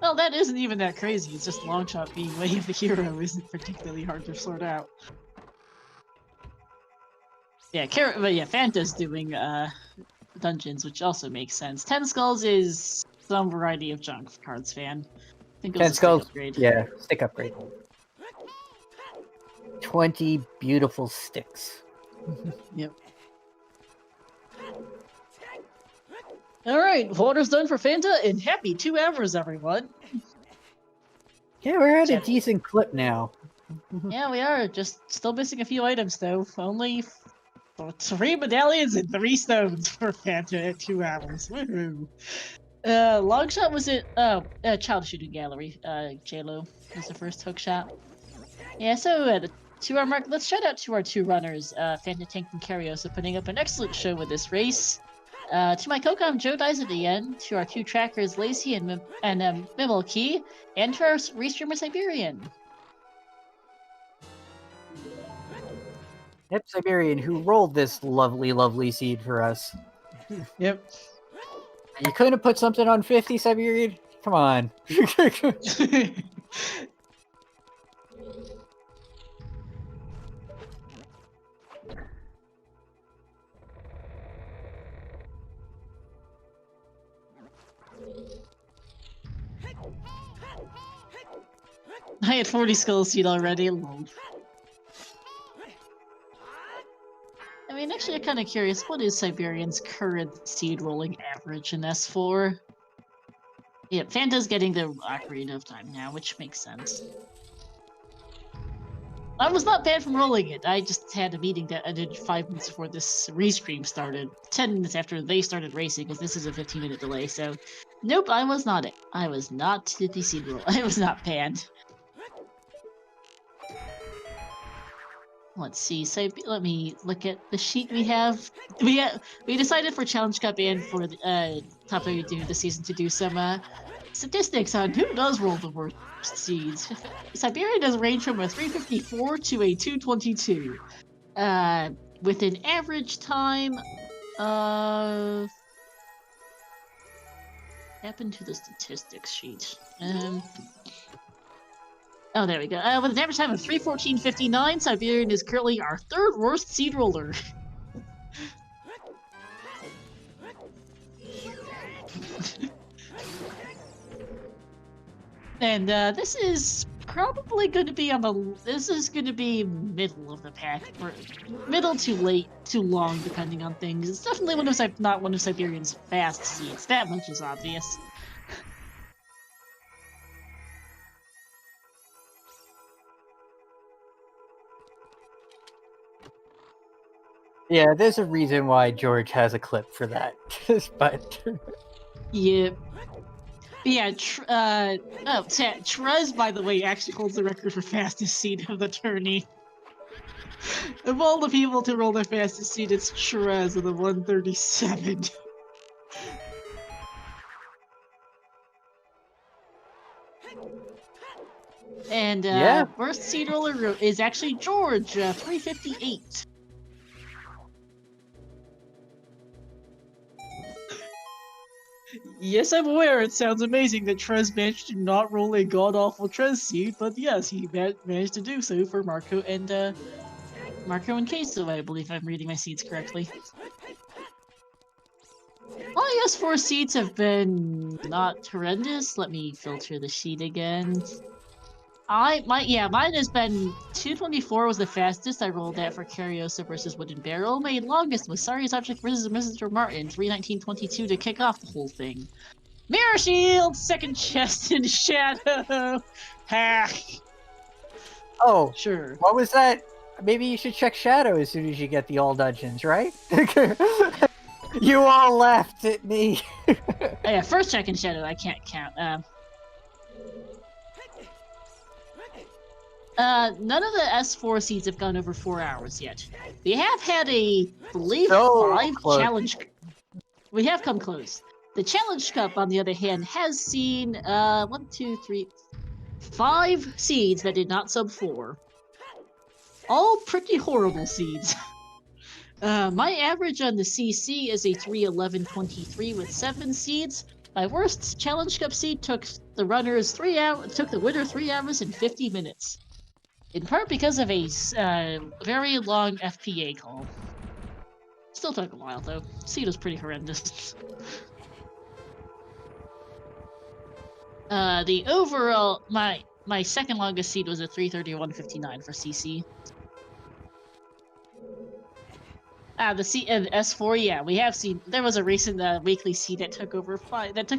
Well, that isn't even that crazy. It's just Longshot being Way of the Hero isn't particularly hard to sort out. Yeah, but yeah, Fanta's doing dungeons, which also makes sense. 10 Skulls is some variety of junk for Cards fan. I think it was 10 Skulls, upgrade. yeah, stick upgrade. 20 beautiful sticks. Yep. Alright, water's done for Fanta, and happy 2 hours, everyone! Yeah, we're at a decent clip now. Yeah, we are. Just still missing a few items, though. Only 3 medallions and 3 stones for Fanta at 2 hours. Woohoo! Longshot was it? Child Shooting Gallery. JLo was the first hook shot. Yeah, so at the 2 hour mark, let's shout out to our 2 runners, FantaTanked and Kariossa, putting up an excellent show with this race. To my co-com Joe Dies at the end, to our 2 trackers Lacey and Mimel Key, and to our restreamer Siberian. Yep, Siberian, who rolled this lovely, lovely seed for us. Yep. You couldn't have put something on 50, Siberian? Come on. I had 40 skull seed already. Lol. I mean, actually, I'm kind of curious. What is Siberian's current seed rolling average in S4? Yeah, Fanta's getting the Ocarina of Time now, which makes sense. I was not banned from rolling it. I just had a meeting that ended 5 minutes before this restream started. 10 minutes after they started racing, because this is a 15-minute delay, so... Nope, I was not it. I was not the seed roll. I was not banned. Let's see. So let me look at the sheet we have. We decided for Challenge Cup and for the top we do the season to do some statistics on who does roll the worst seeds. Siberia does range from a 354 to a 222, with an average time of. Happened to the statistics sheet. Oh, there we go. With an average time of 3:14:59, Siberian is currently our 3rd worst seed roller. And this is probably going to be on the. This is going to be middle of the pack, or middle to late, too long, depending on things. It's definitely not one of Siberian's fast seeds. That much is obvious. Yeah, there's a reason why George has a clip for that, but Yeah. Yeah, Trez, by the way, actually holds the record for fastest seed of the tourney. Of all the people to roll their fastest seed, it's Trez with a 137. And worst seed roller is actually George, 358. Yes, I'm aware it sounds amazing that Trez managed to not roll a god-awful Trez seed, but yes, he managed to do so for Marco and Queso, I believe I'm reading my seeds correctly. My S4 seeds have been not horrendous. Let me filter the sheet again. Mine has been 224 was the fastest. I rolled that for Kariossa versus Wooden Barrel. My longest was Sari's Object versus Mr. Martin, 319.22 to kick off the whole thing. Mirror Shield, second chest in Shadow. Hack. Oh, sure. What was that? Maybe you should check Shadow as soon as you get the all dungeons, right? You all laughed at me. Oh, yeah, first check in Shadow. I can't count. None of the S4 seeds have gone over 4 hours yet. We have had a, I believe, 5 challenge. We have come close. The Challenge Cup, on the other hand, has seen 5 seeds that did not sub 4. All pretty horrible seeds. My average on the CC is a 311.23 with 7 seeds. My worst Challenge Cup seed took the runners 3 hours. Took the winner 3 hours and 50 minutes. In part because of a very long FPA call. Still took a while though. Seed was pretty horrendous. The overall, my second longest seed was a 331.59 for CC. The S4, yeah, we have seen. There was a recent weekly seed that took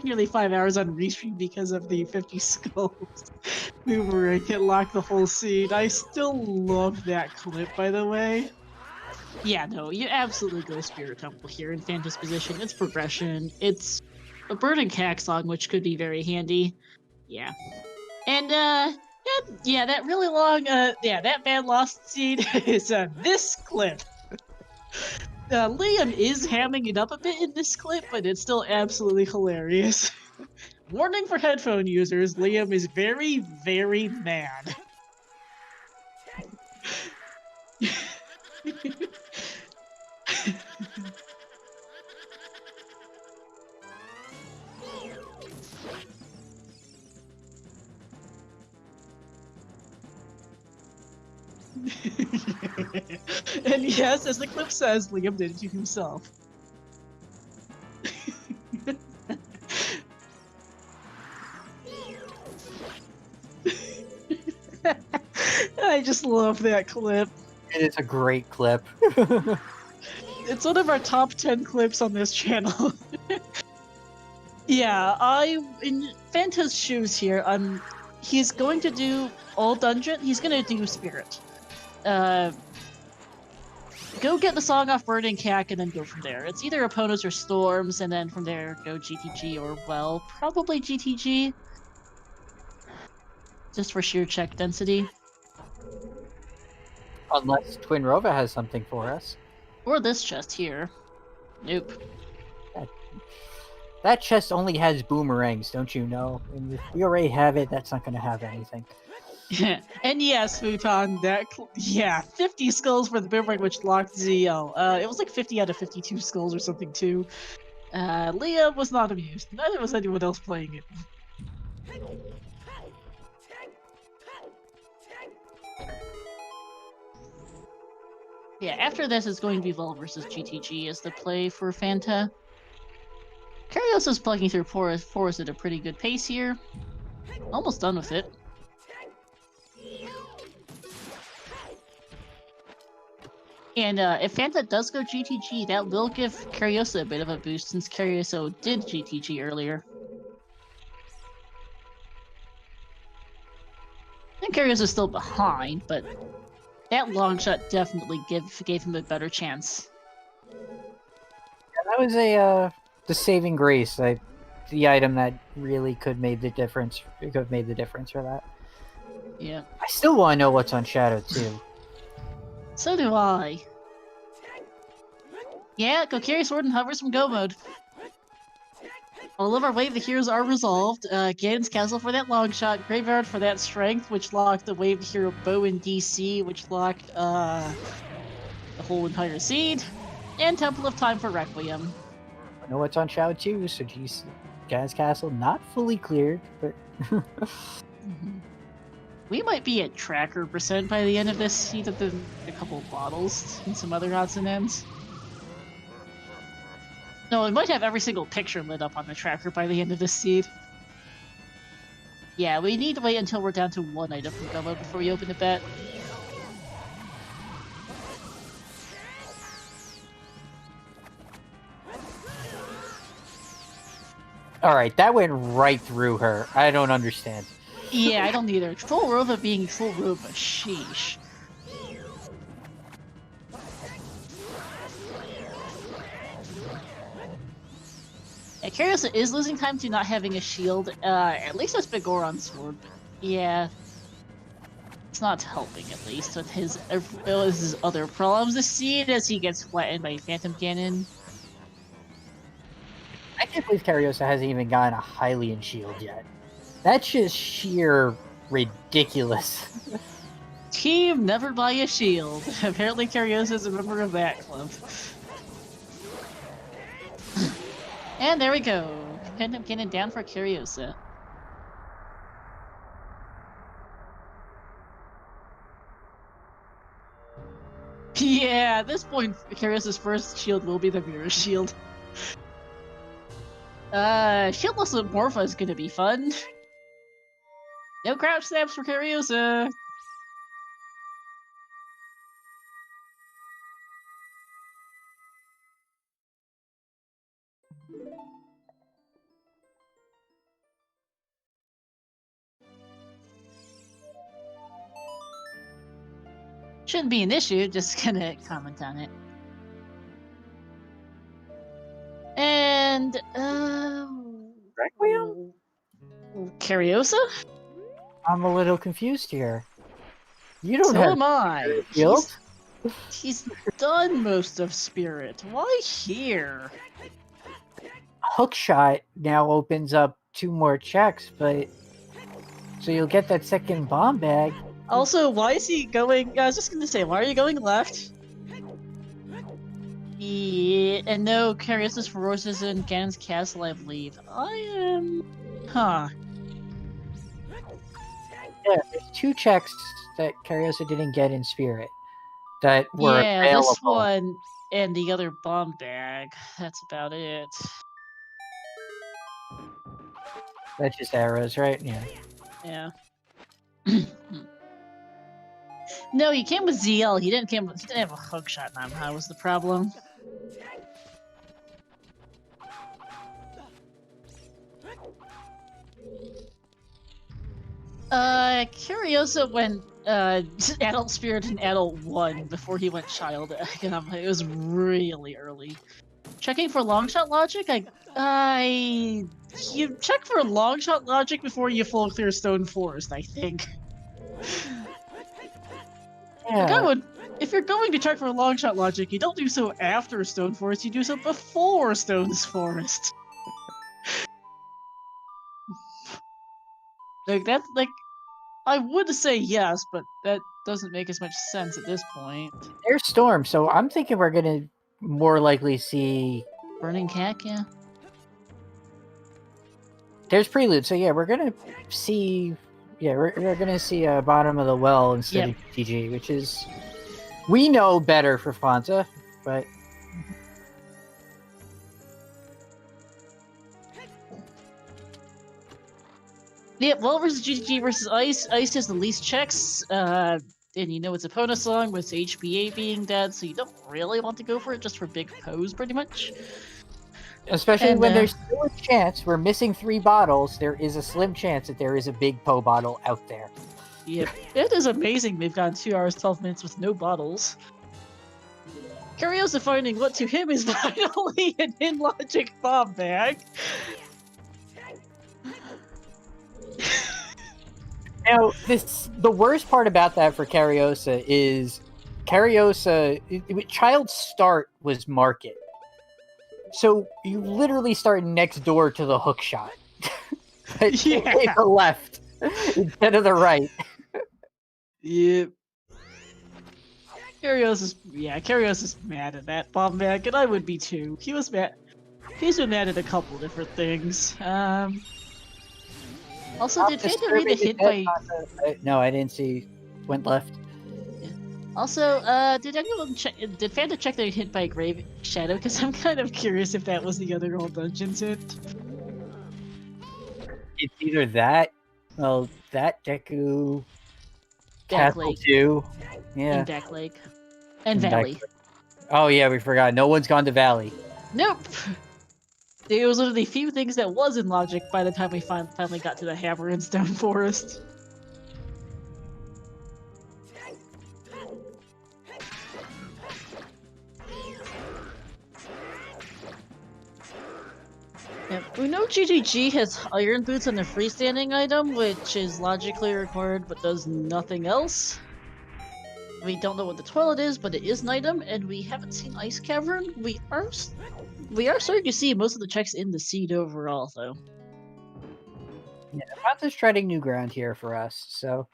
nearly 5 hours on restream because of the 50 skulls boomerang. It locked the whole seed. I still love that clip, by the way. Yeah, no, you absolutely go Spirit Temple here in Fanta's position. It's progression. It's a Burning Cack song, which could be very handy. Yeah. And, yeah, that really long, that bad lost seed is, this clip. Liam is hamming it up a bit in this clip, but it's still absolutely hilarious. Warning for headphone users, Liam is very, very mad. And yes, as the clip says, Liam did it to himself. I just love that clip. It is a great clip. It's one of our top 10 clips on this channel. Yeah, in Fanta's shoes here, he's going to do all dungeon. He's going to do Spirit. Go get the song off Burning Cack and then go from there. It's either Opponents or Storms, and then from there go GTG or, well, probably GTG. Just for sheer check density. Unless Twin Rova has something for us. Or this chest here. Nope. That chest only has boomerangs, don't you know? And if we already have it, that's not going to have anything. And yes, Futon, 50 skulls for the boomerang, which locked ZL. It was like 50 out of 52 skulls or something, too. Leah was not amused. Neither was anyone else playing it. Yeah, after this is going to be Vol versus GTG as the play for Fanta. Kariossa's plugging through forest at a pretty good pace here. Almost done with it. And if Fanta does go GTG, that will give Kariossa a bit of a boost since Kariossa did GTG earlier. And Kariossa's still behind, but that long shot definitely gave him a better chance. Yeah, that was the saving grace. The item that really could made the difference. It could have made the difference for that. Yeah. I still want to know what's on Shadow 2. So do I. Yeah, Kokiri Sword and hovers from Go mode. All of our wave the heroes are resolved. Ganon's Castle for that long shot, Graveyard for that strength, which locked the wave the hero bow in DC, which locked the whole entire seed, and Temple of Time for Requiem. I know what's on Shadow 2, so geez, Ganon's Castle not fully cleared, but We might be at tracker percent by the end of this seed, other than a couple of bottles and some other odds and ends. No, we might have every single picture lit up on the tracker by the end of this seed. Yeah, we need to wait until we're down to one item from Gummo before we open the bet. alright, that went right through her. I don't understand. Yeah, I don't either. Full Rova being full Rova, sheesh. Yeah, Kariossa is losing time to not having a shield. At least that's Big Goron's sword. But yeah, it's not helping at least with his other problems this seed as he gets flattened by Phantom Cannon. I can't believe Kariossa hasn't even gotten a Hylian shield yet. That's just sheer ridiculous. Team never buy a shield. Apparently Kariossa is a member of that club. And there we go. Phantom Cannon down for Kariossa. Yeah, at this point, Kariossa's first shield will be the Mirror Shield. Shieldless Morpha is gonna be fun. No crouch snaps for Kariossa. Shouldn't be an issue, just gonna comment on it. And, Requiem? Kariossa? I'm a little confused here. You don't So have am I. shield? He's done most of Spirit. Why here? Hookshot now opens up 2 more checks, but so you'll get that second bomb bag. Also, why is he going? I was just gonna say, why are you going left? Yeah, and no, Kariossa's Ferocious in Ganon's Castle, I believe. I am. Huh. Yeah, there's 2 checks that Kariossa didn't get in Spirit that were Yeah, available. this one and the other bomb bag. That's about it. That's just arrows, right? Yeah. Yeah. No, he came with ZL. He didn't have a hookshot on him. That was the problem. Kariossa went Adult Spirit and Adult 1 before he went Child. It was really early. Checking for Longshot Logic? You check for Longshot Logic before you full clear Stone Forest, I think. Yeah. If you're going to check for Longshot Logic, you don't do so after Stone Forest, you do so before Stone's Forest. I would say yes, but that doesn't make as much sense at this point. There's Storm, so I'm thinking we're gonna more likely see Burning Cack, yeah. There's Prelude, so yeah, we're gonna see. Yeah, we're gonna see Bottom of the Well instead of GTG, which is we know better for Fanta, but Yeah, well versus GTG versus Ice. Ice has the least checks. and you know it's a Pona song with HBA being dead, so you don't really want to go for it just for big pose, pretty much. Especially And, when there's still a chance, we're missing 3 bottles, there is a slim chance that there is a big Poe bottle out there. Yep, it is amazing they've gone 2 hours 12 minutes with no bottles. Kariossa finding what to him is finally an in-logic bomb bag. Now, the worst part about that for Kariossa is child's start was market. So you literally start next door to the hook shot. But Yeah. the left instead of the right. Yep. Kariossa's mad at that bomb bag, and I would be too. He was mad. He's been mad at a couple different things. Also, did Fanta read the hint by? No, I didn't see. Went left. Also, did anyone check? Did Fanta check the hint by Grave Shadow? Because I'm kind of curious if that was the other old dungeons hint. It's either that, that Deku, Back Castle Lake. 2, yeah, And Back Lake. And Valley. Oh yeah, we forgot. No one's gone to Valley. Nope. It was one of the few things that was in logic by the time we finally got to the Hammer and Stone Forest. Yep. We know GGG has Iron Boots on the freestanding item, which is logically required but does nothing else. We don't know what the toilet is, but it is an item, and we haven't seen Ice Cavern. We are starting to see most of the checks in the seed overall, though. Yeah, Fanta's treading new ground here for us, so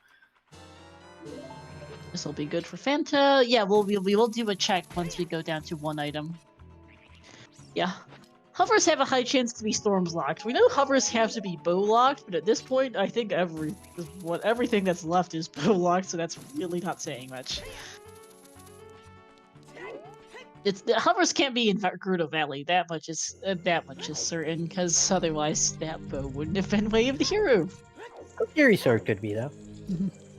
This will be good for Fanta. Yeah, we will do a check once we go down to 1 item. Yeah. Hovers have a high chance to be Storms locked. We know hovers have to be bow locked, but at this point, I think everything that's left is bow locked, so that's really not saying much. The hovers can't be in Gerudo Valley. That much is certain, because otherwise that bow wouldn't have been Way of the Hero. Kokiri Sword could be though.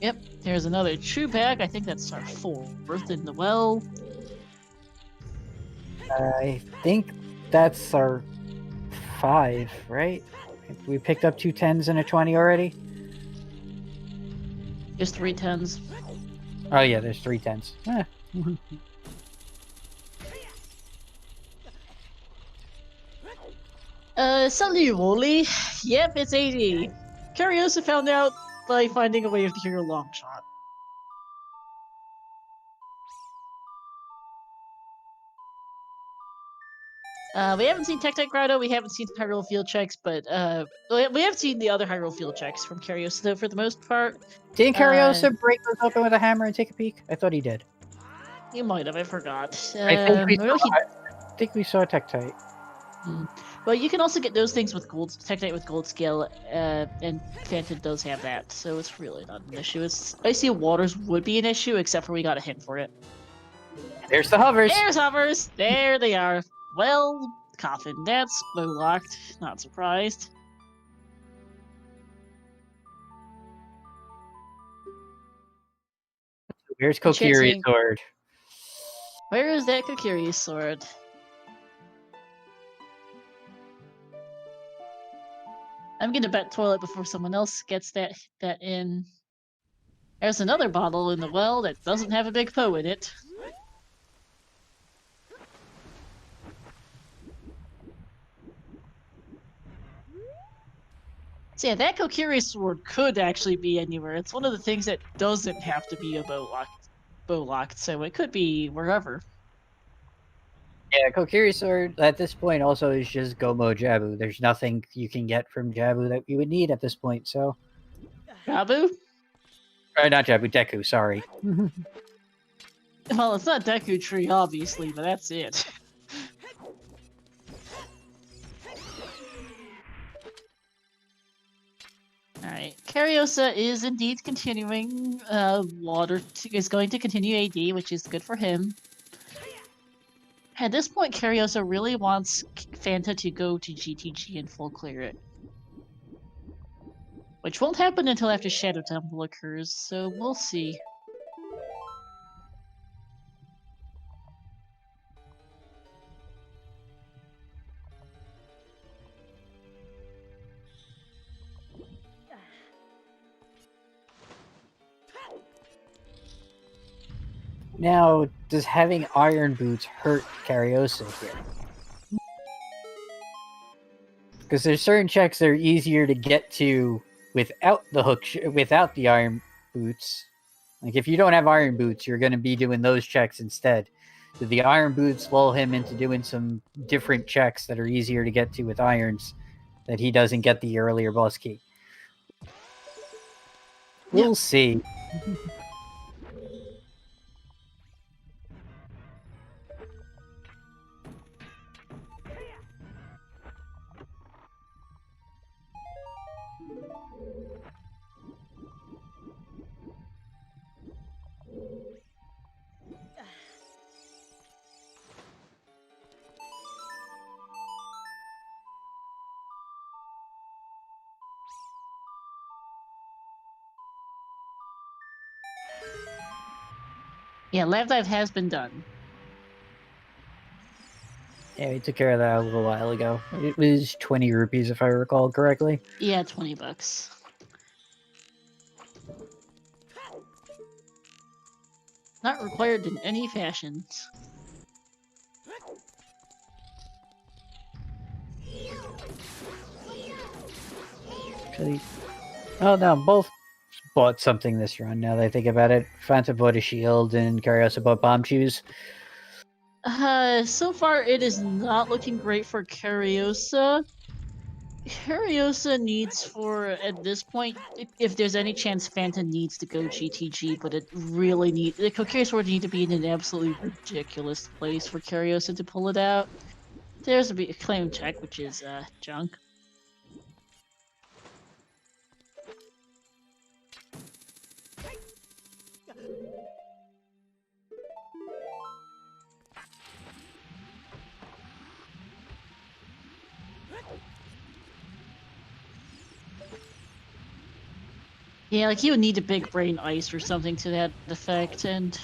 Yep. There's another true bag. I think that's our 4th in the well. I think that's our 5, right? We picked up 2 10s and a 20 already. There's 3 10s. Oh yeah, there's 3 10s. Salut, Wooly. Yep, it's 80. Kariossa found out by finding a Way of the Hero long shot. We haven't seen Tech Grotto, we haven't seen Hyrule Field checks, but we have seen the other Hyrule Field checks from Kariossa, though, for the most part. Didn't Kariossa break those open with a hammer and take a peek? I thought he did. You might have, I forgot. I think we saw Tektite. Well, you can also get those things with Tektite with gold scale, and Fanta does have that, so it's really not an issue. Icy Waters would be an issue, except for we got a hint for it. There's the hovers! There's hovers! There they are. Well, Coffin, that's bow locked. Not surprised. Where's Kokiri's sword? Where is that Kokiri's sword? I'm gonna bet toilet before someone else gets that in. There's another bottle in the well that doesn't have a big Poe in it. So yeah, that Kokiri sword could actually be anywhere. It's one of the things that doesn't have to be a bow locked, so it could be wherever. Yeah, Kokiri sword at this point also is just Gomo Jabu. There's nothing you can get from Jabu that you would need at this point, so... Jabu? Not Jabu, Deku, sorry. Well, it's not Deku Tree, obviously, but that's it. Alright, Kariossa is indeed continuing. Water is going to continue AD, which is good for him. At this point, Kariossa really wants Fanta to go to GTG and full clear it. Which won't happen until after Shadow Temple occurs, so we'll see. Now, does having iron boots hurt Kariossa here? Because there's certain checks that are easier to get to without the without the iron boots. Like if you don't have iron boots, you're going to be doing those checks instead. So the iron boots lull him into doing some different checks that are easier to get to with irons that he doesn't get the earlier boss key. We'll see. Yeah, lab dive has been done. Yeah, we took care of that a little while ago. It was 20 rupees if I recall correctly. Yeah, $20. Not required in any fashion. Actually, oh no, both bought something this run now that I think about it. Fanta bought a shield and Kariossa bought bomb shoes. So far it is not looking great for Kariossa. Kariossa needs for, at this point, if there's any chance Fanta needs to go GTG, but it really needs, the Kariossa would need to be in an absolutely ridiculous place for Kariossa to pull it out. There's a claim check, which is, junk. Yeah, like he would need a big brain ice or something to that effect, and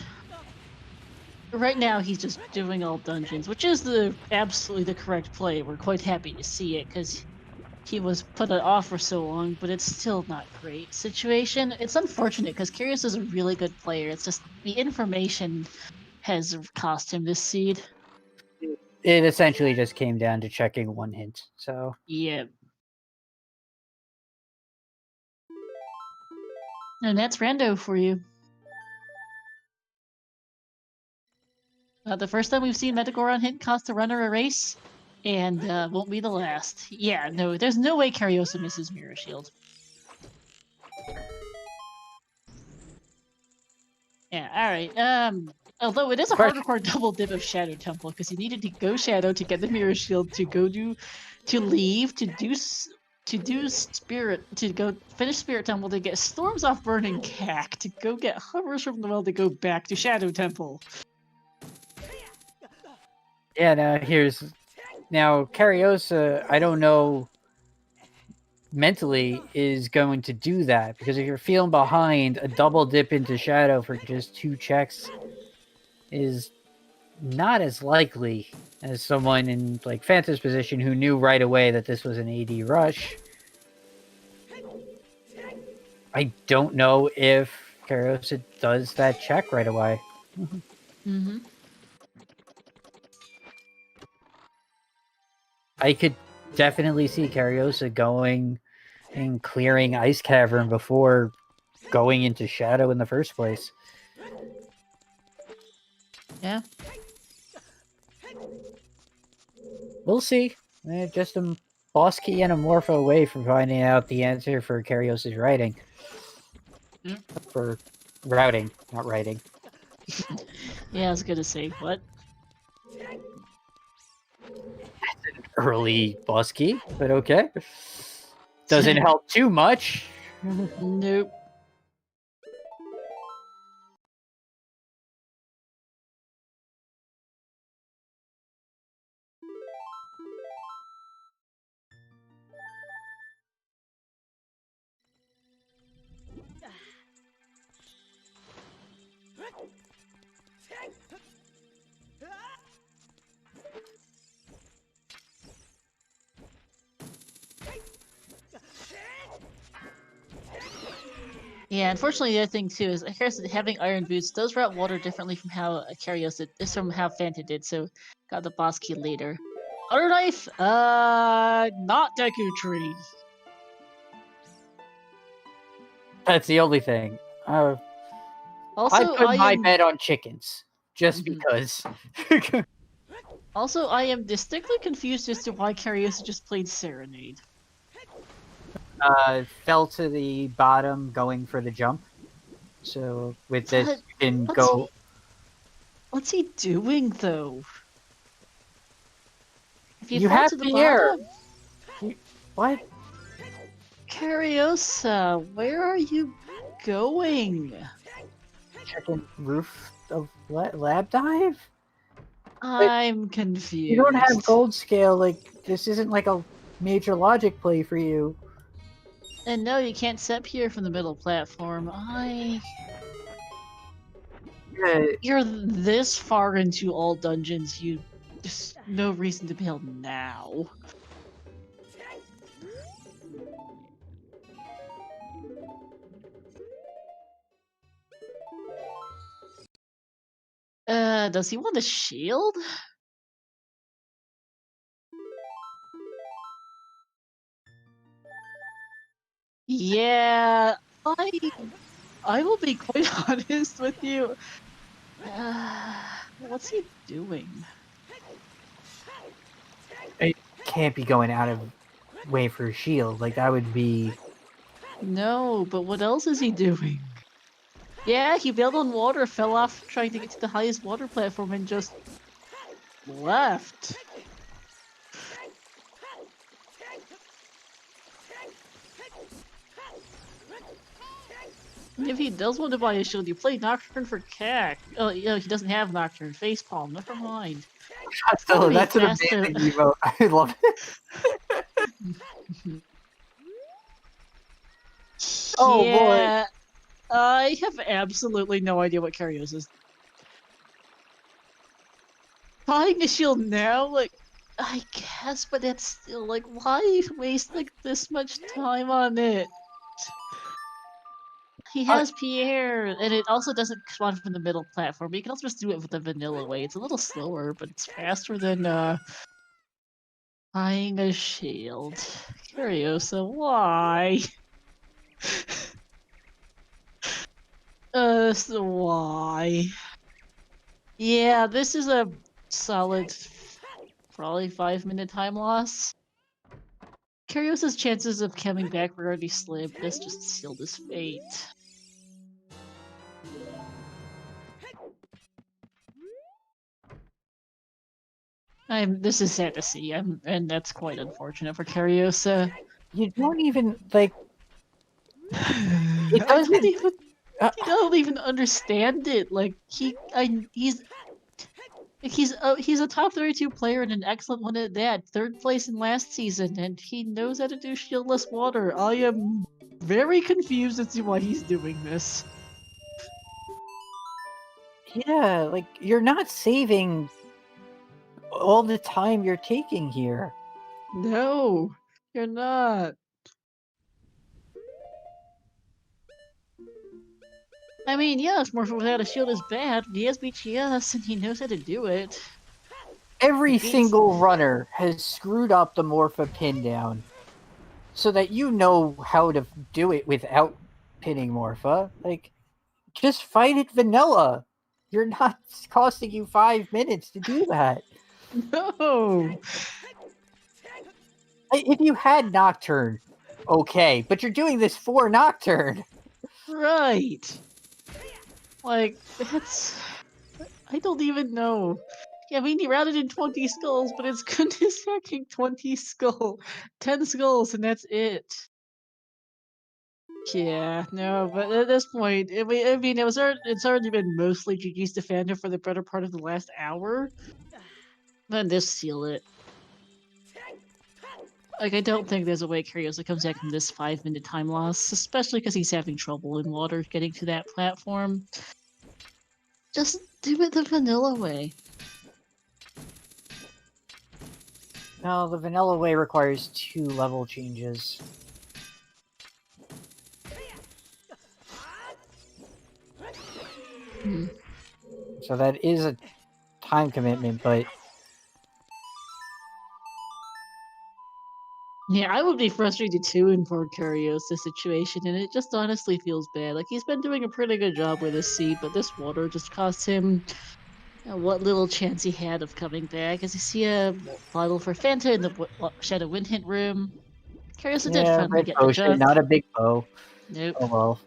right now he's just doing all dungeons, which is absolutely the correct play. We're quite happy to see it because he was put off for so long, but it's still not great situation. It's unfortunate because Curious is a really good player. It's just the information has cost him this seed. It essentially just came down to checking one hint. So Yeah. And that's rando for you. The first time we've seen Metagor on hint cost a runner a race, and won't be the last. Yeah, no, there's no way Kariossa misses Mirror Shield. Yeah, alright, although it is a hardcore double dip of Shadow Temple, because you needed to go Shadow to get the Mirror Shield, to go leave, to do Spirit, to go finish Spirit Temple, to get Storms off Burning Cack, to go get Hovers from the Well, to go back to Shadow Temple. yeah, now Kariossa, I don't know mentally is going to do that because if you're feeling behind, a double dip into Shadow for just 2 checks is not as likely as someone in like Fanta's position who knew right away that this was an AD rush. I don't know if Kariossa does that check right away. Mm-hmm. I could definitely see Kariossa going and clearing Ice Cavern before going into Shadow in the first place. Yeah. We'll see. Just a boss key and a Morpho away from finding out the answer for Karios's writing. For routing, not writing. Yeah, I was gonna say, what? That's an early boss key, but okay. Doesn't help too much. Nope. Yeah, unfortunately, the other thing too is Kariossa having iron boots does route water differently from how Kariossa is from how Fanta did. So got the boss key later. Other knife, not Deku Tree. That's the only thing. I Also, put I my am. bet on chickens just Mhm. because. Also, I am distinctly confused as to why Kariossa just played Serenade. Fell to the bottom going for the jump. So with this, But you can what's go. what's he doing though? If you You fall have to the the air. bottom, What? Kariossa, where are you going? Chicken roof of lab dive? But I'm you don't have confused. gold scale. Like this isn't like a major logic play for you. And no, you can't set here from the middle platform. Uh, You're this far into all dungeons, there's no reason to bail now. Does he want a shield? Yeah, I will be quite honest with you. What's he doing? it can't be going out of way for a shield. Like that would be. No, but what else is he doing? Yeah, he bailed on water, fell off trying to get to the highest water platform, and just left. If he does want to buy a shield, you play Nocturne for CAC. Oh, he doesn't have Nocturne. Facepalm, never mind. It's gotta So be that's an faster. amazing emote. I love it. Oh boy. Yeah, I have absolutely no idea what Kariossa is. Buying a shield now, like, I guess, but it's still like, why waste like this much time on it? He has Pierre, and it also doesn't spawn from the middle platform. You can also just do it with the vanilla way. It's a little slower, but it's faster than buying a shield. Kariossa, why? So why? Yeah, this is a solid, probably 5-minute time loss. Kariossa's chances of coming back were already slim. This just sealed his fate. This is sad to see. And that's quite unfortunate for Kariossa. You don't even like. It I don't doesn't. even. He don't even understand it. Like he's a top 32 player and an excellent one at that. Third place in last season, and he knows how to do shieldless water. I am very confused as to why he's doing this. Yeah, like you're not saving all the time you're taking here. No, you're not. I mean, yes, Morpho without a shield is bad, but he has BGS and he knows how to do it. Every He beats. single runner has screwed up the Morpha pin down so that you know how to do it without pinning Morpha. Like, just fight it vanilla. You're not costing you 5 minutes to do that. No! If you had Nocturne, okay, but you're doing this for Nocturne. Right! Like, that's. I don't even know. Yeah, I mean, he routed in 20 skulls, but it's goodness hacking 10 skulls, and that's it. Yeah, no, but at this point, I mean, it's already been mostly GG's to Fandom for the better part of the last hour. Then just seal it. Like, I don't think there's a way Kariossa comes back from this 5-minute time loss, especially because he's having trouble in water getting to that platform. Just do it the vanilla way. No, the vanilla way requires 2 level changes. Hmm. So that is a time commitment, but Yeah, I would be frustrated too in poor Kariosa's situation, and it just honestly feels bad. Like, he's been doing a pretty good job with his seed, but this water just cost him what little chance he had of coming back. As you see a bottle for Fanta in the Shadow Wind Hint room. Kariosa did yeah, finally red get the potion, junk. not a big bow. Nope. Oh well.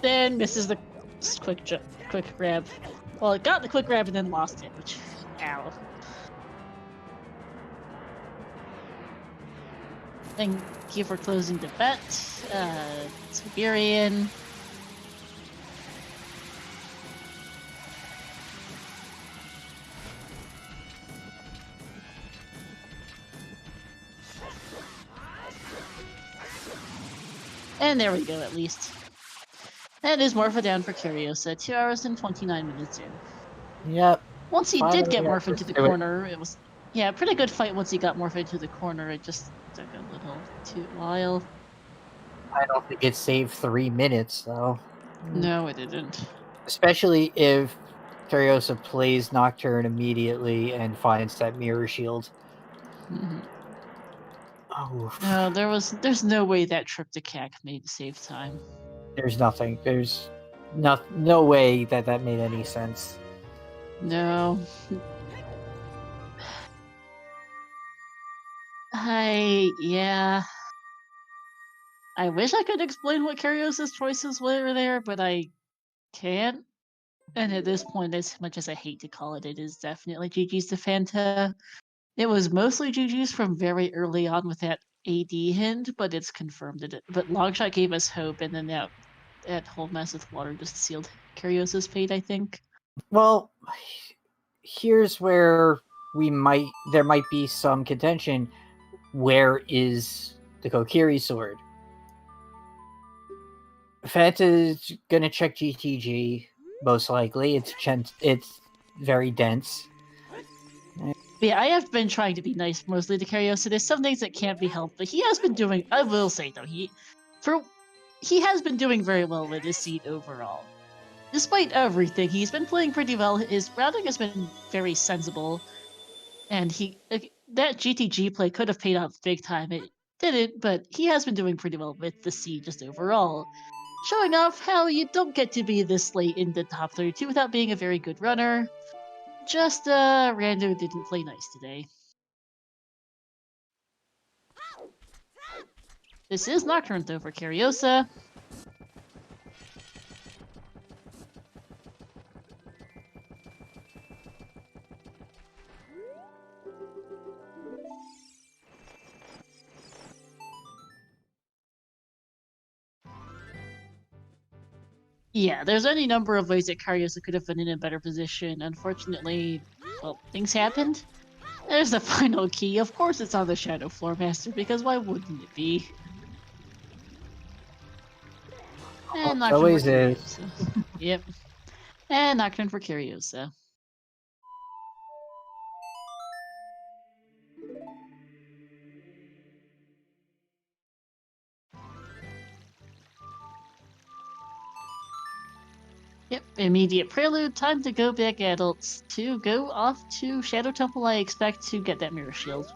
Then misses the quick grab. Well, it got the quick grab and then lost it, which, ow. Thank you for closing the bet, Siberian. And there we go, at least. That is Morpha down for Kariosa, 2 hours and 29 minutes in. Yep. Once he did Finally, get yeah, Morph into let's the do it. corner, it was, yeah, a pretty good fight once he got Morph into the corner. It just took a little too while. I don't think it saved 3 minutes though. No, it didn't. Especially if Kariosa plays Nocturne immediately and finds that mirror shield. Mm-hmm. Oh, No, there's no way that trip to CAC made save time. there's nothing. There's no way that made any sense. No. Yeah. I wish I could explain what Kariosa's choices were there, but I can't. And at this point, as much as I hate to call it, it is definitely GG's to Fanta. It was mostly GG's from very early on with that AD hint, but it's confirmed it. But Longshot gave us hope, and then that whole mess with water just sealed Kariosa's fate, I think. Well, here's where there might be some contention. Where is the Kokiri sword? Fanta's gonna check GTG most likely. It's very dense. Yeah, I have been trying to be nice mostly to Kariosa. There's some things that can't be helped, but he has been doing. I will say though, he has been doing very well with his seed overall. Despite everything, he's been playing pretty well. His routing has been very sensible, and that GTG play could have paid off big time. It didn't, but he has been doing pretty well with the seed just overall, showing off how you don't get to be this late in the top 32 without being a very good runner. Just Rando didn't play nice today. This is Nocturne though for Kariosa. Yeah, there's any number of ways that Kariosa could have been in a better position. Unfortunately, well, things happened. There's the final key. Of course it's on the Shadow Floor Master, because why wouldn't it be? And Nocturne always for is. Kariosa. Yep. And Nocturne for Kariosa. Yep, immediate prelude. Time to go back, adults. To go off to Shadow Temple, I expect to get that Mirror Shield.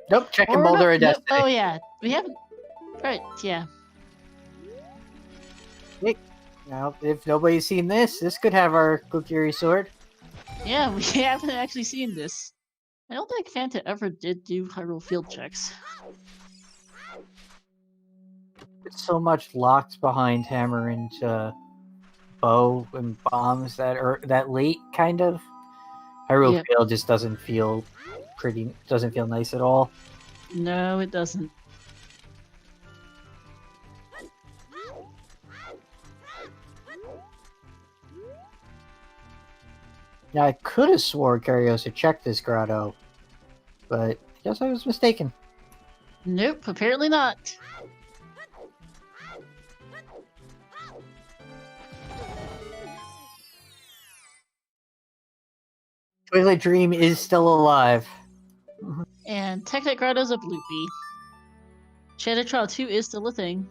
Nope, checking Or Boulder no, of no, Destiny. oh yeah, we haven't. Right, yeah. Now, if nobody's seen this could have our Kokiri sword. Yeah, we haven't actually seen this. I don't think Fanta ever did do Hyrule field checks. It's so much locked behind hammer and bow and bombs that late, kind of. Hyrule Yep. Field just doesn't feel nice at all. No, it doesn't. Yeah, I could have swore Kariossa checked this grotto, but I guess I was mistaken. Nope, apparently not. Toilet Dream is still alive. And Tectonic Grotto's a bloopy. Shadow Trial 2 is still a thing.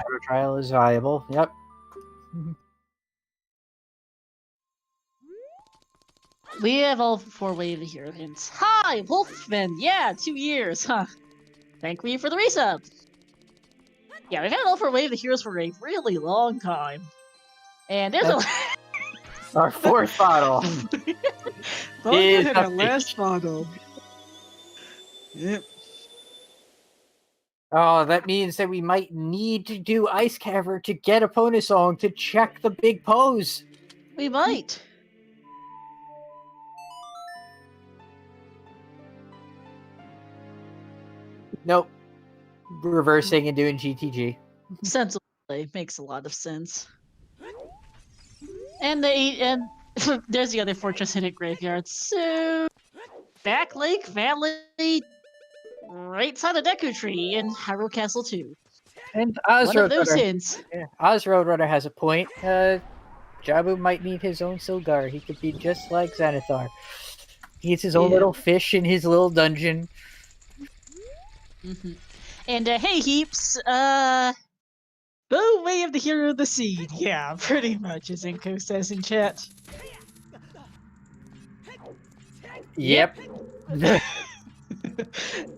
Shadow Trial is viable. Yep. We have all 4 Wave of Hero hints. Hi, Wolfman! Yeah, 2 years, huh? Thank you for the resub! Yeah, we've had all 4 Wave of Heroes for a really long time. And there's Our 4th bottle. Bongo had a our last bottle. Yep. Oh, that means that we might need to do Ice Cavern to get a Pony Song to check the big pose. We might. Nope. Reversing and doing GTG. Sensibly. Makes a lot of sense. And there's the other Fortress Hidden Graveyard. So, Back Lake Valley, right side of Deku Tree in Hyrule Castle 2. And Oz One of those Roadrunner. hints. Yeah, Oz Roadrunner has a point. Jabu might need his own Silgar. He could be just like Xanathar. He needs his own little fish in his little dungeon. Mm-hmm. And hey, Heaps, Bow Way of the Hero of the Seed. Yeah, pretty much, as Inko says in chat. Yep.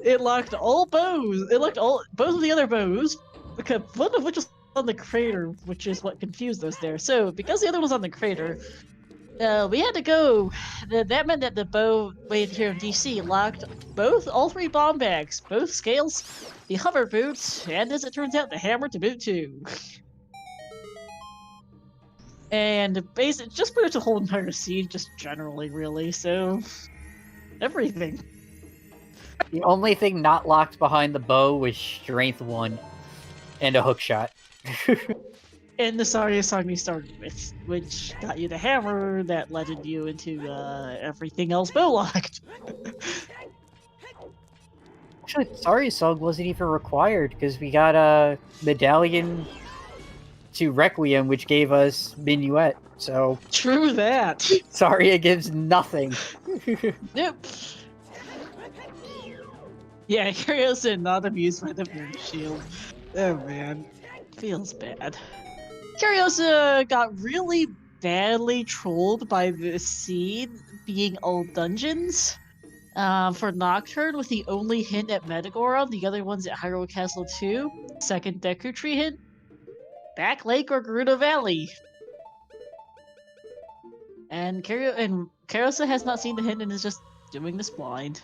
It locked all bows. It locked both of the other bows, because one of which was on the crater, which is what confused us there. So, because the other was on the crater, we had to go. That meant that the bow wave here in DC locked all 3 bomb bags, both scales, the hover boots, and as it turns out, the hammer to boot too. And basically, just pretty much the whole entire seed, just generally, really. So, everything. The only thing not locked behind the bow was Strength 1 and a hook shot. And the Saria song we started with, which got you the hammer that led you into everything else bow locked. Actually, Sari's song wasn't even required because we got a medallion to Requiem, which gave us Minuet. So True that. Saria gives nothing. Nope. Yeah, Kariossa not amused by the moon shield. Oh man. Feels bad. Kariossa got really badly trolled by the seed being all dungeons. For Nocturne, with the only hint at Metagoron, the other ones at Hyrule Castle 2. Second Deku Tree hint, Back Lake or Gerudo Valley. And Kariossa has not seen the hint and is just doing this blind.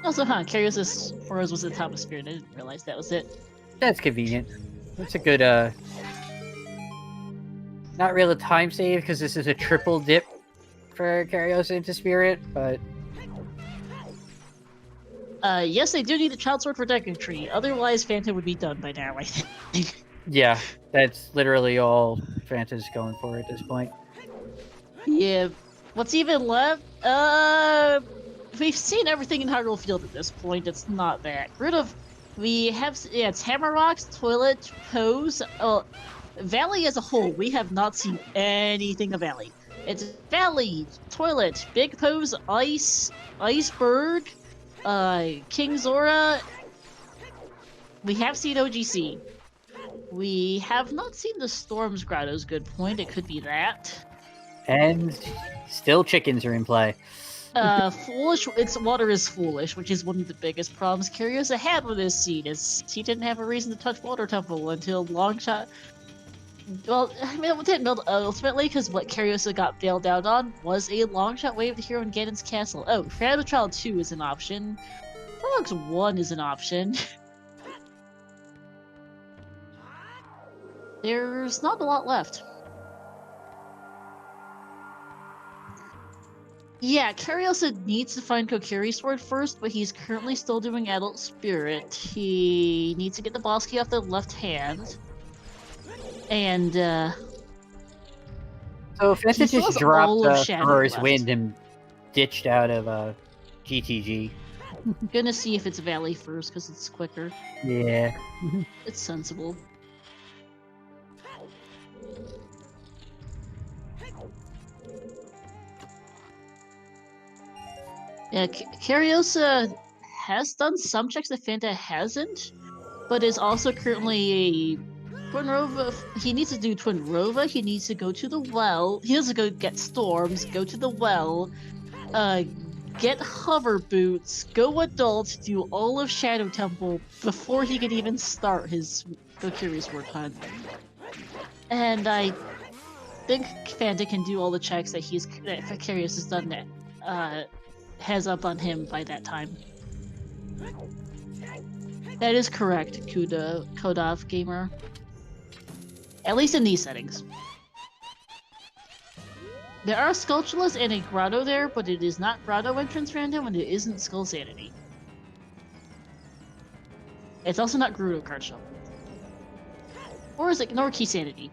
Also, Kariossa's Horrors was the top of Spirit. I didn't realize that was it. That's convenient. That's a good, not really a time save, because this is a triple dip for Kariossa into Spirit, but... Yes, they do need a Child Sword for Deku Tree. Otherwise, Fanta would be done by now, I think. Yeah, that's literally all Fanta's going for at this point. Yeah. What's even left? We've seen everything in Hyrule Field at this point. It's not that. It's Hammer Rocks, Toilet, Pose. Valley as a whole, we have not seen anything of Valley. It's Valley, Toilet, Big Pose, Ice, Bird, King Zora. We have seen OGC. We have not seen the Storm's Grotto's good point. It could be that. And still chickens are in play. Foolish. Its water is foolish, which is one of the biggest problems Kariossa had with this seed. Is he didn't have a reason to touch Water Temple until Longshot. Well, I mean, it didn't build ultimately because what Kariossa got bailed out on was a Longshot Wave to Hero in Ganon's Castle. Oh, Shadow Trial 2 is an option. Frogs 1 is an option. There's not a lot left. Yeah, Kariossa needs to find Kokiri Sword first, but he's currently still doing Adult Spirit. He needs to get the boss key off the left hand. And, So Fanta He still just has all dropped of Shadow Forest left. Wind and ditched out of GTG. Gonna see if it's Valley first because it's quicker. Yeah. It's sensible. Yeah, Kariossa has done some checks that Fanta hasn't, but is also currently a Twin Rova. He needs to do Twin Rova. He needs to go to the well. He has to go get storms. Go to the well. Get hover boots. Go adult. Do all of Shadow Temple before he can even start his Valkyrie's Word Hunt. And I think Fanta can do all the checks that Vicarious has done that has up on him by that time. That is correct, Kodov gamer. At least in these settings. There are Skulltulas and a Grotto there, but it is not Grotto entrance random and it isn't Skull Sanity. It's also not Gerudo card shuffle. Or is it nor Key Sanity?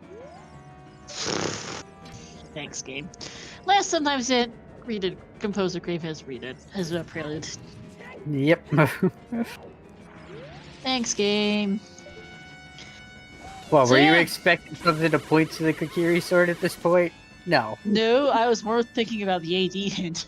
Thanks, game. Last sometimes it Composer Grave has prelude. Yep. Thanks, game. Well, So were you yeah. expecting something to point to the Kokiri sword at this point? No. No, I was more thinking about the AD hint.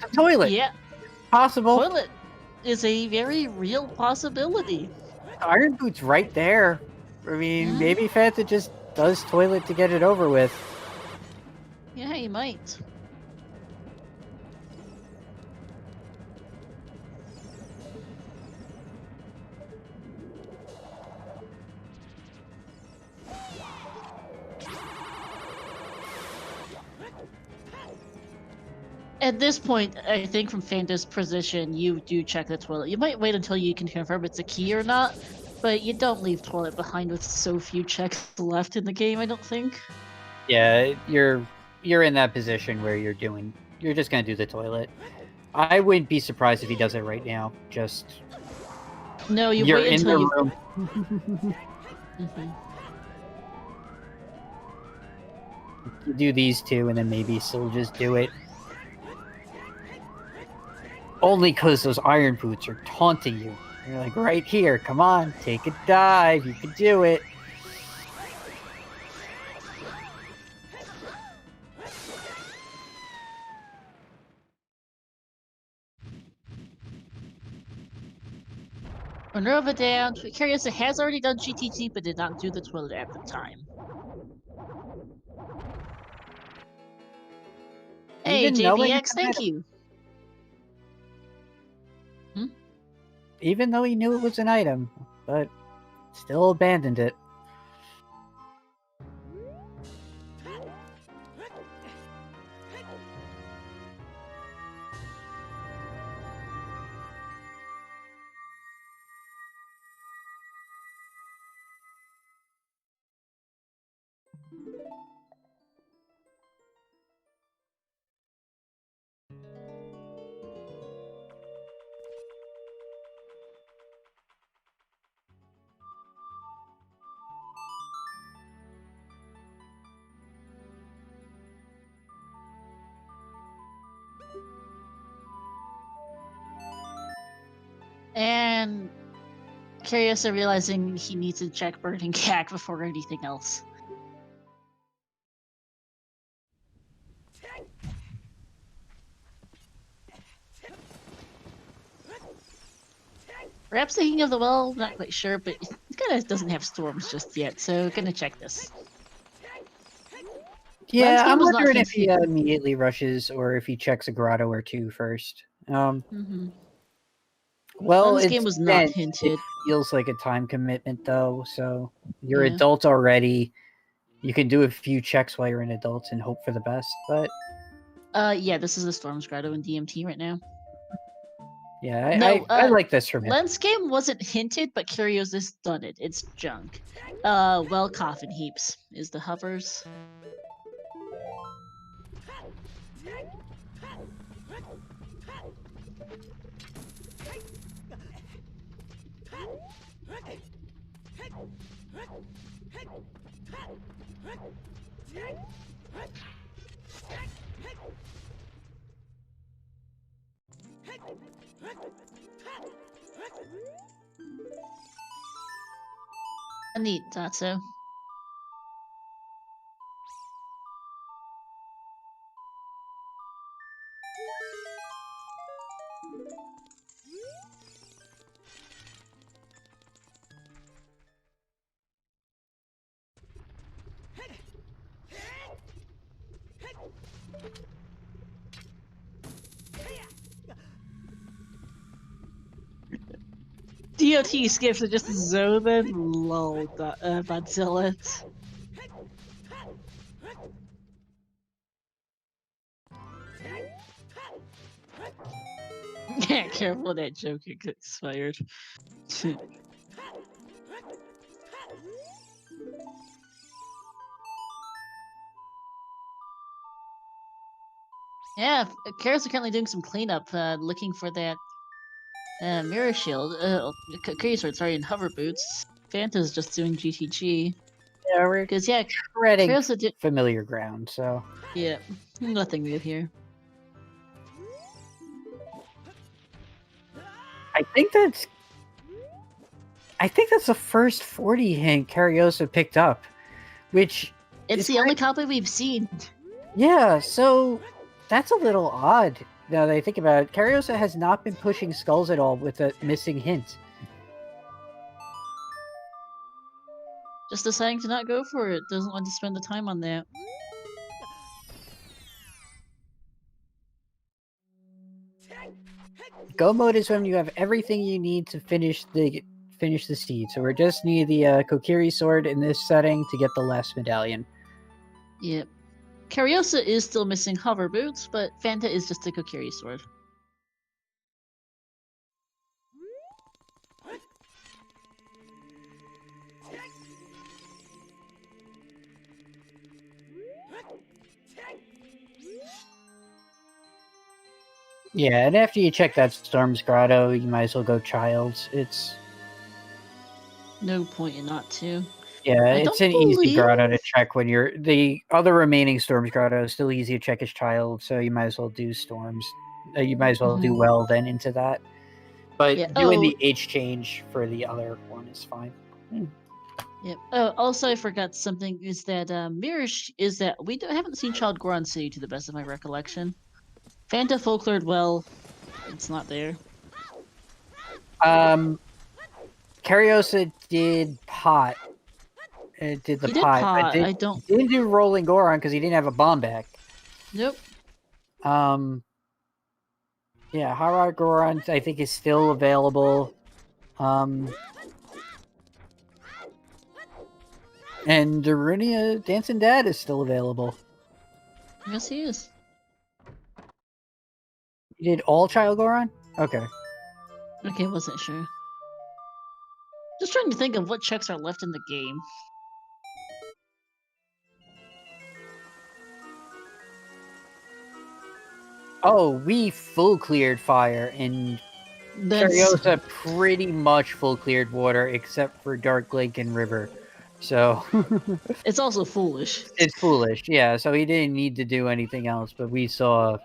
The toilet. Yeah, Possible. toilet is a very real possibility. Iron Boot's right there. I mean, Mhm. maybe Fanta just does toilet to get it over with. Yeah, you might. At this point, I think from Fanta's position, you do check the toilet. You might wait until you can confirm it's a key or not, but you don't leave toilet behind with so few checks left in the game, I don't think. Yeah, you're in that position where you're just gonna do the toilet. I wouldn't be surprised if he does it right now. Just No, you you're wait in until the you. room. Mhm. You do these two, and then maybe still just do it. Only because those Iron Boots are taunting you. You're like, right here, come on, take a dive, you can do it. Minerva down. Kariossa has already done GTT, but did not do the toilet at the time. Hey, Even knowing JBX, thank you. Even though he knew it was an item, but still abandoned it. And Kariossa realizing he needs to check Burning Cack before anything else. Perhaps thinking of the well, not quite sure, but it kind of doesn't have storms just yet, so gonna check this. Yeah, Landscape I'm was not wondering if he hinted. immediately rushes or if he checks a grotto or two first. Well, Len's it's game was not dense. hinted. It feels like a time commitment, though. So you're Yeah. adult already. You can do a few checks while you're an adult and hope for the best. But Yeah, this is the Storms Grotto in DMT right now. yeah, No, I like this from him. Len's game wasn't hinted, but Curios's done it. It's junk. Well, coffin heaps is the hovers. Neat, Tatsu. DOT skips are just Zoban lol Godzilla. Yeah, careful that joke gets fired. Yeah, Kara's currently doing some cleanup, looking for that mirror shield. Kariossa, sorry, in hover boots. Fanta's just doing GTG. Yeah, we're Because, yeah, treading Kariossa did. familiar ground, so. Yeah, nothing new here. I think that's the first 40 hint Kariossa picked up, which It's is the only copy we've seen. Yeah, so that's a little odd now that I think about it. Kariossa has not been pushing skulls at all with a missing hint. Just deciding to not go for it. Doesn't want to spend the time on that. Go mode is when you have everything you need to finish the seed. So we just need the Kokiri sword in this setting to get the last medallion. Yep. Kariossa is still missing hover boots, but Fanta is just a Kokiri sword. Yeah, and after you check that Storm's Grotto, you might as well go Childs. It's No point in not to. Yeah, I it's don't an easy believe- grotto to check when you're the other remaining Storm's Grotto is still easy to check as Child, so you might as well do Storms. You might as well do well then into that. But Yeah, doing the H change for the other one is fine. Yep. Oh, also I forgot something is that Mirish is that haven't seen Child Goron City to the best of my recollection. Fanta folklored well, it's not there. Kariossa did pot. It did the He did pot. pot. But I don't. Didn't do Rolling Goron because he didn't have a bomb back. Nope. Yeah, Harad Goron I think is still available. And Darunia Dancing Dad is still available. Yes, he is. You did all Child Goron? Okay. Okay, wasn't sure. Just trying to think of what checks are left in the game. Oh, we full cleared fire, and Kariossa pretty much full cleared water, except for Dark Lake and River. So it's also foolish. It's foolish, yeah. So he didn't need to do anything else, but we saw.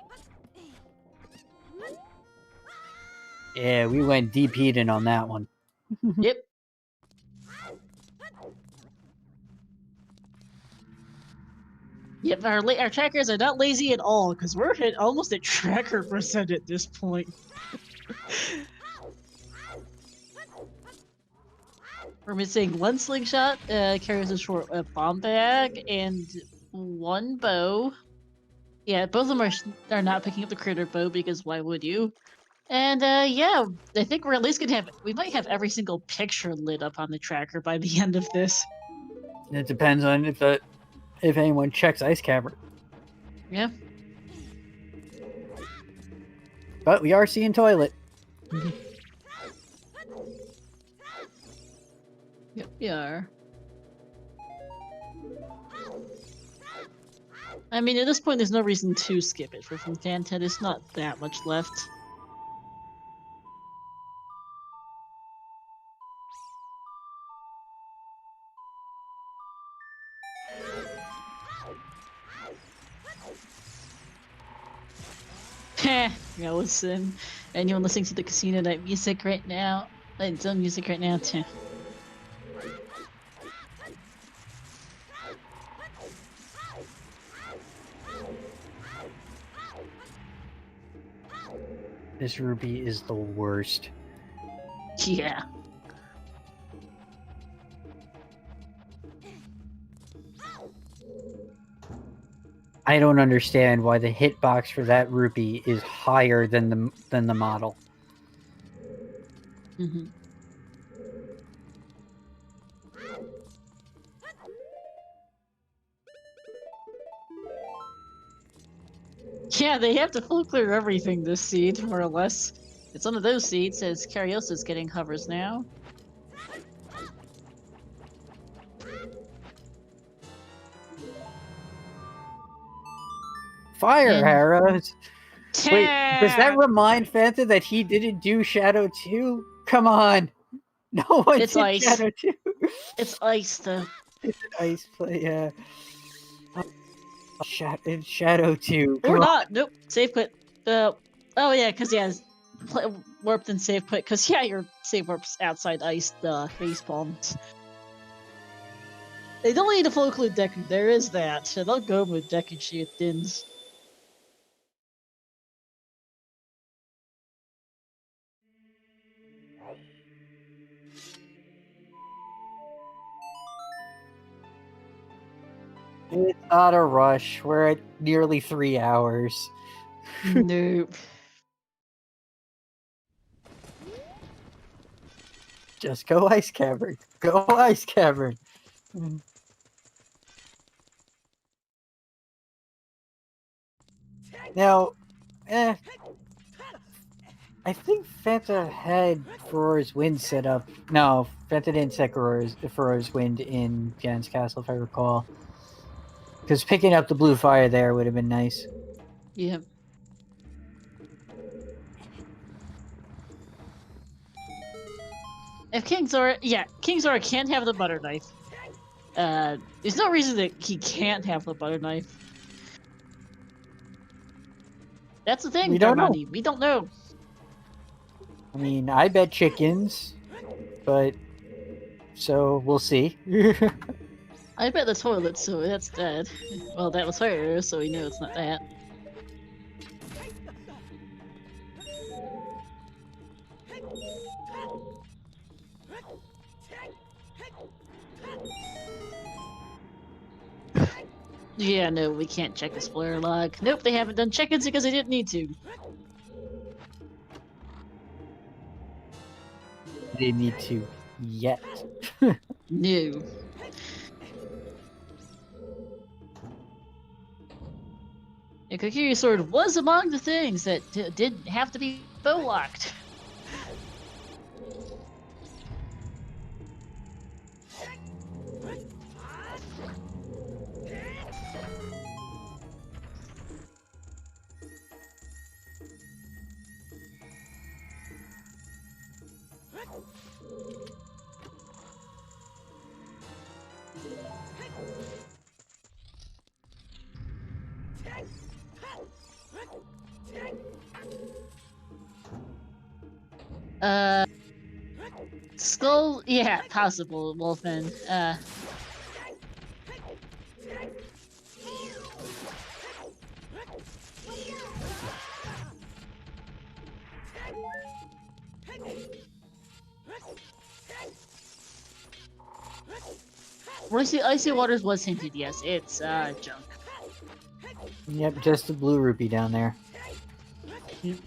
Yeah, we went deep heating on that one. Yep. Yep, our trackers are not lazy at all, because we're almost at tracker percent at this point. We're missing one slingshot, carries a short bomb bag, and one bow. Yeah, both of them are not picking up the critter bow, because why would you? And yeah, I think we're at least we might have every single picture lit up on the tracker by the end of this. It depends on if anyone checks Ice Cavern. Yeah. But we are seeing Toilet. Yep, we are. I mean, at this point, there's no reason to skip it. From Fanta, there's not that much left. Heh, yeah, listen. Anyone listening to the casino night music right now? It's on music right now, too. This Ruby is the worst. Yeah. I don't understand why the hitbox for that rupee is higher than the model. Mm-hmm. Yeah, they have to full clear everything this seed, more or less. It's one of those seeds, as Kariossa's getting hovers now. Fire And- arrows. Wait, does that Yeah! remind Fanta that he didn't do Shadow 2? Come on. No one It's did ice. Shadow 2. It's ice, though. It's an ice play, yeah. Shadow 2. Or Come on. not. Nope. Save quit. Oh yeah, because yeah, warped and save quit. Because yeah, your save warp's outside ice face palms. They don't need to full include Deku. There is that. So they'll go with Deku Shiftins. It's not a rush. We're at nearly 3 hours. Nope. Just go Ice Cavern. Go Ice Cavern. Now, I think Fanta had Furor's Wind set up. No, Fanta didn't set Furor's Wind in Jan's Castle, if I recall. Because picking up the blue fire there would have been nice. Yep. If King Zora, King Zora can't have the butter knife. There's no reason that he can't have the butter knife. That's the thing, We don't know. Darmani. We don't know. I mean, I bet chickens, but so we'll see. I bet the toilet, so that's dead. Well, that was her, so we know it's not that. Yeah, no, we can't check the spoiler log. Nope, they haven't done check-ins because they didn't need to. They need to yet. No. The Kokiri sword was among the things that did have to be bow locked. Skull, yeah, possible, Wolfman. Icy Waters was hinted, yes, it's, junk. Yep, just the blue rupee down there. Yep.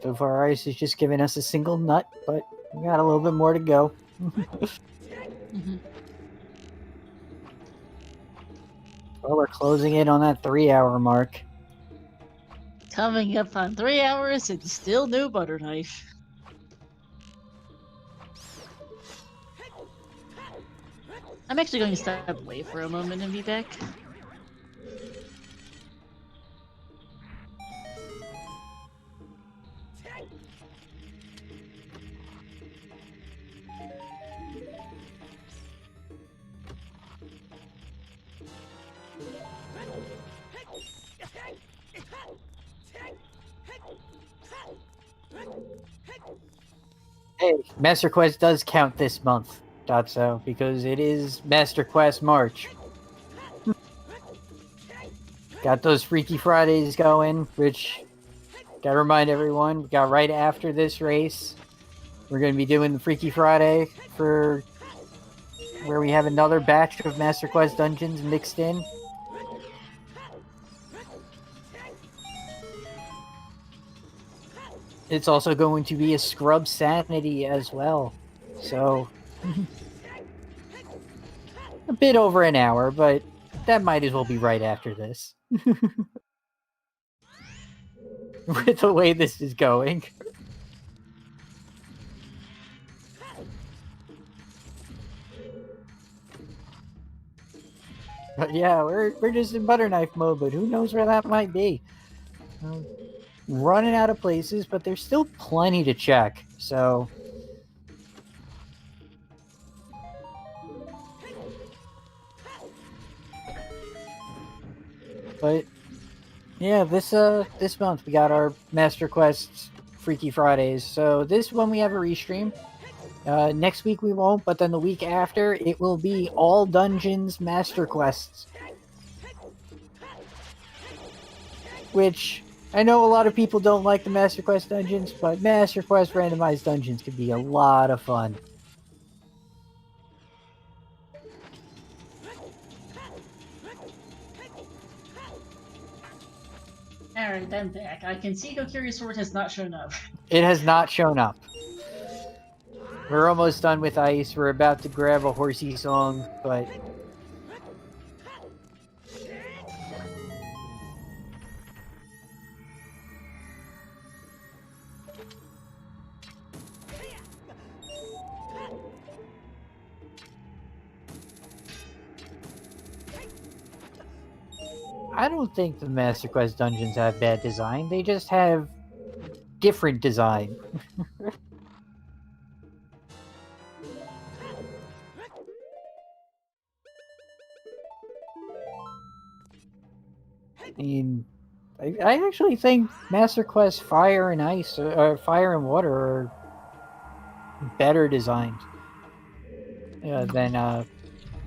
So far, Ice is just giving us a single nut, but we got a little bit more to go. Mm-hmm. Well, we're closing in on that 3-hour mark. Coming up on 3 hours and still no butter knife. I'm actually going to step away for a moment and be back. Hey, Master Quest does count this month, Dotso, because it is Master Quest March. Got those Freaky Fridays going, which, gotta remind everyone, we got right after this race. We're going to be doing the Freaky Friday for where we have another batch of Master Quest dungeons mixed in. It's also going to be a Scrub Sanity as well. So, a bit over an hour, but that might as well be right after this. With the way this is going. But yeah, we're just in butter knife mode, but who knows where that might be. Running out of places, but there's still plenty to check, so... But yeah, this month we got our Master Quest Freaky Fridays. So this one we have a restream. Next week we won't, but then the week after it will be all dungeons Master Quests. Which I know a lot of people don't like the Master Quest dungeons, but Master Quest randomized dungeons can be a lot of fun. Alright, I'm back. I can see Kokiri's sword has not shown up. It has not shown up. We're almost done with ice. We're about to grab a horsey song, but... I don't think the Master Quest dungeons have bad design. They just have different design. I mean, I actually think Master Quest Fire and Ice, Fire and Water are better designed than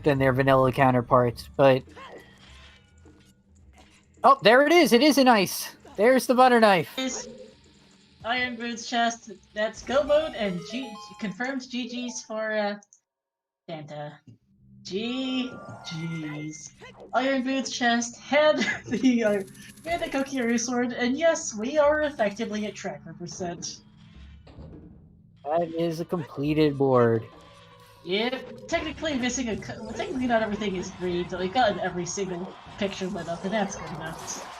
their vanilla counterparts. But oh, there it is! It is an ice. There's the butter knife. Iron Boots chest. That's go mode and confirmed GG's for Fanta. GG's. Iron Boots chest had the Kokiri sword, and yes, we are effectively at tracker percent. That is a completed board. Yep, technically missing technically not everything is green, but we've gotten every single picture lit up, and that's good enough.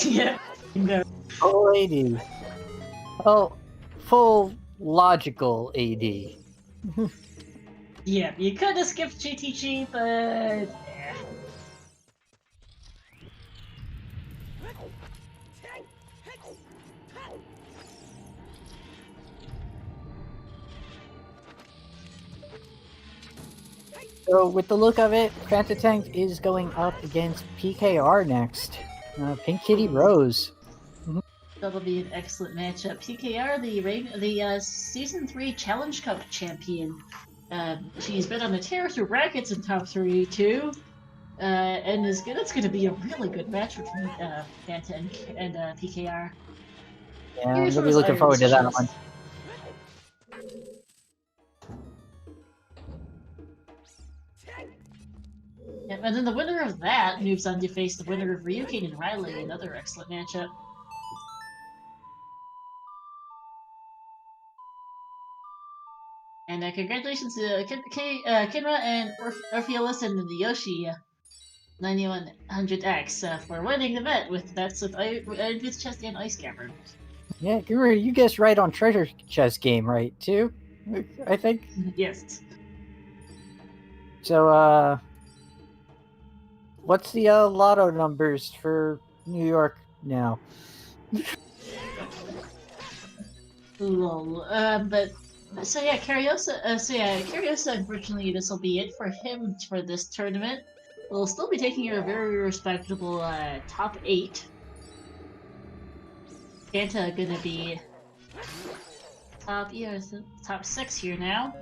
Yeah, no. Full AD. Oh, full logical AD. Yeah, you could have skipped GTG, but eh. So, with the look of it, FantaTanked is going up against PKR next. Pink Kitty Rose. That'll be an excellent matchup. PKR, the Season 3 Challenge Cup champion. She's been on the tear through brackets in top 3 too. And is good. It's going to be a really good match between Fanta and PKR. Yeah, I'm really looking forward to that one. Yeah, and then the winner of that moves on to face the winner of Ryukin and Riley, another excellent matchup. And congratulations to Kinra and Orpheolus and the Yoshi 9100X for winning the bet with bets with Iron Boots Chest and Ice Cavern. Yeah, Kinra, you guessed right on Treasure Chest game, right, too? I think? Yes. So, what's the lotto numbers for New York now? Lol. Kariossa, unfortunately, this will be it for him for this tournament. We'll still be taking a very respectable top 8. Fanta gonna be top 6 here now.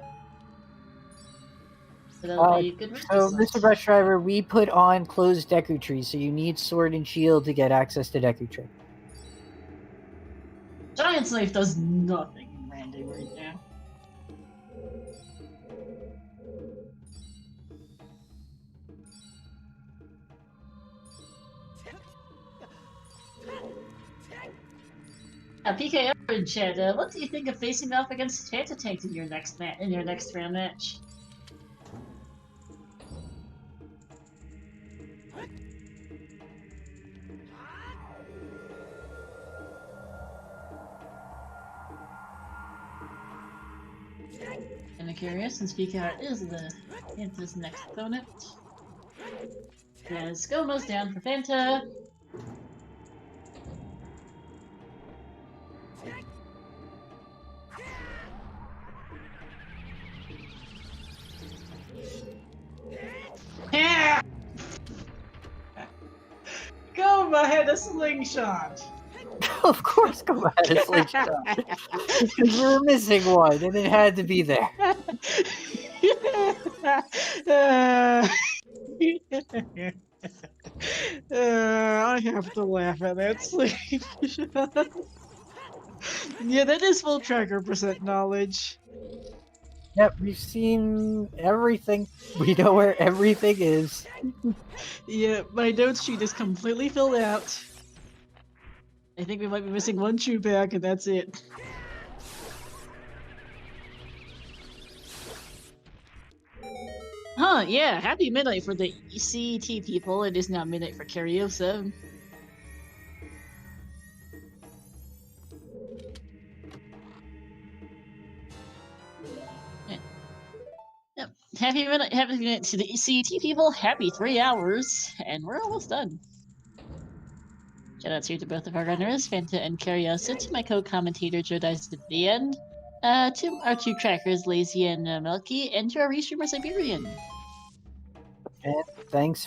So that'll be a good So, result. Mr. Bus Driver, we put on closed Deku Tree, so you need Sword and Shield to get access to Deku Tree. Giant's Knife does nothing in Random right now. PKR in chat, what do you think of facing off against FantaTanked in your next round match? I'm curious, since PKR is Fanta's next opponent. As Gomo's down for Fanta. Yeah! Goma had a slingshot! Of course, go ahead and slingshot. Because we were missing one, and it had to be there. I have to laugh at that slingshot. Yeah, that is full tracker percent knowledge. Yep, we've seen everything. We know where everything is. Yeah, my notes sheet is completely filled out. I think we might be missing one chew pack, and that's it. Huh, yeah, happy midnight for the CET people. It is now midnight for Kariossa. Yep. Happy midnight to the CET people. Happy 3 hours, and we're almost done. Shoutouts here to both of our runners, Fanta and Kariossa, to my co-commentator Joe Dice at the end, to our 2 trackers, Lazy and Milky, and to our restreamer Siberian. And thanks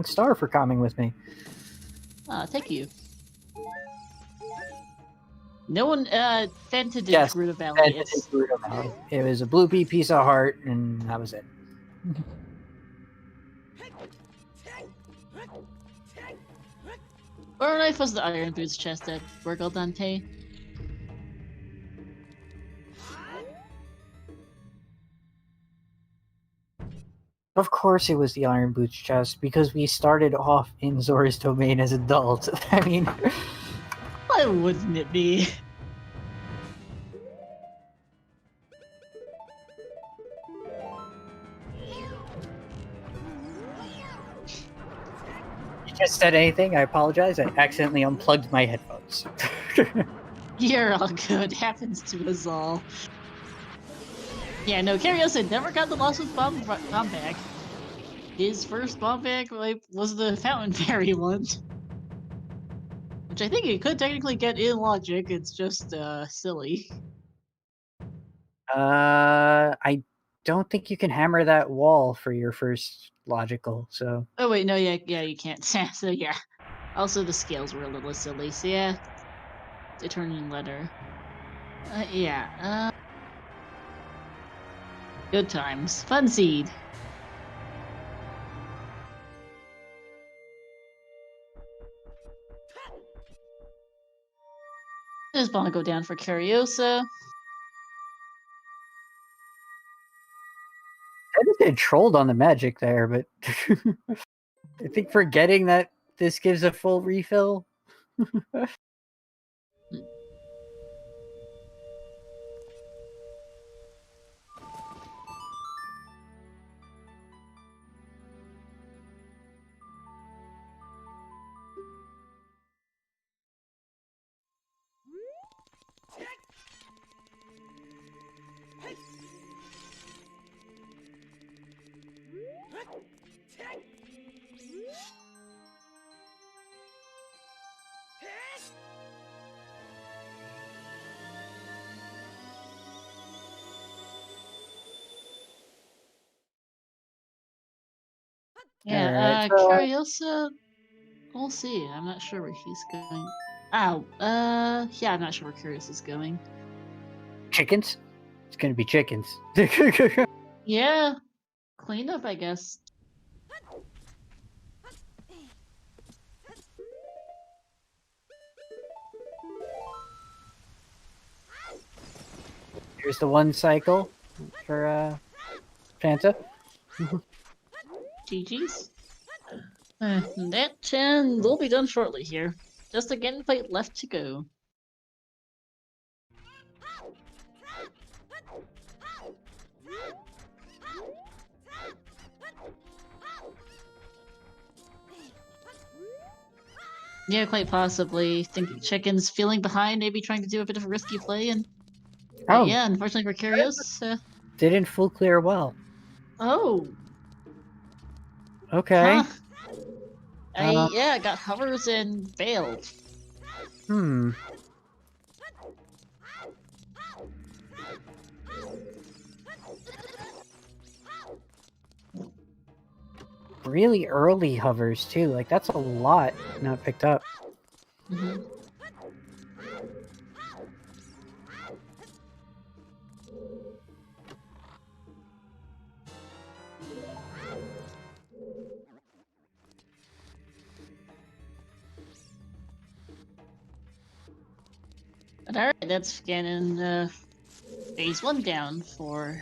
Star for coming with me. Thank you. No one, Fanta did Yes, Gerudo Valley. Fanta did Gerudo Valley. It was a blue pea piece of heart, and that was it. Or knife was the Iron Boots chest at Burgle Dante. Of course it was the Iron Boots chest, because we started off in Zora's Domain as adults. I mean... Why wouldn't it be? You just said anything, I apologize. I accidentally unplugged my headphones. You're all good. Happens to us all. Yeah, no, Kariossa never got the Lost with bomb bag. His first bomb bag was the Fountain Fairy one. Which I think it could technically get in logic, it's just silly. I don't think you can hammer that wall for your first logical, so... Oh wait, no, yeah, you can't. So yeah. Also the scales were a little silly, so yeah. Determining letter. Yeah, good times. Fun seed. Just want to go down for Kariossa. I just get trolled on the magic there, but... I think forgetting that this gives a full refill... Yeah, Alright, so Kariossa, we'll see. I'm not sure where he's going. Oh, yeah, I'm not sure where Kariossa's going. chickens? It's gonna be chickens. Yeah, cleanup, I guess. Here's the one cycle for Fanta. GG's. That 10 will be done shortly here. Just a game fight left to go. Yeah, quite possibly. Think Chicken's feeling behind, maybe trying to do a bit of a risky play, and Oh, yeah, unfortunately for Kariossa. didn't full clear well. Oh, Okay. huh. Yeah, got hovers and failed. Hmm. Really early hovers too. Like that's a lot not picked up. Mhm. But alright, that's Ganon, phase 1 down for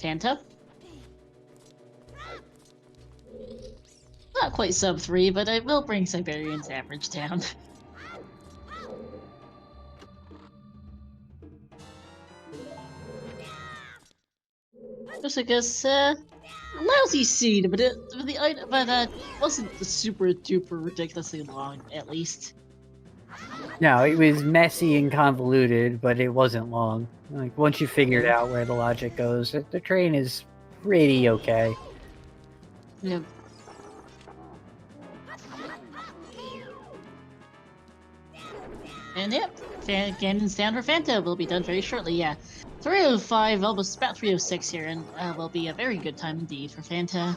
Fanta. Not quite sub 3, but I will bring Siberian's average down. Just because, lousy seed, but it wasn't the super duper ridiculously long, at least. No, it was messy and convoluted, but it wasn't long. Like once you figured out where the logic goes, the train is pretty okay. Yeah. And yep, Ganon's down for Fanta will be done very shortly, yeah. 305, almost about 306 here, and will be a very good time indeed for Fanta.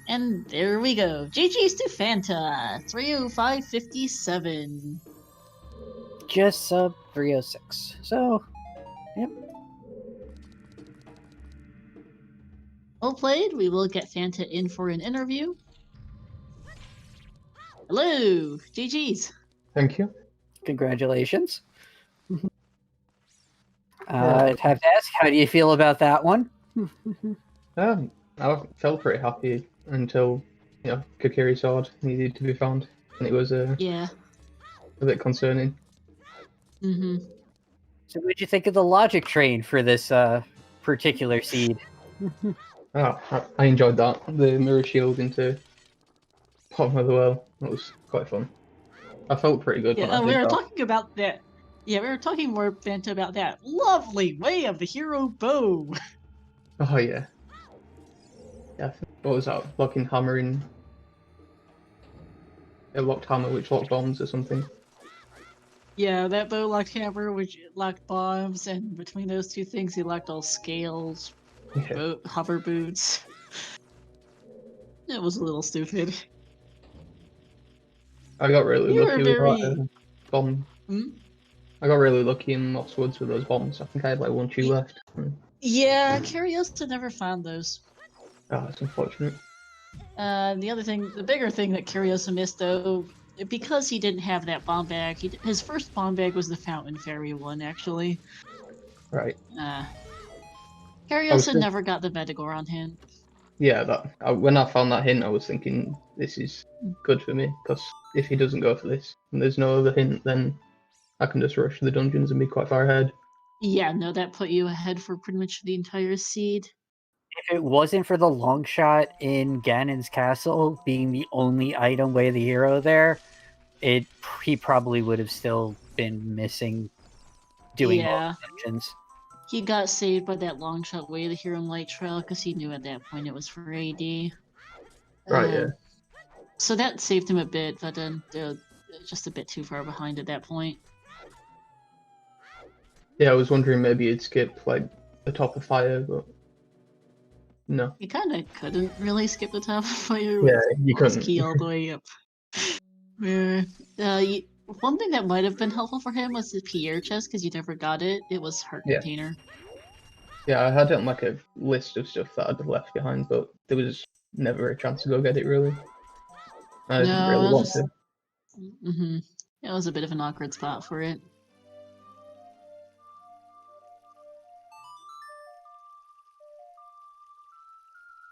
And there we go. GG's to Fanta. 305.57. Just sub 306. So, yep. Well played. We will get Fanta in for an interview. Hello, GG's. Thank you. Congratulations. I'd have to ask, how do you feel about that one? I felt pretty happy until, Kokiri's sword needed to be found, and it was Yeah. a bit concerning. Mm-hmm. So what'd you think of the logic train for this particular seed? I enjoyed that. The mirror shield into bottom of the well. That was quite fun. I felt pretty good when I Yeah, we did were that. talking about that. Yeah, we were talking more, Fanta, about that lovely way of the hero bow. Oh yeah. Yeah. What was that? Locking hammer in. A locked hammer which locked bombs or something. Yeah, that bow locked hammer, which locked bombs, and between those two things, he locked all scales, Yeah. hover boots. It was a little stupid. I got really You were lucky with that bomb. Hmm? I got really lucky in Moss Woods with those bombs. I think I had like 1 2 left. Yeah, Kariossa never found those. Oh, that's unfortunate. The bigger thing that Kariossa missed, though, because he didn't have that bomb bag, his first bomb bag was the Fountain Fairy one, actually. Right. Kariossa never got the Metagore on him. Yeah, when I found that hint, I was thinking this is good for me, because if he doesn't go for this and there's no other hint, then I can just rush the dungeons and be quite far ahead. Yeah, no, that put you ahead for pretty much the entire seed. If it wasn't for the long shot in Ganon's castle being the only item way the hero there, he probably would have still been missing doing all the dungeons. He got saved by that long shot way of the hero and light trail because he knew at that point it was for AD. Right, yeah. So that saved him a bit, but then just a bit too far behind at that point. Yeah, I was wondering maybe you'd skip like the top of fire, but no. You kind of couldn't really skip the top of fire Yeah, with you boss couldn't. key all the way up. Where, one thing that might have been helpful for him was the Pierre chest, because you never got it. It was heart Yeah. container. Yeah, I had it on like a list of stuff that I'd left behind, but there was never a chance to go get it really. I didn't No, really it want was to. It was a bit of an awkward spot for it.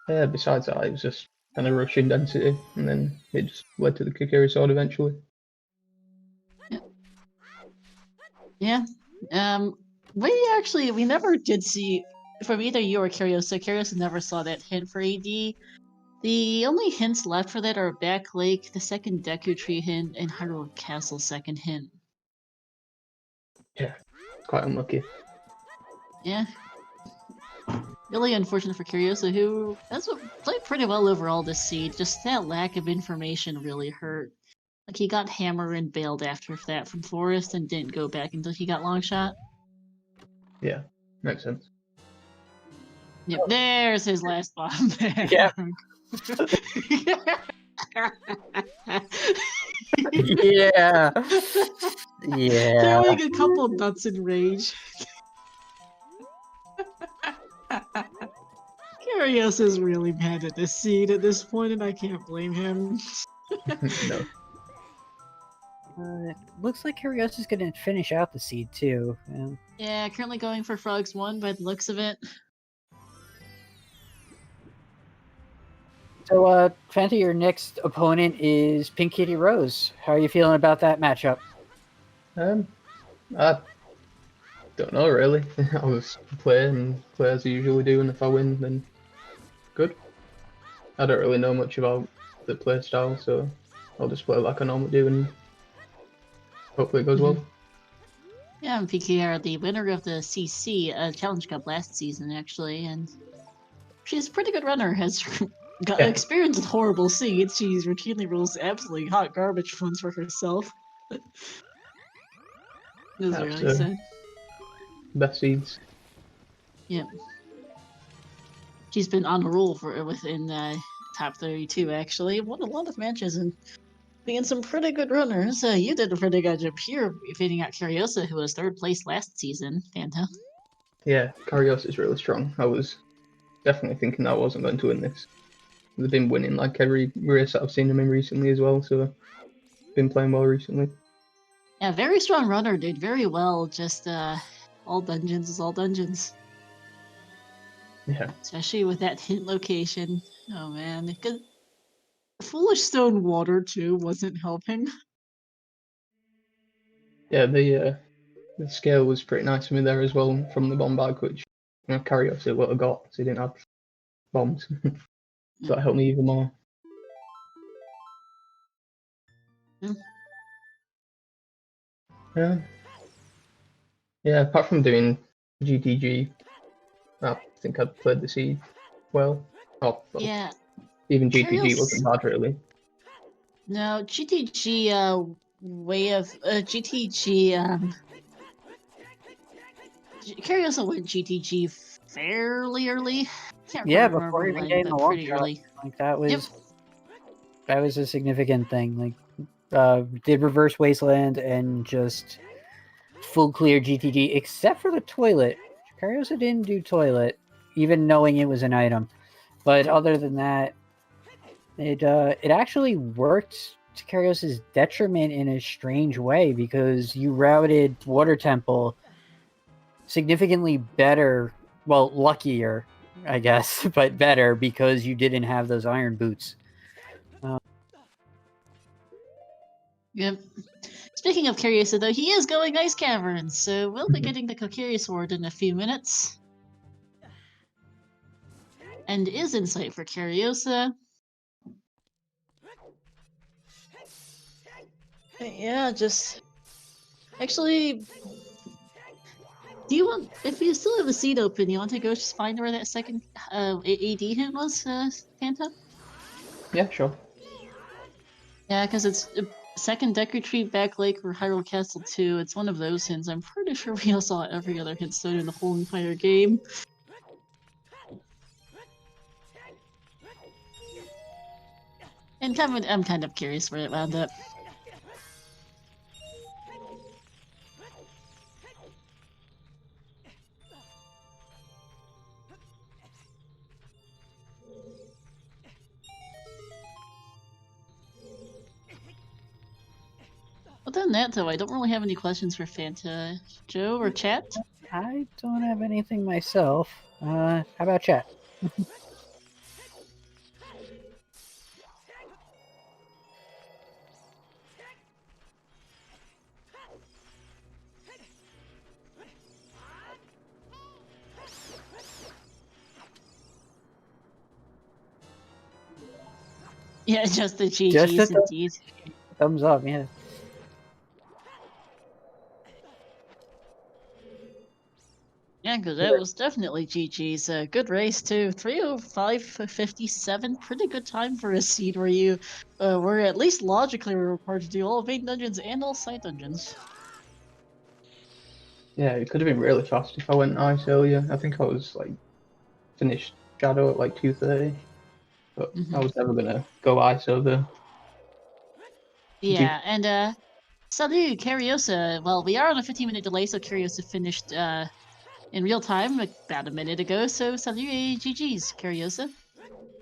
Yeah, besides that, it was just kind of rushing density, and then it just led to the Kukiri sword eventually. Yeah. We never did see, from either you or Kariossa. Kariossa never saw that hint for AD. The only hints left for that are Back Lake, the second Deku Tree hint, and Hyrule Castle second hint. Yeah, quite unlucky. Yeah. Really unfortunate for Kariossa, who has played pretty well overall this seed. Just that lack of information really hurt. Like, he got Hammer and bailed after that from Forest and didn't go back until he got Longshot. Yeah, makes sense. Yep, there's his last bomb. Yeah. Yeah. Yeah. Throwing a couple nuts in rage. Kariossa is really mad at this seed at this point, and I can't blame him. No. Looks like Kariosa's gonna finish out the seed too. Yeah, currently going for Frogs 1 by the looks of it. So, Fanta, your next opponent is Pink Kitty Rose. How are you feeling about that matchup? I don't know really. I'll just play as I usually do, and if I win, then good. I don't really know much about the play style, so I'll just play like I normally do, and hopefully it goes well. Yeah, and PK are the winner of the CC Challenge Cup last season, actually, and she's a pretty good runner. Has got experience with horrible seeds. She routinely rolls absolutely hot garbage ones for herself. This is really sad. Best seeds. Yep. She's been on a roll within top 32, actually. Won a lot of matches and being some pretty good runners. You did a pretty good job here, beating out Kariossa, who was 3rd place last season, Fanta. Yeah, Kariossa is really strong. I was definitely thinking I wasn't going to win this. They've been winning like every race that I've seen them in recently as well, so been playing well recently. Yeah, very strong runner, did very well. Just all dungeons is all dungeons. Yeah. Especially with that hint location. Oh man, Foolish Stone Water too wasn't helping. Yeah, the scale was pretty nice for me there as well from the bomb bag, which Kariossa would have got, so he didn't have bombs. So that helped me even more. Yeah, apart from doing GTG, I think I'd played the seed well. Yeah. Even GTG wasn't bad really. No, GTG Kariossa went GTG fairly early. Yeah, before even getting the long shot. Early. Like that was a significant thing. Like did reverse wasteland and just full clear GTG, except for the toilet. Kariossa didn't do toilet, even knowing it was an item. But other than that, it actually worked to Kariossa's detriment in a strange way, because you routed Water Temple significantly better, well, luckier, I guess, but better, because you didn't have those iron boots. Yep. Speaking of Kariossa, though, he is going Ice Caverns, so we'll be getting the Kokiri Sword in a few minutes. And is in sight for Kariossa. Yeah, just... Actually... Do you want... If you still have a seat open, you want to go just find where that second AD hint was, Fanta? Yeah, sure. Yeah, because it's Second Deck Retreat, Back Lake, or Hyrule Castle 2. It's one of those hints. I'm pretty sure we all saw every other hint stone in the whole entire game. And I'm kind of curious where it wound up. Other than that, though, I don't really have any questions for Fanta, Joe, or chat. I don't have anything myself. How about chat? Yeah, just the Just GGs, the indeed. thumbs up, yeah. Yeah, because that was definitely GG's. Good race, too. 3:05:57. Pretty good time for a seed where you were at least logically required to do all main dungeons and all side dungeons. Yeah, it could have been really fast if I went ice earlier. I think I was like finished Shadow at like 2:30, but I was never gonna go ice over. Yeah, and salut, Kariossa. Well, we are on a 15-minute delay, so Kariossa finished in real time about a minute ago. So salut, GG's, Kariossa.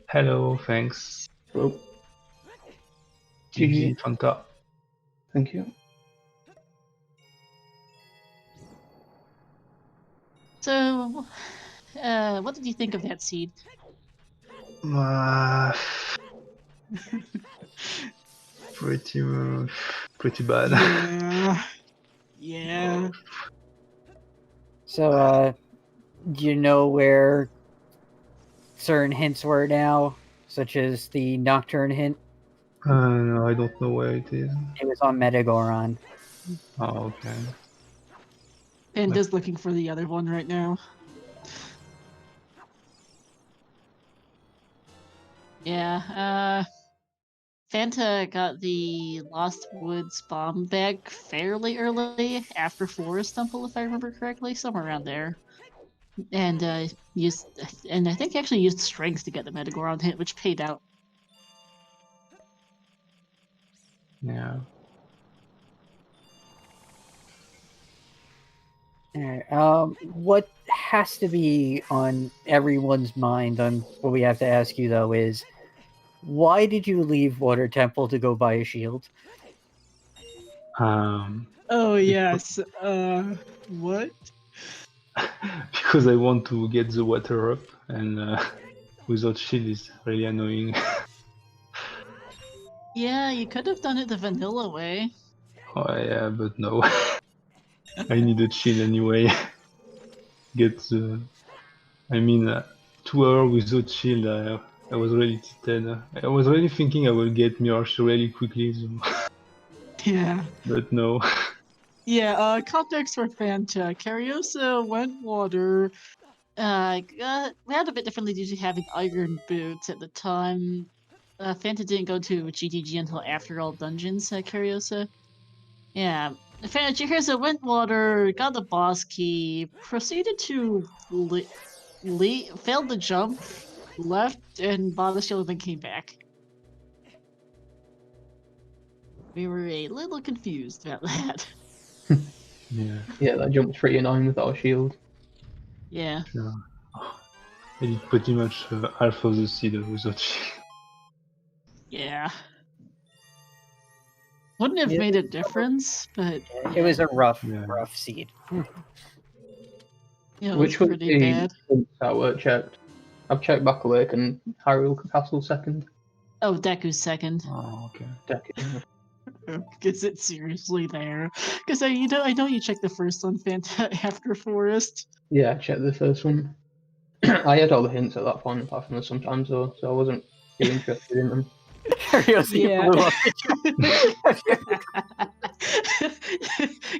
Hello, thanks. Well, GG, Fanta. thank you. So, what did you think of that seed? Pretty bad. Yeah. Yeah. So, do you know where certain hints were now, such as the Nocturne hint? No, I don't know where it is. It was on Metagoron. Oh, okay. Panda's looking for the other one right now. Yeah, Fanta got the Lost Woods bomb bag fairly early after Forest Temple, if I remember correctly, somewhere around there. And I think he actually used Strength to get the Metagoron hit, which paid out. Yeah. Alright, what has to be on everyone's mind on what we have to ask you though is, why did you leave Water Temple to go buy a shield? Oh yes. What? Because I want to get the water up, and without shield is really annoying. Yeah, you could have done it the vanilla way. Oh yeah, but no. I needed shield anyway. Get the... I mean, 2 hours without shield, I was really tilted. I was really thinking I would get Mirage really quickly, so... Yeah. but no. Yeah, context for Fanta. Kariossa went water. We had a bit differently due to having iron boots at the time. Fanta didn't go to GTG until after all dungeons, Kariossa. Yeah, Kariossa went water, got the boss key, proceeded to failed the jump, left, and bought a shield, and then came back. We were a little confused about that. Yeah. Yeah, that jump's pretty annoying without a shield. Yeah. So, I did pretty much half of the seed without shield. Yeah. Wouldn't have made a difference, but It was a rough seed. yeah, it Which was was pretty the bad. hints that were checked? I've checked Back Lake and Hyrule Castle second. Oh, Deku's second. Oh, okay. Deku. Is it seriously there? Because I know you checked the first one, Fanta, after Forest. Yeah, I checked the first one. I had all the hints at that point, apart from the sometimes though, so I wasn't too interested in them. Kariossa blew up.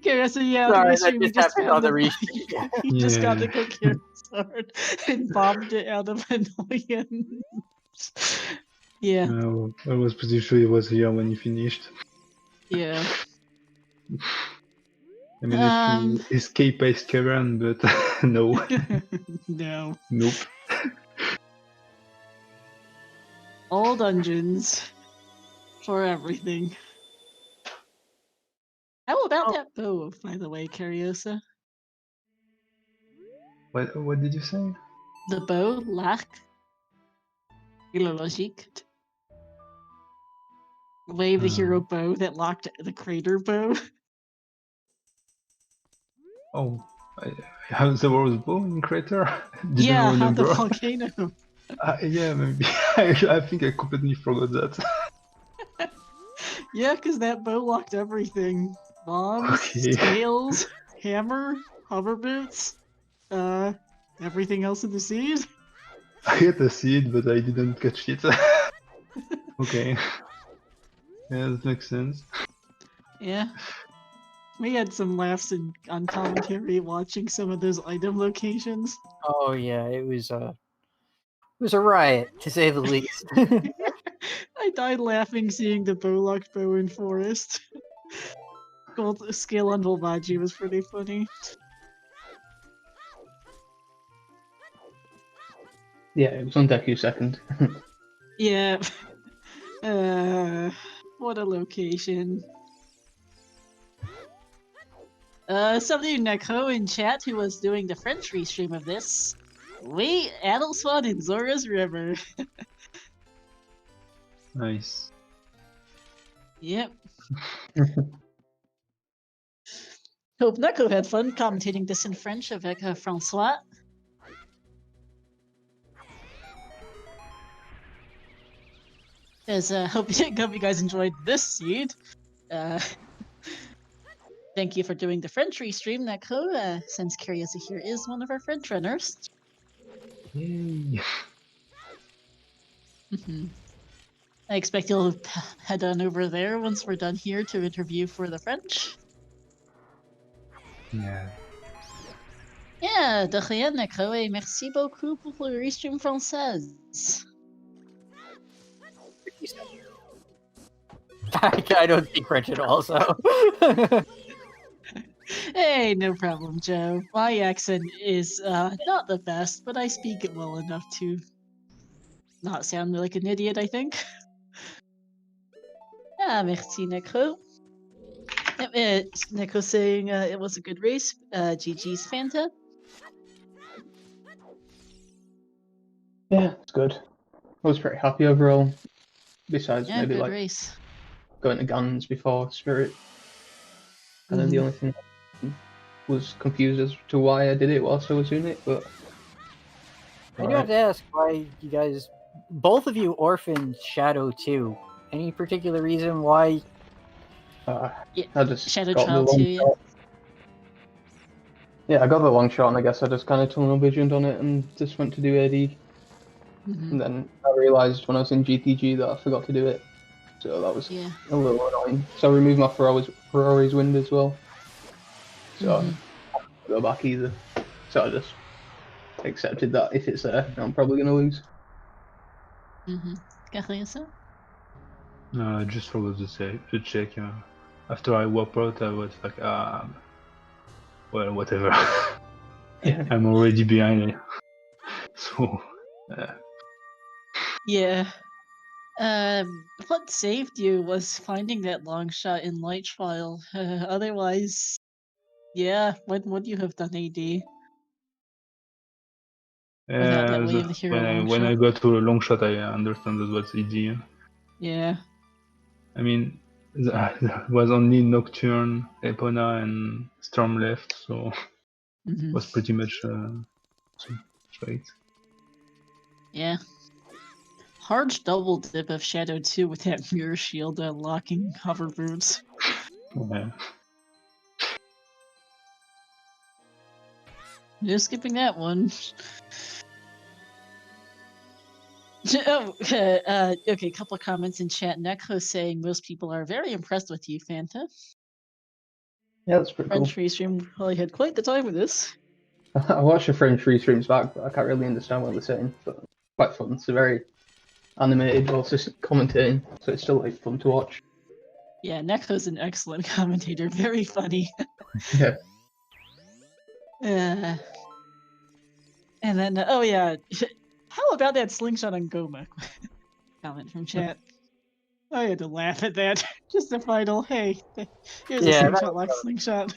Kariossa, yeah, Sorry, on the that stream, just happened on the restream. he just got the Yeah. coherent sword and bombed it out of annoyance. Yeah. I was pretty sure he was here when he finished. Yeah. I mean, if you escape Ice Cavern, but no. No. Nope. All dungeons. For everything. How about that bow, by the way, Kariossa? What did you say? The bow, l'arc. Illogique. Wave the hero bow that locked the crater bow. Oh, there was bow in Crater? Didn't Yeah, on the remember. volcano. Yeah, maybe. I think I completely forgot that. Yeah, because that bow locked everything. Bombs, Okay. scales, hammer, hover boots, everything else in the seed. I had a seed, but I didn't catch it. Okay. Yeah, that makes sense. Yeah. We had some laughs on commentary watching some of those item locations. Oh yeah, it was a riot to say the least. I died laughing seeing the locked bow in forest. Gold scale on Volvaji was pretty funny. Yeah, it was on Deku second. Yeah. What a location. Somebody Neko in chat who was doing the French restream of this. Wait, Adelswan in Zora's River. Nice. Yep. Hope Neko had fun commentating this in French avec Francois. As hope you guys enjoyed this seed. Thank you for doing the French restream, Neko, since Kariossa here is one of our French runners. Yay. I expect you'll head on over there once we're done here to interview for the French. Yeah. Yeah, de rien, Neko, et merci beaucoup pour le restream française. I don't speak French at all, so. Hey, no problem, Joe. My accent is not the best, but I speak it well enough to not sound like an idiot, I think. Ah, merci, Neko. Neko saying it was a good race. GG's Fanta. Yeah, it's good. I was pretty happy overall. Besides Yeah, maybe good like race. going to Guns before Spirit. And then the only thing I was confused as to why I did it whilst I was doing it, but I do have to ask why you guys, both of you, orphaned Shadow 2. Any particular reason why? Yeah, I just Shadow got the Child long 2, yeah. shot. Yeah, I got the long shot, and I guess I just kind of tunnel visioned on it and just went to do AD. And then I realised when I was in GTG that I forgot to do it. So that was a little annoying. So I removed my Ferrari's wind as well. So I didn't go back either. So I just accepted that if it's there, I'm probably going to lose. Kariossa? I just forgot to check. After I walked out, I was like, well, whatever. I'm already behind. So, Yeah. What saved you was finding that long shot in Light Trial. Otherwise, yeah, when would you have done AD? Without that wave of the hero when I got to a long shot, I understand that was easy. Yeah. I mean, there was only Nocturne, Epona, and Storm left, so it was pretty much straight. Yeah. Hard double dip of Shadow 2 with that mirror shield unlocking hover boots. Yeah. Just skipping that one. Okay, couple of comments in chat. Neko saying most people are very impressed with you, Fanta. Yeah, that's pretty French restream probably had quite the time with this. cool. I watched the French restreams back, but I can't really understand what they're saying. But quite fun. It's a very animated whilst just commentating, so it's still like fun to watch. Yeah, Neko's an excellent commentator. Very funny. Yeah. And then, oh yeah, how about that slingshot on Goma? Comment from chat. I had to laugh at that. Just a final, hey, here's a Yeah, that slingshot like slingshot.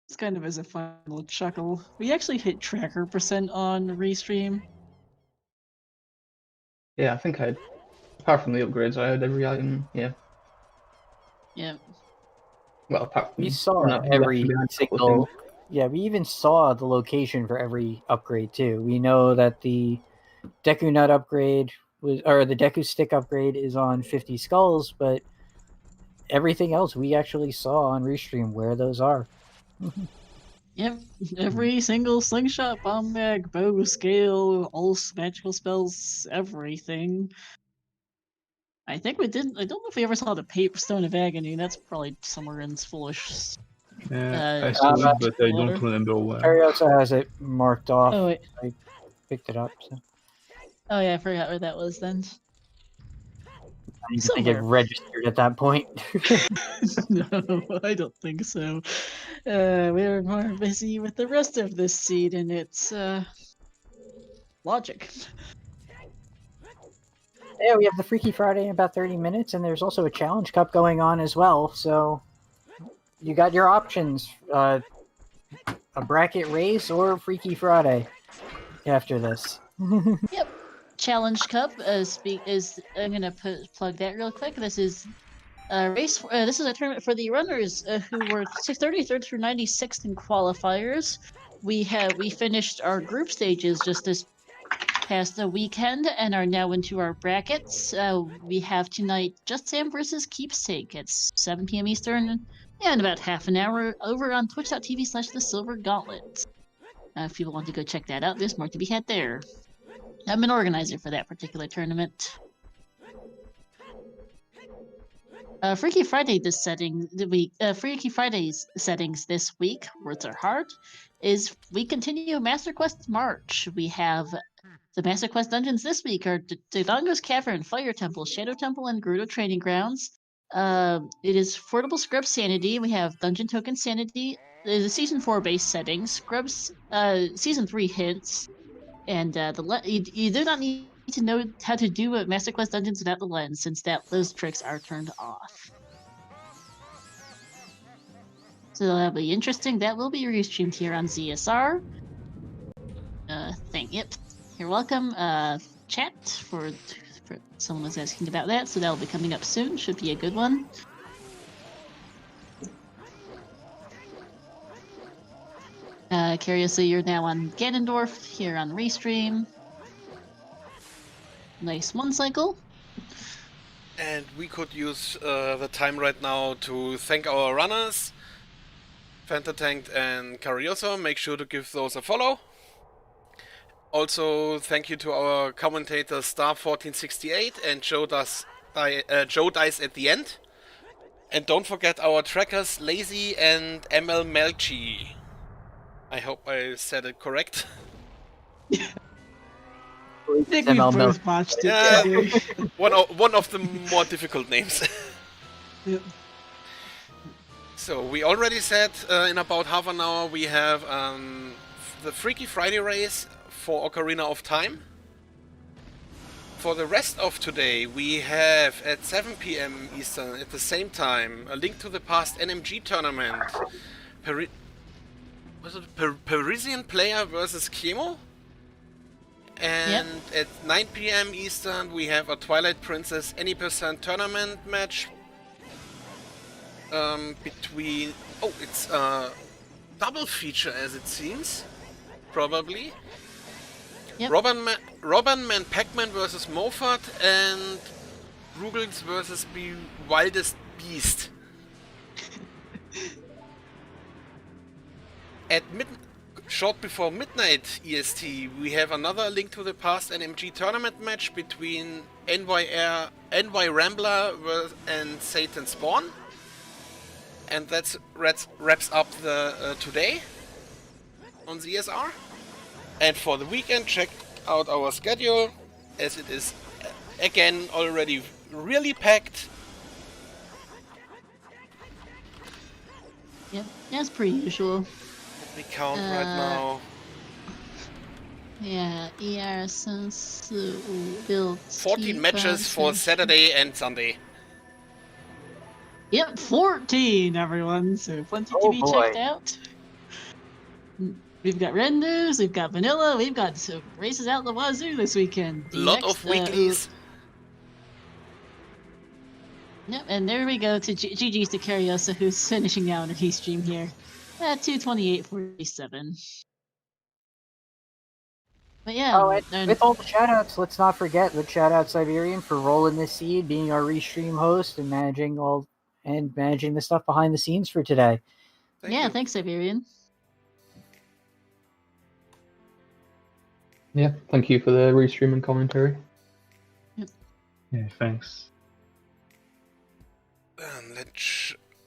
It's kind of as a final chuckle. We actually hit tracker % on Restream. Yeah, I think I, apart from the upgrades, I had every item. Yeah. Yeah. Well, apart from we saw when I left every behind a couple of single. things. Yeah, we even saw the location for every upgrade too. We know that the Deku Nut upgrade was, or the Deku Stick upgrade is on 50 Skulls, but everything else we actually saw on Restream where those are. Yep. Every single slingshot, bomb bag, bow, scale, all magical spells, everything. I think we didn't. I don't know if we ever saw the Paper Stone of Agony. That's probably somewhere in Foolish. Yeah, I saw it, but I don't remember where. Kariossa has it marked off. Oh wait. I picked it up. So. Oh yeah, I forgot where that was then. I think it registered at that point. No, I don't think so. We're more busy with the rest of this seed and its logic. Yeah, we have the Freaky Friday in about 30 minutes, and there's also a Challenge Cup going on as well. So you got your options: a bracket race or Freaky Friday after this. Yep. Challenge Cup I'm gonna plug that real quick. This is a race. This is a tournament for the runners who were 33rd through 96th in qualifiers. We finished our group stages just this past the weekend and are now into our brackets. We have tonight Just Sam versus Keepsake at 7 p.m. Eastern, and about half an hour over on twitch.tv/The Silver Gauntlet. If people want to go check that out, there's more to be had there. I'm an organizer for that particular tournament. Freaky Friday Freaky Friday's settings this week, words are hard, is we continue Master Quest March. We have the Master Quest dungeons this week are Dodongo's Cavern, Fire Temple, Shadow Temple, and Gerudo Training Grounds. It is Affordable Scrub Sanity. We have Dungeon Token Sanity, the Season 4 base settings, Scrubs Season 3 hints, and you do not need to know how to do Master Quest dungeons without the lens, since those tricks are turned off. So that'll be interesting. That will be restreamed here on ZSR. Yep. You're welcome. Chat for someone was asking about that, so that'll be coming up soon. Should be a good one. Kariossa, you're now on Ganondorf here on Restream. Nice one cycle. And we could use the time right now to thank our runners, FantaTanked and Kariossa. Make sure to give those a follow. Also, thank you to our commentators Star1468 and Joe Dice at the end. And don't forget our trackers Lazy and ML Melchi. I hope I said it correct. I think we both botched it. Yeah, one of the more difficult names. Yep. So we already said in about half an hour we have the Freaky Friday race for Ocarina of Time. For the rest of today we have at 7 p.m. Eastern at the same time a Link to the Past NMG tournament. Parisian Player versus Chemo. And at 9 p.m. Eastern we have a Twilight Princess Any Percent tournament match between... Oh, it's a double feature as it seems. Probably. Yep. Robberman Pac-Man versus Mofat and Ruggles versus Wildest Beast. At short before midnight EST, we have another Link to the Past NMG tournament match between NY Rambler and Satan Spawn. And that wraps up the today on ZSR. And for the weekend, check out our schedule, as it is again already really packed. Yep, as per usual. Let me count right now. Yeah, ER since built 14 matches for Saturday and Sunday. Yep, 14, everyone. So plenty to Oh, be boy. checked out. We've got randos, we've got vanilla, we've got some races out the wazoo this weekend. A lot of weeklies. Yep, and there we go to GG's to Kariossa, who's finishing out on his stream here at 228.47. But yeah, Oh, and with all the shoutouts, let's not forget the shoutout Siberian for rolling this seed, being our restream host, and managing the stuff behind the scenes for today. Thank you. Thanks, Siberian. Yeah, thank you for the restream and commentary. Yeah, thanks.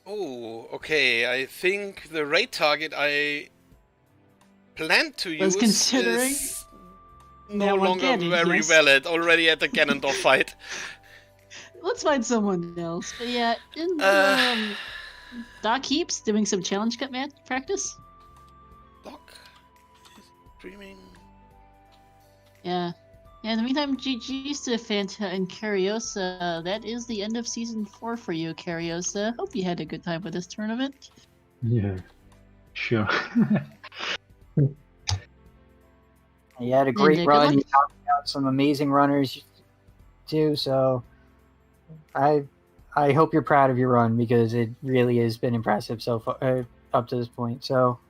Oh, okay. I think the raid target I planned to use considering? is Now no we're longer getting, very yes. valid. Already at the Ganondorf fight. Let's find someone else. But yeah, in Doc Heaps doing some challenge cut match practice. Doc streaming. Yeah. In the meantime, GG's to Fanta and Kariossa. That is the end of Season 4 for you, Kariossa. Hope you had a good time with this tournament. Yeah, sure. You had a great good run. luck. You knocked out some amazing runners too. So I hope you're proud of your run because it really has been impressive so far up to this point. So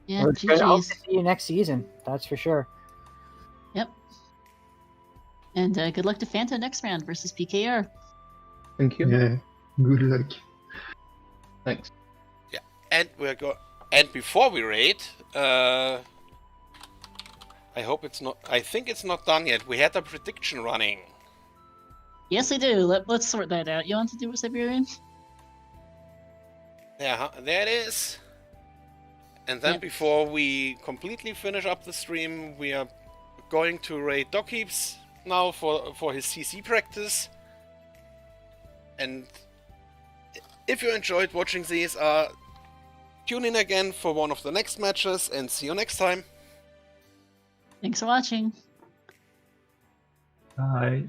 Yeah, I hope to GG's. see you next season. That's for sure. Yep. And good luck to Fanta next round versus PKR. Thank you. Yeah, good luck. Thanks. Yeah, and And before we raid, I hope it's not. I think it's not done yet. We had a prediction running. Yes, I do. Let's sort that out. You want to do it, Siberian? Yeah, there it is. And then Yep. before we completely finish up the stream, we are going to raid Doc Heaps now for his CC practice. And if you enjoyed watching these, tune in again for one of the next matches and see you next time. Thanks for watching. Bye.